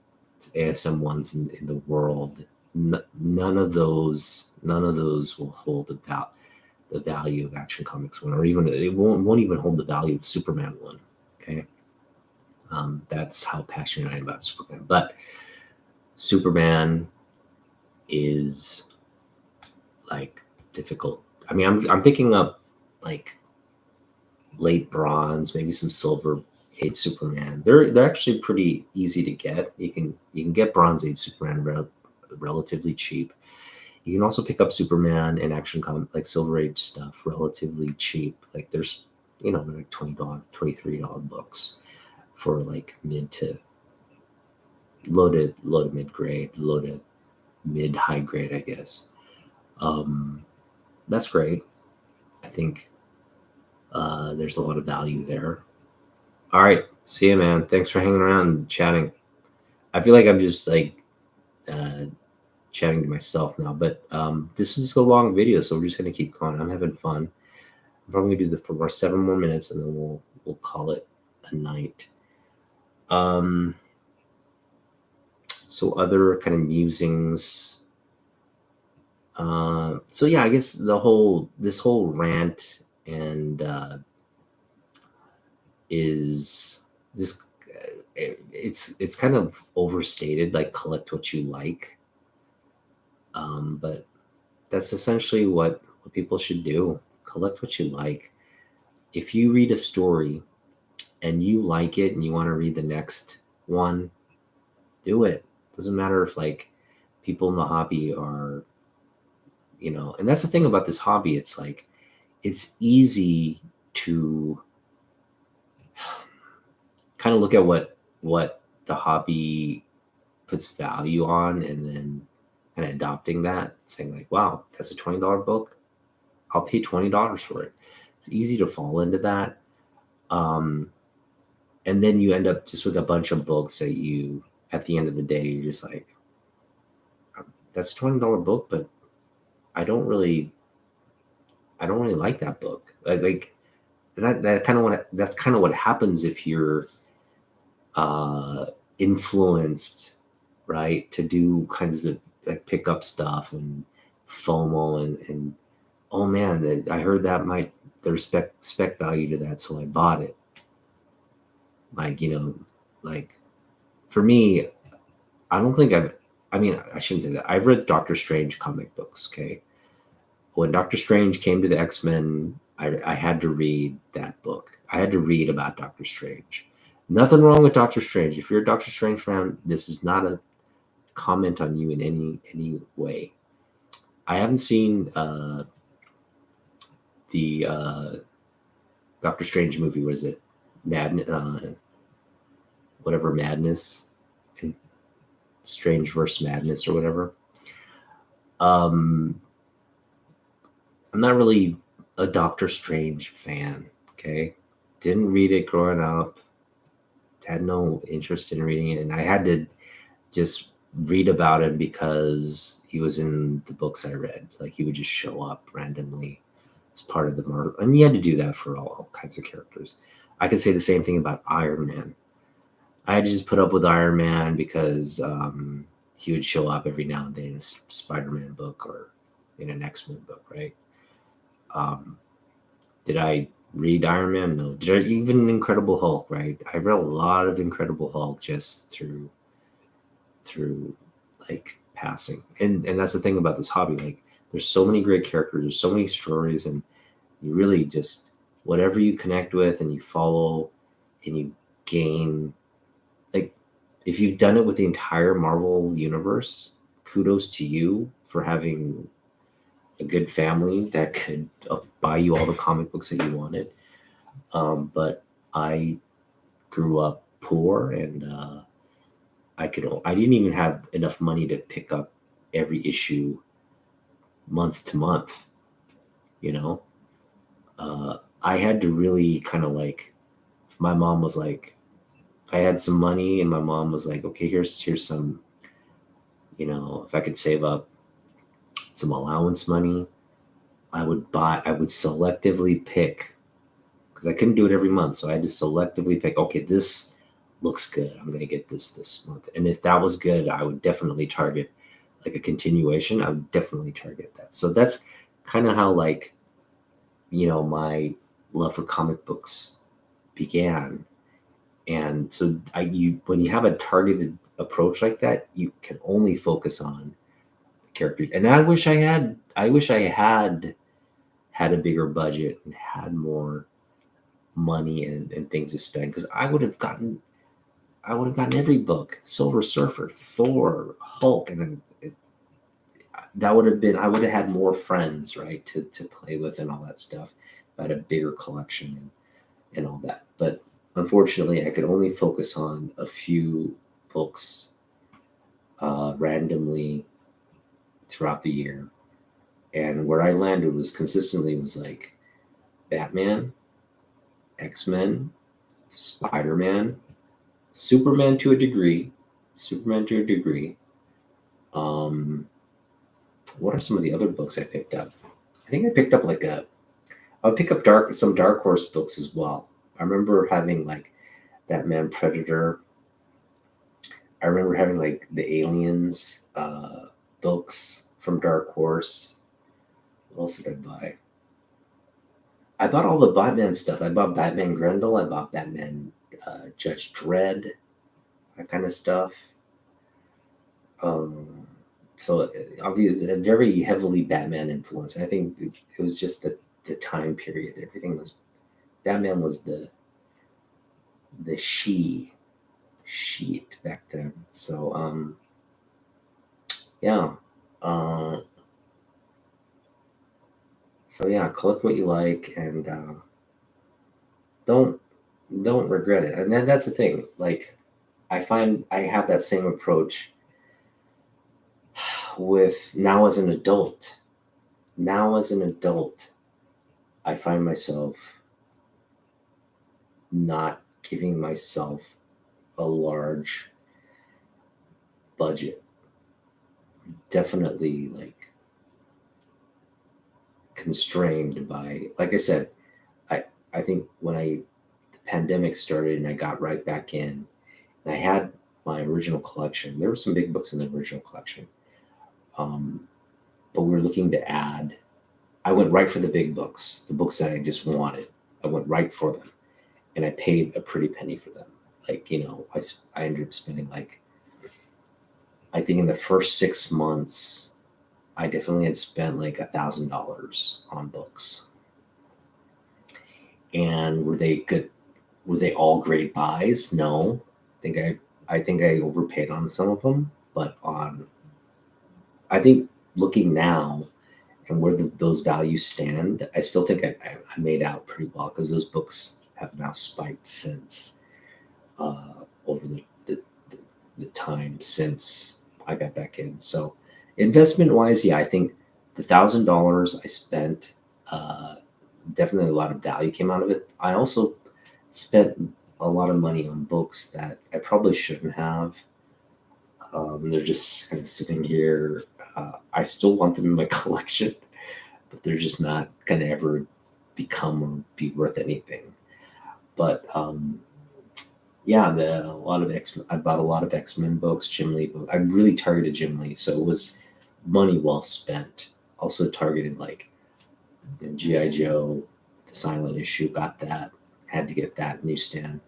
ASM ones in the world. None of those will hold the value of Action Comics 1, or even it won't even hold the value of Superman 1. Okay. That's how passionate I am about Superman. But Superman is like difficult. I mean, I'm picking up like late bronze, maybe some silver age Superman. They're actually pretty easy to get. You can get bronze age Superman relatively cheap. You can also pick up Superman and like Silver Age stuff relatively cheap. Like there's they're like $20, $23 books for like mid to low to mid grade, low to mid high grade, I guess. That's great. I think there's a lot of value there. All right, see you, man. Thanks for hanging around and chatting. I feel like I'm just like uh, chatting to myself now, but this is a long video, so we're just gonna keep going. I'm having fun. I'm probably gonna do for 7 more minutes, and then we'll call it a night. So other kind of musings. So yeah, I guess this whole rant and is just it's kind of overstated, like collect what you like. But that's essentially what people should do. Collect what you like. If you read a story and you like it and you want to read the next one, do it. Doesn't matter if like people in the hobby are, and that's the thing about this hobby. It's like, it's easy to kind of look at what the hobby puts value on, and then kind of adopting that, saying like, wow, that's a $20 book. I'll pay $20 for it. It's easy to fall into that. And then you end up just with a bunch of books that you, at the end of the day, you're just like, that's a $20 book, but I don't really like that book. Like that's kind of what happens if you're influenced, right, to do kinds of like pick up stuff and FOMO and oh man, I heard that there's spec value to that, so I bought it. Like, like for me, I don't think I shouldn't say that. I've read Doctor Strange comic books, okay? When Doctor Strange came to the X-Men, I had to read that book. I had to read about Doctor Strange. Nothing wrong with Doctor Strange. If you're a Doctor Strange fan, this is not a comment on you in any way. I haven't seen the Doctor Strange movie. What is it? Whatever Madness, and Strange versus Madness or whatever. I'm not really a Doctor Strange fan. Okay, didn't read it growing up. Had no interest in reading it, and I had to just read about him because he was in the books I read. Like he would just show up randomly as part of the Marvel, and you had to do that for all kinds of characters. I could say the same thing about Iron Man. I had to just put up with Iron Man because he would show up every now and then in a Spider-Man book or in an X-Men book, right? Did I read Iron Man? No. Did I even Incredible Hulk? Right? I read a lot of Incredible Hulk just through like passing, and that's the thing about this hobby. Like, there's so many great characters, there's so many stories, and you really just whatever you connect with and you follow and you gain. Like, if you've done it with the entire Marvel universe, kudos to you for having a good family that could buy you all the comic books that you wanted. But I grew up poor, and I didn't even have enough money to pick up every issue month to month. I had to really kind of like, my mom was like, I had some money and my mom was like, okay, here's some, if I could save up some allowance money, I would selectively pick, because I couldn't do it every month. So I had to selectively pick, okay, this looks good. I'm going to get this month. And if that was good, I would definitely target like a continuation. I would definitely target that. So that's kind of how like, my love for comic books began. And so when you have a targeted approach like that, you can only focus on the characters. And I wish I had had a bigger budget and had more money and things to spend, because I would have gotten every book: Silver Surfer, Thor, Hulk, and then that would have been, I would have had more friends, right, to play with and all that stuff. I had a bigger collection and all that. But unfortunately, I could only focus on a few books randomly throughout the year. And where I landed was like Batman, X-Men, Spider-Man, Superman to a degree. What are some of the other books I picked up? I think I picked up I would pick up some Dark Horse books as well. I remember having like Batman Predator. I remember having like the Aliens books from Dark Horse. What else did I buy? I bought all the Batman stuff. I bought Batman Grendel. I bought Batman Judge Dredd, that kind of stuff. So obviously, a very heavily Batman influence. I think it was just the time period. Everything was Batman was the sheet back then. So yeah. Uh, so yeah, collect what you like and don't don't regret it. And then that's the thing. Like I find I have that same approach with now as an adult. Now as an adult, I find myself not giving myself a large budget. Definitely like constrained by, like I said, I I think when the pandemic started and I got right back in and I had my original collection. There were some big books in the original collection. Um, but we were looking to add. I went right for the big books, the books that I just wanted. I went right for them, and I paid a pretty penny for them. Like I ended up spending like I think in the first 6 months, I definitely had spent like $1,000 on books. And were they good? Were they all great buys? No, I think I overpaid on some of them, but on I think looking now and where those values stand, I still think I made out pretty well because those books have now spiked since over the time since I got back in. So investment wise, yeah, I think the $1,000 I spent, uh, definitely a lot of value came out of it. I also spent a lot of money on books that I probably shouldn't have. They're just kind of sitting here. I still want them in my collection, but they're just not going to ever become or be worth anything. But yeah, a lot of I bought a lot of X-Men books, Jim Lee books. I really targeted Jim Lee, so it was money well spent. Also targeted like GI Joe, the silent issue. Got that. Had to get that newsstand.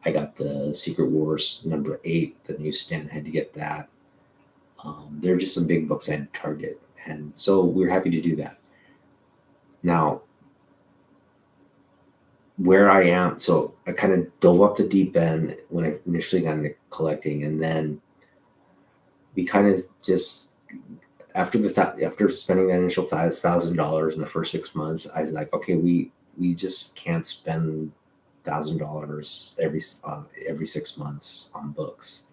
I got the Secret Wars #8, the newsstand. Had to get that. There are just some big books I had to target, and so we were happy to do that. Now, where I am, so I kind of dove off the deep end when I initially got into collecting, and then we kind of just after spending that initial $1,000 in the first 6 months, I was like, okay, we just can't spend $1,000 every 6 months on books,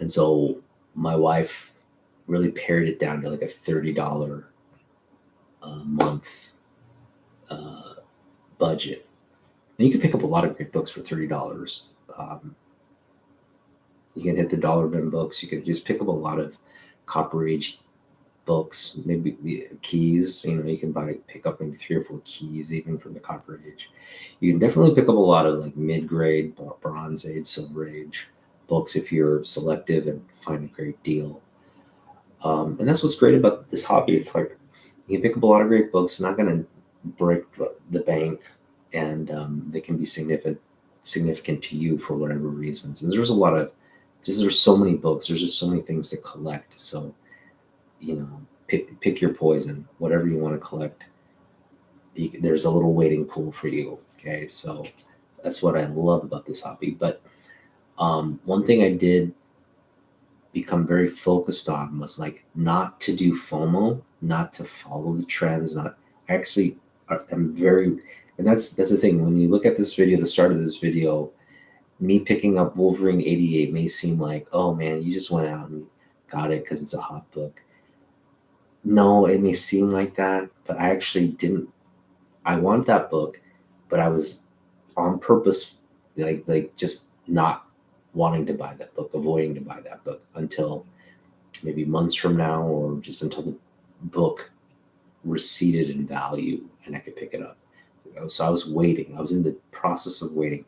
and so my wife really pared it down to like a $30 a month uh, budget. And you can pick up a lot of great books for $30. You can hit the dollar bin books. You can just pick up a lot of Copper Age books, maybe keys. You can pick up maybe 3 or 4 keys even from the Copper Age. You can definitely pick up a lot of like mid-grade, Bronze Age, Silver Age books if you're selective and find a great deal. And that's what's great about this hobby. It's like you can pick up a lot of great books, not going to break the bank, and they can be significant to you for whatever reasons. And there's so many books. There's just so many things to collect. So pick your poison. Whatever you want to collect, there's a little waiting pool for you. Okay, so that's what I love about this hobby. But one thing I did become very focused on was like not to do FOMO, not to follow the trends, not actually I'm very, and that's the thing. When you look at this video, the start of this video, me picking up Wolverine 88 may seem like, oh man, you just went out and got it because it's a hot book. No, it may seem like that, but I actually didn't. I want that book, but I was on purpose, like just not wanting to buy that book, avoiding to buy that book until maybe months from now, or just until the book receded in value and I could pick it up. So I was waiting. I was in the process of waiting.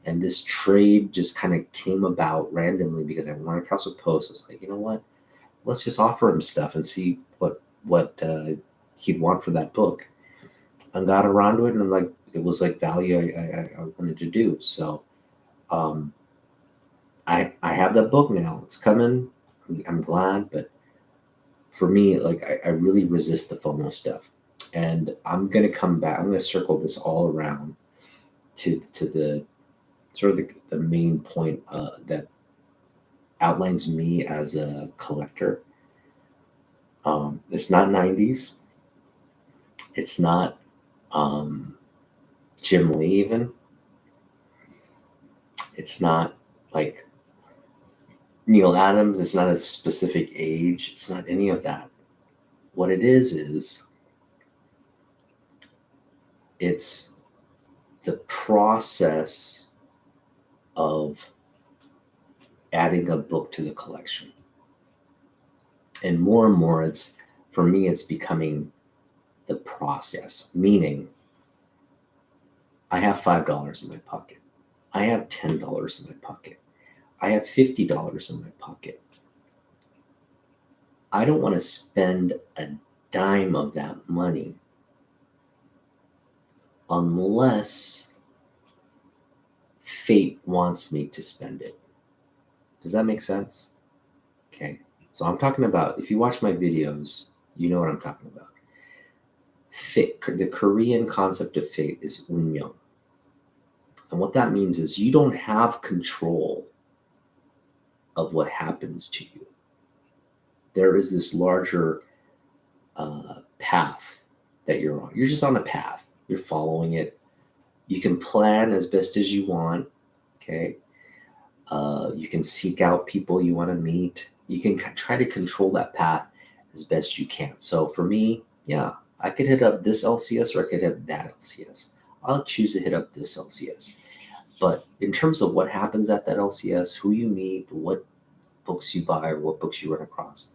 And this trade just kind of came about randomly because I went across a post. I was like, you know what? Let's just offer him stuff and see what he'd want for that book. And got around to it, and I'm like, it was like value I wanted to do. So I have that book now. It's coming. I'm glad, but for me, like I really resist the FOMO stuff. And I'm gonna come back. I'm gonna circle this all around to the sort of the main point that outlines me as a collector. It's not 90s. It's not Jim Lee even. It's not like Neil Adams. It's not a specific age. It's not any of that. What it is it's the process of adding a book to the collection. And more, it's for me, it's becoming the process, meaning I have $5 in my pocket. I have $10 in my pocket. I have $50 in my pocket. I don't want to spend a dime of that money unless fate wants me to spend it. Does that make sense? Okay. So I'm talking about, if you watch my videos, you know what I'm talking about. Fate, the Korean concept of fate is unmyeong. And what that means is you don't have control of what happens to you. There is this larger path that you're on. You're just on a path. You're following it. You can plan as best as you want. Okay. You can seek out people you want to meet. You can try to control that path as best you can. So for me, yeah, I could hit up this LCS or I could hit that LCS. I'll choose to hit up this LCS. But in terms of what happens at that LCS, who you meet, what books you buy, or what books you run across,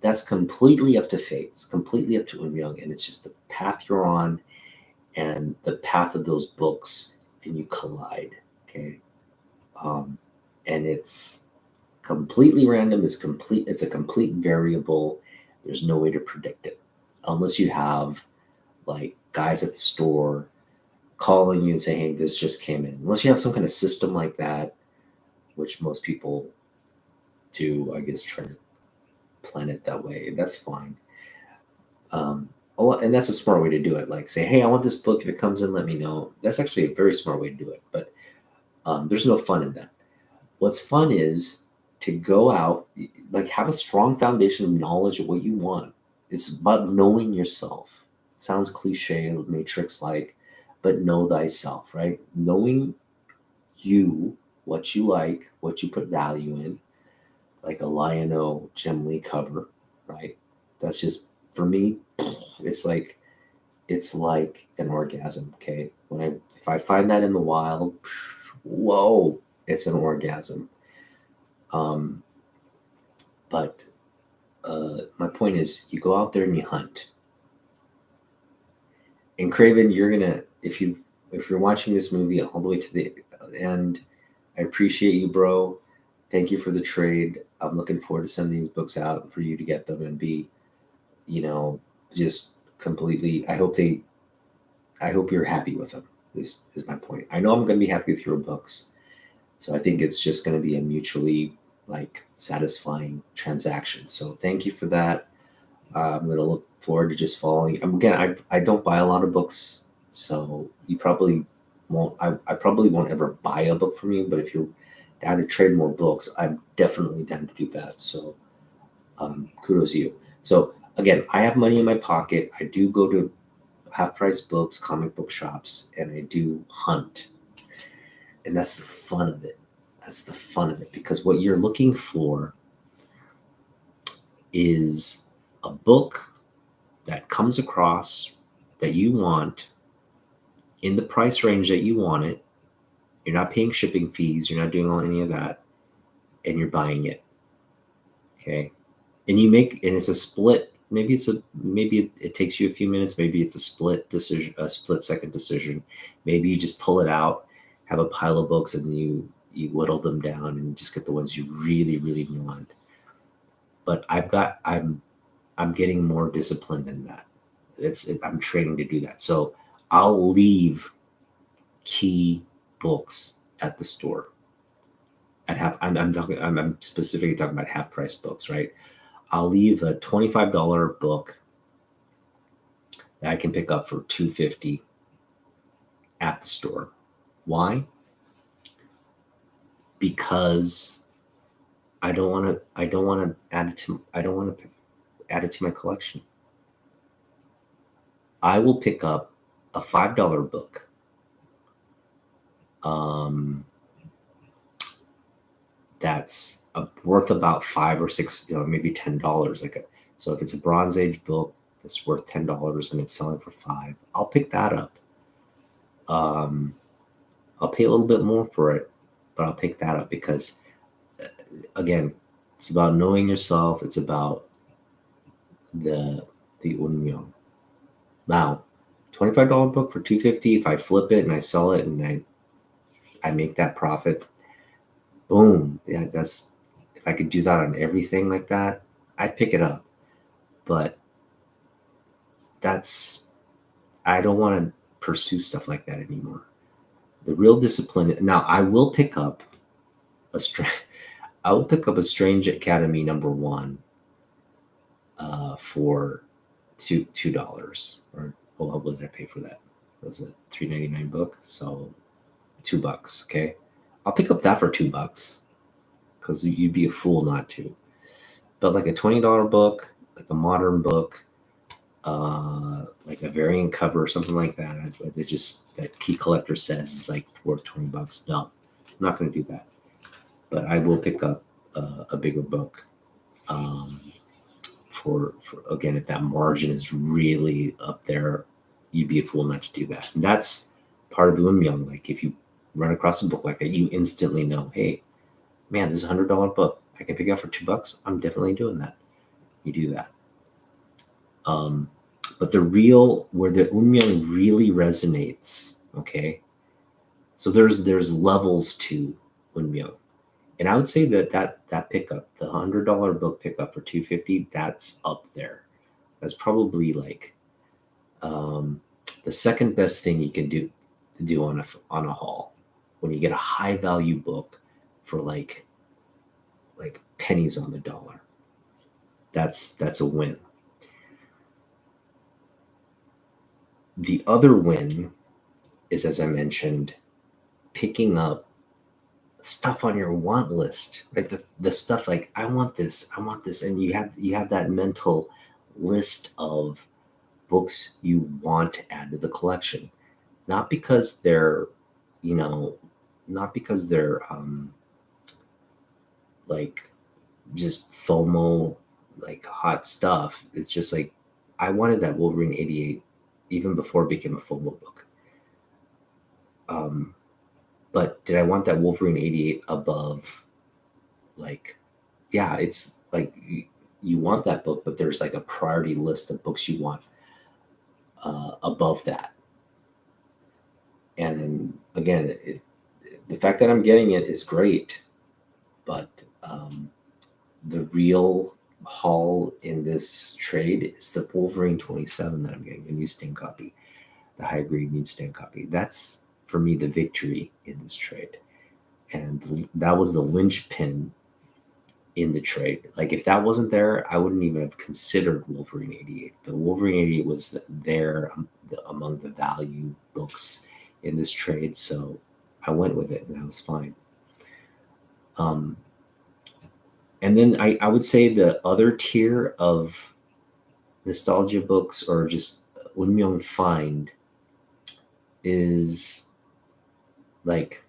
that's completely up to fate. It's completely up to Unmyeong, and it's just the path you're on and the path of those books, and you collide. Okay, and it's completely random. It's a complete variable. There's no way to predict it unless you have like guys at the store calling you and saying, hey, this just came in. Unless you have some kind of system like that, which most people do, I guess, try to plan it that way. That's fine. And that's a smart way to do it. Like say, hey, I want this book. If it comes in, let me know. That's actually a very smart way to do it. But there's no fun in that. What's fun is to go out, like have a strong foundation of knowledge of what you want. It's about knowing yourself. It sounds cliche, Matrix-like, but know thyself, right? Knowing you, what you like, what you put value in, like a Lion-O Jim Lee cover, right? That's just, for me, it's like an orgasm, okay? If I find that in the wild, whoa, it's an orgasm. But my point is, you go out there and you hunt. And Craven, you're gonna, if you're watching this movie all the way to the end, I appreciate you, bro. Thank you for the trade. I'm looking forward to sending these books out for you to get them and be, just completely. I hope you're happy with them. Is my point. I know I'm going to be happy with your books, so I think it's just going to be a mutually like satisfying transaction. So thank you for that. I'm going to look forward to just following. Again, I don't buy a lot of books, so you probably won't. I probably won't ever buy a book from you. But if you're down to trade more books, I'm definitely down to do that. So kudos to you. So again, I have money in my pocket. I do go to half-price books, comic book shops, and I do hunt. And that's the fun of it. That's the fun of it, because what you're looking for is a book that comes across that you want in the price range that you want it. You're not paying shipping fees. You're not doing any of that. And you're buying it. Okay. And it's a split. Maybe it takes you a few minutes. Maybe it's a split decision, a split second decision. Maybe you just pull it out, have a pile of books, and you whittle them down and just get the ones you really, really want. But I'm getting more disciplined in that. I'm training to do that. So I'll leave key books at the store. I'm specifically talking about half price books, right? I'll leave a $25 book that I can pick up for $2.50 at the store. Why? Because I don't want to add it to my collection. I will pick up a $5 book. That's worth about $5 or $6, maybe $10. So if it's a Bronze Age book that's worth $10 and it's selling for $5, I'll pick that up. I'll pay a little bit more for it, but I'll pick that up because, again, it's about knowing yourself. It's about the unmyeong. Now, $25 book for $2.50. If I flip it and I sell it and I make that profit, boom. Yeah, that's, if I could do that on everything like that, I'd pick it up. But I don't want to pursue stuff like that anymore. The real discipline. Now, I will pick up a Strange Academy #1 for $2. Or what was I pay for that? It was a $3.99 book, so $2. Okay, I'll pick up that for $2 because you'd be a fool not to. But like a $20 book, like a modern book, like a variant cover or something like that, it's just that Key Collector says is like worth $20. No, I'm not going to do that. But I will pick up a bigger book for again, if that margin is really up there, you'd be a fool not to do that. And that's part of the unmyeong. Like if you run across a book like that, you instantly know, hey, man, this is a $100 book. I can pick it up for $2. I'm definitely doing that. You do that. But where the unmyeong really resonates, okay? So there's levels to unmyeong. And I would say that pickup, the $100 book pickup for $2.50, that's up there. That's probably like the second best thing you can do on a haul, when you get a high value book for like pennies on the dollar. That's a win. The other win is, as I mentioned, picking up stuff on your want list, right? The stuff like I want this, and you have that mental list of books you want to add to the collection, not because they're like just FOMO, like hot stuff. It's just like I wanted that Wolverine 88 even before it became a FOMO book. But did I want that Wolverine 88 above? Like, yeah, it's like you want that book, but there's like a priority list of books you want above that. And again, the fact that I'm getting it is great, but the real haul in this trade is the Wolverine 27 that I'm getting, the newsstand copy, the high grade newsstand copy. That's for me the victory in this trade, and that was the linchpin in the trade. Like if that wasn't there, I wouldn't even have considered Wolverine 88. The Wolverine 88 was there among the value books in this trade, so I went with it, and that was fine. And then I would say the other tier of nostalgia books, or just unmyeong find, is like,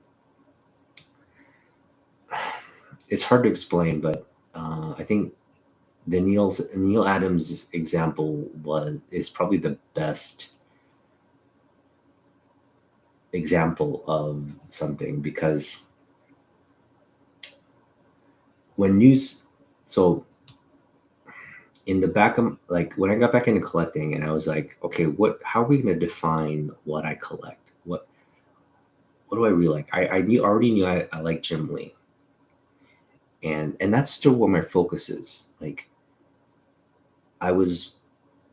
it's hard to explain, but I think the Neil Adams example is probably the best example of something, because so in the back of, like, when I got back into collecting, and I was like, okay, how are we going to define what I collect? What do I really like? I already knew I like Jim Lee. And that's still where my focus is. Like, I was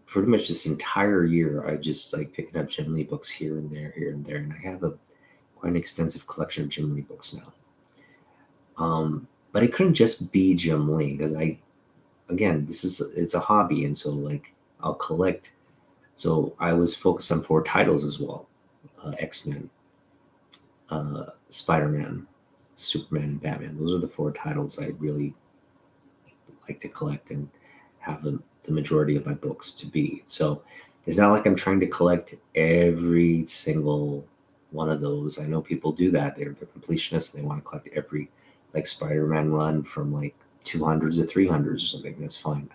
pretty much this entire year, I just like picking up Jim Lee books here and there. And I have quite an extensive collection of Jim Lee books now. But it couldn't just be Jim Lee, because it's a hobby, and so like I'll collect. So I was focused on 4 titles as well: X-Men, Spider-Man, Superman, and Batman. Those are the 4 titles I really like to collect and have the majority of my books to be. So it's not like I'm trying to collect every single one of those. I know people do that. They're completionists. They want to collect every like Spider-Man run from like 200s to 300s or something. That's fine.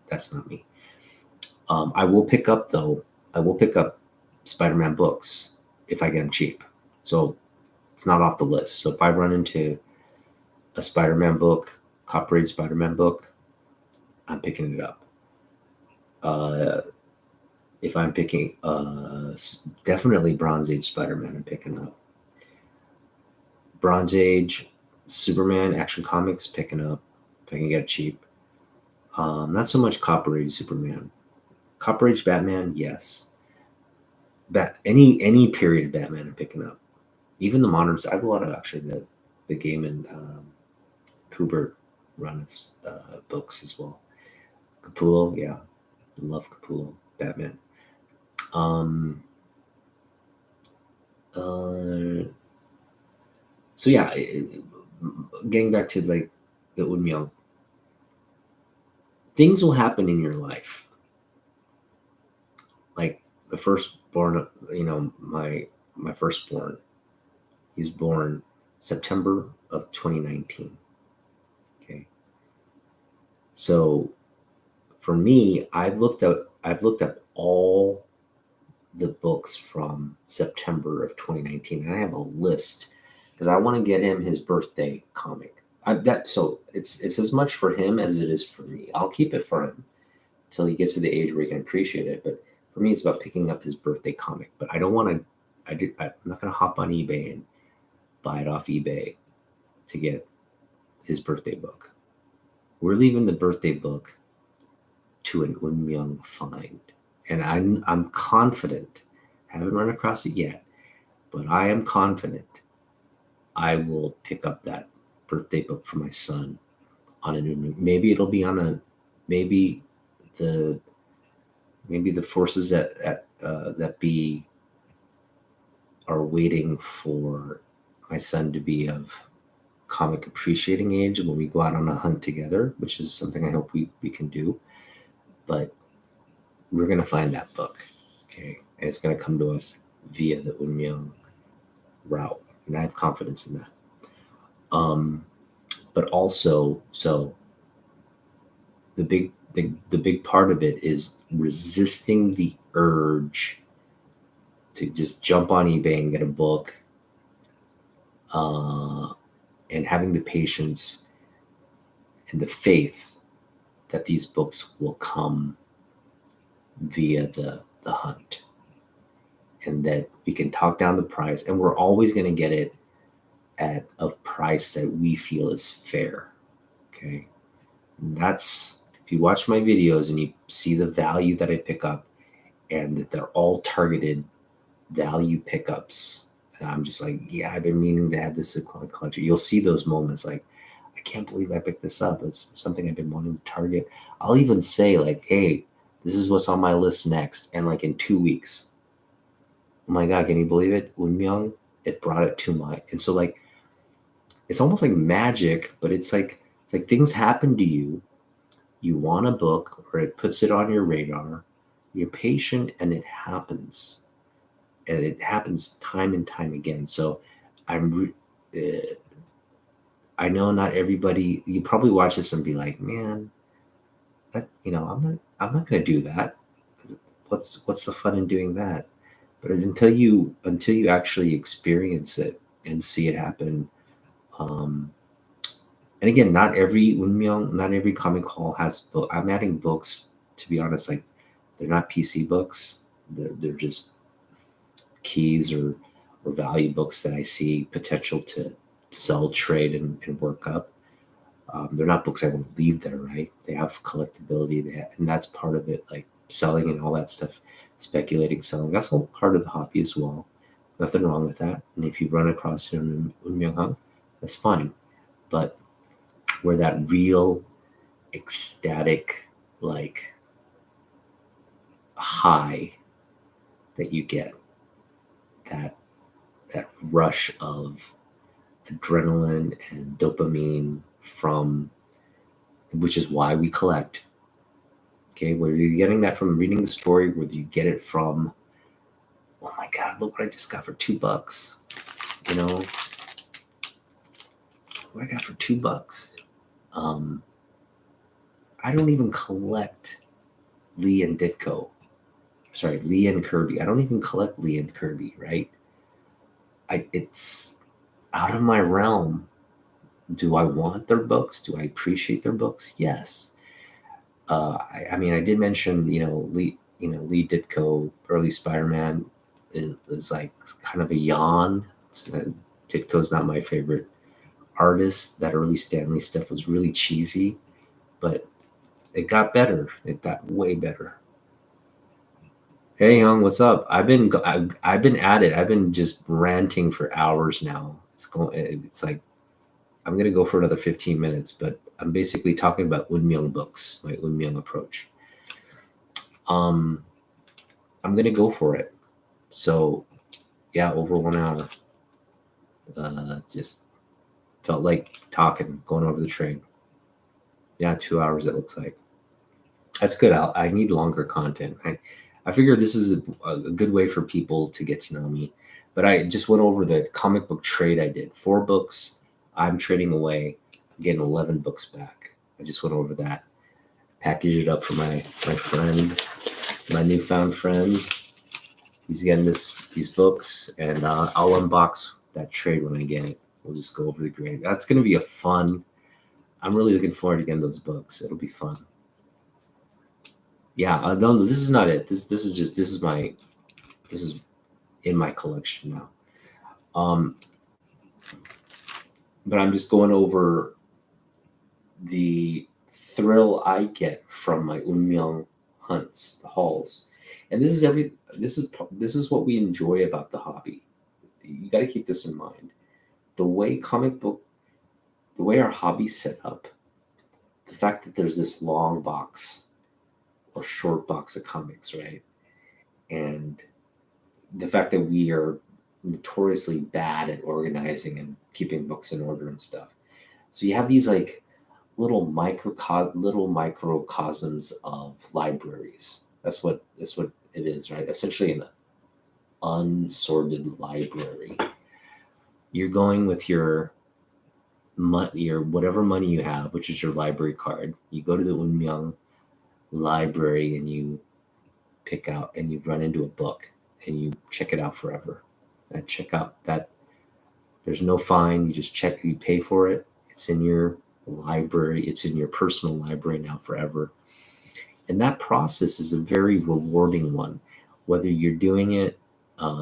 That's not me. I will pick up Spider-Man books if I get them cheap. So it's not off the list. So if I run into a Spider-Man book, copyrighted Spider-Man book, I'm picking it up. If I'm picking, definitely Bronze Age Spider-Man, I'm picking up. Bronze Age Superman Action Comics, picking up if I can get it cheap. Not so much Copper Age Superman. Copper Age Batman, yes. Any period of Batman I'm picking up. Even the modern. I have a lot of actually the game and Kubert run of books as well. Capullo, yeah, I love Capullo Batman. So yeah, getting back to like the Unmyeong, things will happen in your life. Like the firstborn, my firstborn, he's born September of 2019. Okay, so for me, I've looked up all the books from September of 2019, and I have a list because I want to get him his birthday comic. So it's as much for him as it is for me. I'll keep it for him till he gets to the age where he can appreciate it. But for me, it's about picking up his birthday comic. But I don't want to. I'm not going to hop on eBay and buy it off eBay to get his birthday book. We're leaving the birthday book to an Unmyeong find, and I'm confident. Haven't run across it yet, but I am confident I will pick up that birthday book for my son on a new. Maybe it'll be on a. Maybe the forces that be are waiting for my son to be of comic appreciating age when we go out on a hunt together, which is something I hope we can do. But we're going to find that book, okay? And it's going to come to us via the Unmyeong route, and I have confidence in that. But also, so the big part of it is resisting the urge to just jump on eBay and get a book, and having the patience and the faith that these books will come via the hunt, and that we can talk down the price, and we're always going to get it at a price that we feel is fair. Okay. And that's, if you watch my videos and you see the value that I pick up, and that they're all targeted value pickups, and I'm just like, yeah, I've been meaning to have this collector. You'll see those moments like, I can't believe I picked this up. It's something I've been wanting to target. I'll even say like, hey, this is what's on my list next. And like in 2 weeks, oh my God, can you believe it? Unmyeong, it brought it to my, and so like, it's almost like magic, but it's like things happen to you. You want a book, or it puts it on your radar. You're patient, and it happens. And it happens time and time again. So I know not everybody, you probably watch this and be like, man, that, I'm not going to do that. What's the fun in doing that? But until you actually experience it and see it happen, and again, not every comic hall has book. I'm adding books, to be honest, like they're not PC books. They're just keys or value books that I see potential to sell, trade, and work up. They're not books I want to leave there, right? They have collectability, and that's part of it, like selling and all that stuff, speculating, selling. That's all part of the hobby as well. Nothing wrong with that. And if you run across it in Unmyeong, that's fine. but where that real ecstatic like high that you get, that rush of adrenaline and dopamine from, which is why we collect. Okay, whether you're getting that from reading the story, whether you get it from, oh my God, look what I just got for $2. You know, what I got for $2. I don't even collect Lee and Ditko. Sorry, Lee and Kirby. I don't even collect Lee and Kirby, right? It's out of my realm. Do I want their books? Do I appreciate their books? Yes. I mean, I did mention, Lee Ditko, early Spider-Man is like kind of a yawn. Ditko's not my favorite artist. That early Stanley stuff was really cheesy, but it got better. It got way better. Hey, Young, what's up? I've been at it. I've been just ranting for hours now. It's like I'm gonna go for another 15 minutes, but I'm basically talking about Unmyeong books, my Unmyeong approach. I'm gonna go for it. So, yeah, over 1 hour. Just felt like talking, going over the train. Yeah, 2 hours. It looks like. That's good. I need longer content. I figure this is a good way for people to get to know me. But I just went over the comic book trade I did. 4 books I'm trading away. I'm getting 11 books back. I just went over that. Packaged it up for my friend, my newfound friend. He's getting these books, and I'll unbox that trade when I get it. We'll just go over the grade. That's going to be a fun. I'm really looking forward to getting those books. It'll be fun. Yeah, no, this is not it. This is in my collection now. But I'm just going over the thrill I get from my Unmyeong hunts, the hauls, and this is what we enjoy about the hobby. You got to keep this in mind. The way our hobby's set up, the fact that there's this long box or short box of comics, right? And the fact that we are notoriously bad at organizing and keeping books in order and stuff. So you have these like little microcosms of libraries. That's what it is, right? Essentially an unsorted library. You're going with your whatever money you have, which is your library card. You go to the Unmyeong library and you pick out and you run into a book and you check it out forever. And check out that there's no fine. You just you pay for it. It's in your library. It's in your personal library now forever. And that process is a very rewarding one, whether you're doing it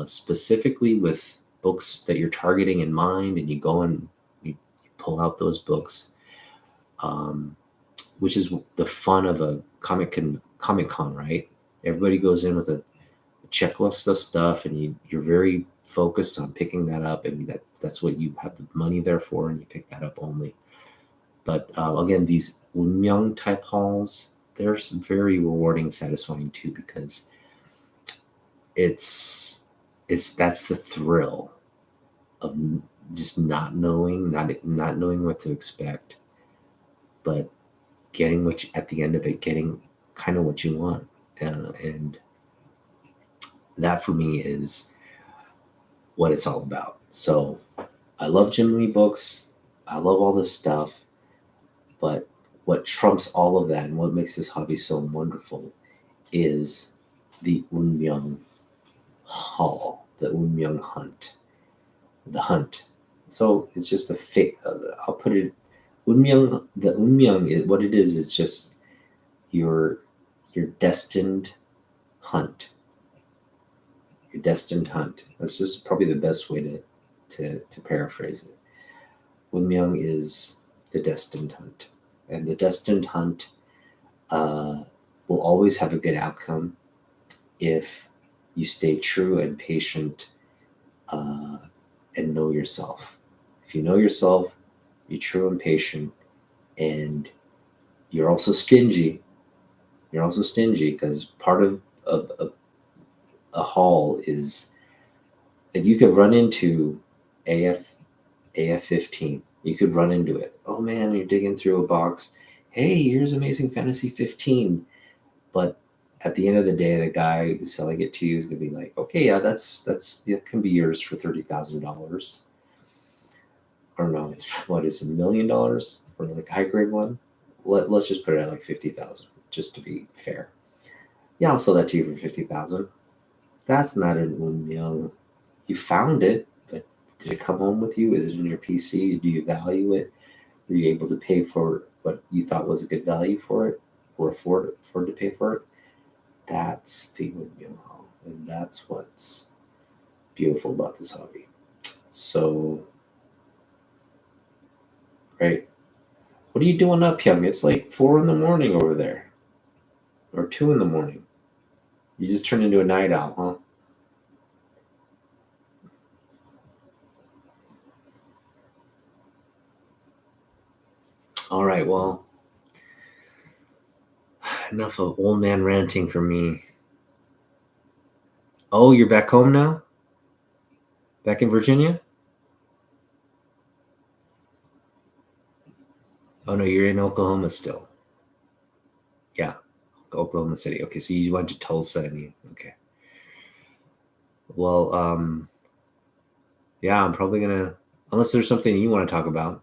specifically with books that you're targeting in mind, and you go and you pull out those books, which is the fun of a Comic Con, right? Everybody goes in with a checklist of stuff, and you're very focused on picking that up, and that's what you have the money there for, and you pick that up only. But again, these Unmyeong type hauls, they're very rewarding, satisfying too, because it's that's the thrill of just not knowing what to expect, but getting at the end of it, getting kind of what you want, and that for me is what it's all about. So I love Jim Lee books. I love all this stuff, but what trumps all of that and what makes this hobby so wonderful is the Unmyeong haul, the Unmyeong hunt, the hunt. So it's just a fake. I'll put it. The Unmyeong, what it is, it's just your destined hunt. Your destined hunt. That's just probably the best way to paraphrase it. Unmyeong is the destined hunt, and the destined hunt will always have a good outcome if you stay true and patient and know yourself. If you know yourself, you're true and patient, and you're also stingy. You're also stingy because part of a haul is that you could run into AF 15. You could run into it. Oh man, you're digging through a box. Hey, here's Amazing Fantasy 15. But at the end of the day, the guy who's selling it to you is gonna be like, okay, yeah, that can be yours for $30,000. Or no, it's what is $1 million for like a high grade one. Let's just put it at like 50,000, just to be fair. Yeah, I'll sell that to you for 50,000. That's not an Unmyeong. You found it, but did it come home with you? Is it in your PC? Do you value it? Were you able to pay for what you thought was a good value for it, or afford to pay for it? That's the Unmyeong Hall, and that's what's beautiful about this hobby. So, right. What are you doing up, Young? It's like 4 in the morning over there, or 2 in the morning. You just turned into a night owl, huh? All right, well, enough of old man ranting for me. Oh, you're back home now? Back in Virginia? Oh no, you're in Oklahoma still. Yeah, Oklahoma City. Okay, so you went to Tulsa and you okay. Well, yeah, I'm probably gonna unless there's something you want to talk about.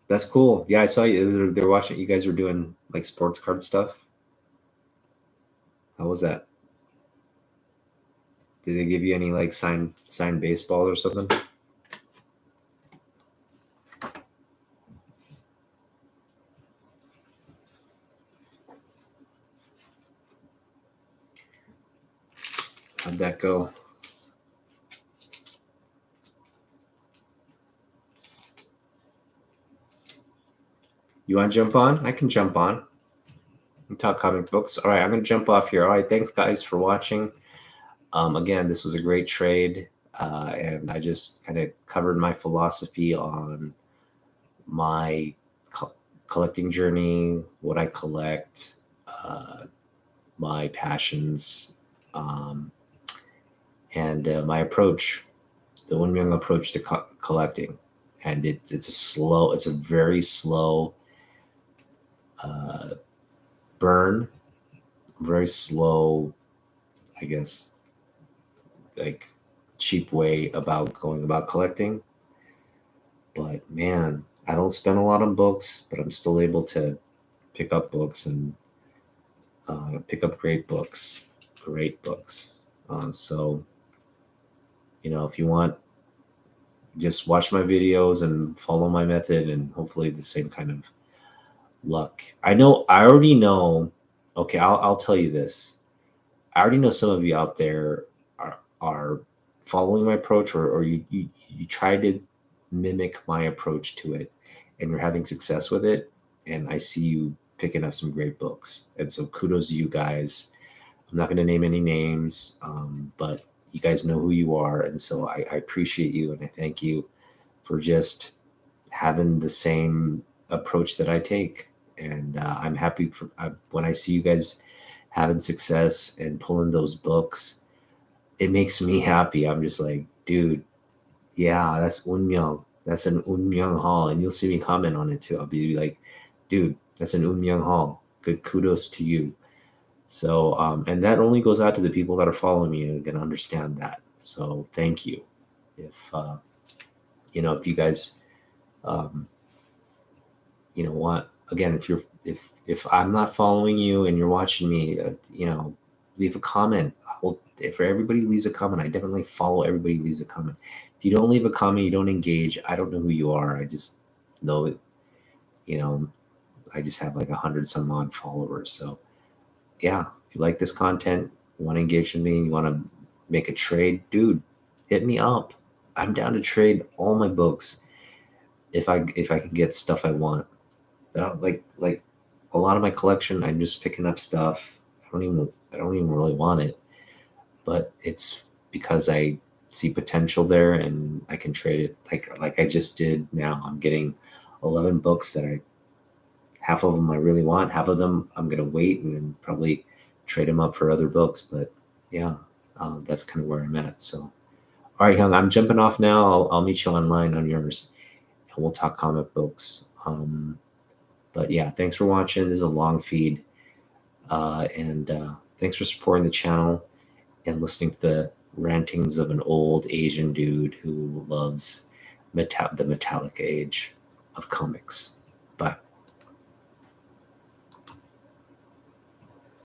That's cool. Yeah, I saw you. They're watching. You guys were doing like sports card stuff. How was that? Did they give you any like signed baseball or something? How'd that go? You want to jump on? I can jump on and talk comic books. All right, I'm gonna jump off here. All right, thanks guys for watching. Again, this was a great trade, and I just kind of covered my philosophy on my collecting journey, what I collect, uh, my passions, um, and my approach, the Wunmyung approach to collecting. And it's a very slow uh, burn, very slow, I guess, like cheap way about going about collecting. But man, I don't spend a lot on books, but I'm still able to pick up books and pick up great books. So, if you want, just watch my videos and follow my method, and hopefully the same kind of luck. I already know. Okay, I'll tell you this. I already know some of you out there are following my approach, or you try to mimic my approach to it, and you're having success with it. And I see you picking up some great books, and so kudos to you guys. I'm not going to name any names, but you guys know who you are, and so I appreciate you and I thank you for just having the same approach that I take. And I'm happy when I see you guys having success and pulling those books. It makes me happy. I'm just like, dude, yeah, that's Unmyeong. That's an Unmyeong Hall, and you'll see me comment on it too. I'll be like, dude, that's an Unmyeong Hall. Good kudos to you. So, and that only goes out to the people that are following me and can understand that. So, thank you. If if you guys, um, want again, if I'm not following you and you're watching me, leave a comment. If everybody leaves a comment, I definitely follow everybody who leaves a comment. If you don't leave a comment, you don't engage. I don't know who you are. I just know it. You know, I just have like 100 some odd followers. So yeah, if you like this content, you want to engage with me, you want to make a trade, dude, hit me up. I'm down to trade all my books if I can get stuff I want. Like a lot of my collection, I'm just picking up stuff. I don't even really want it, but it's because see potential there and I can trade it like I just did now. I'm getting 11 books that half of them I really want, half of them I'm going to wait and then probably trade them up for other books. But yeah, that's kind of where I'm at. So, all right, Young, I'm jumping off now. I'll meet you online on yours and we'll talk comic books. But yeah, thanks for watching. This is a long feed. And thanks for supporting the channel and listening to the rantings of an old Asian dude who loves the metallic age of comics. Bye.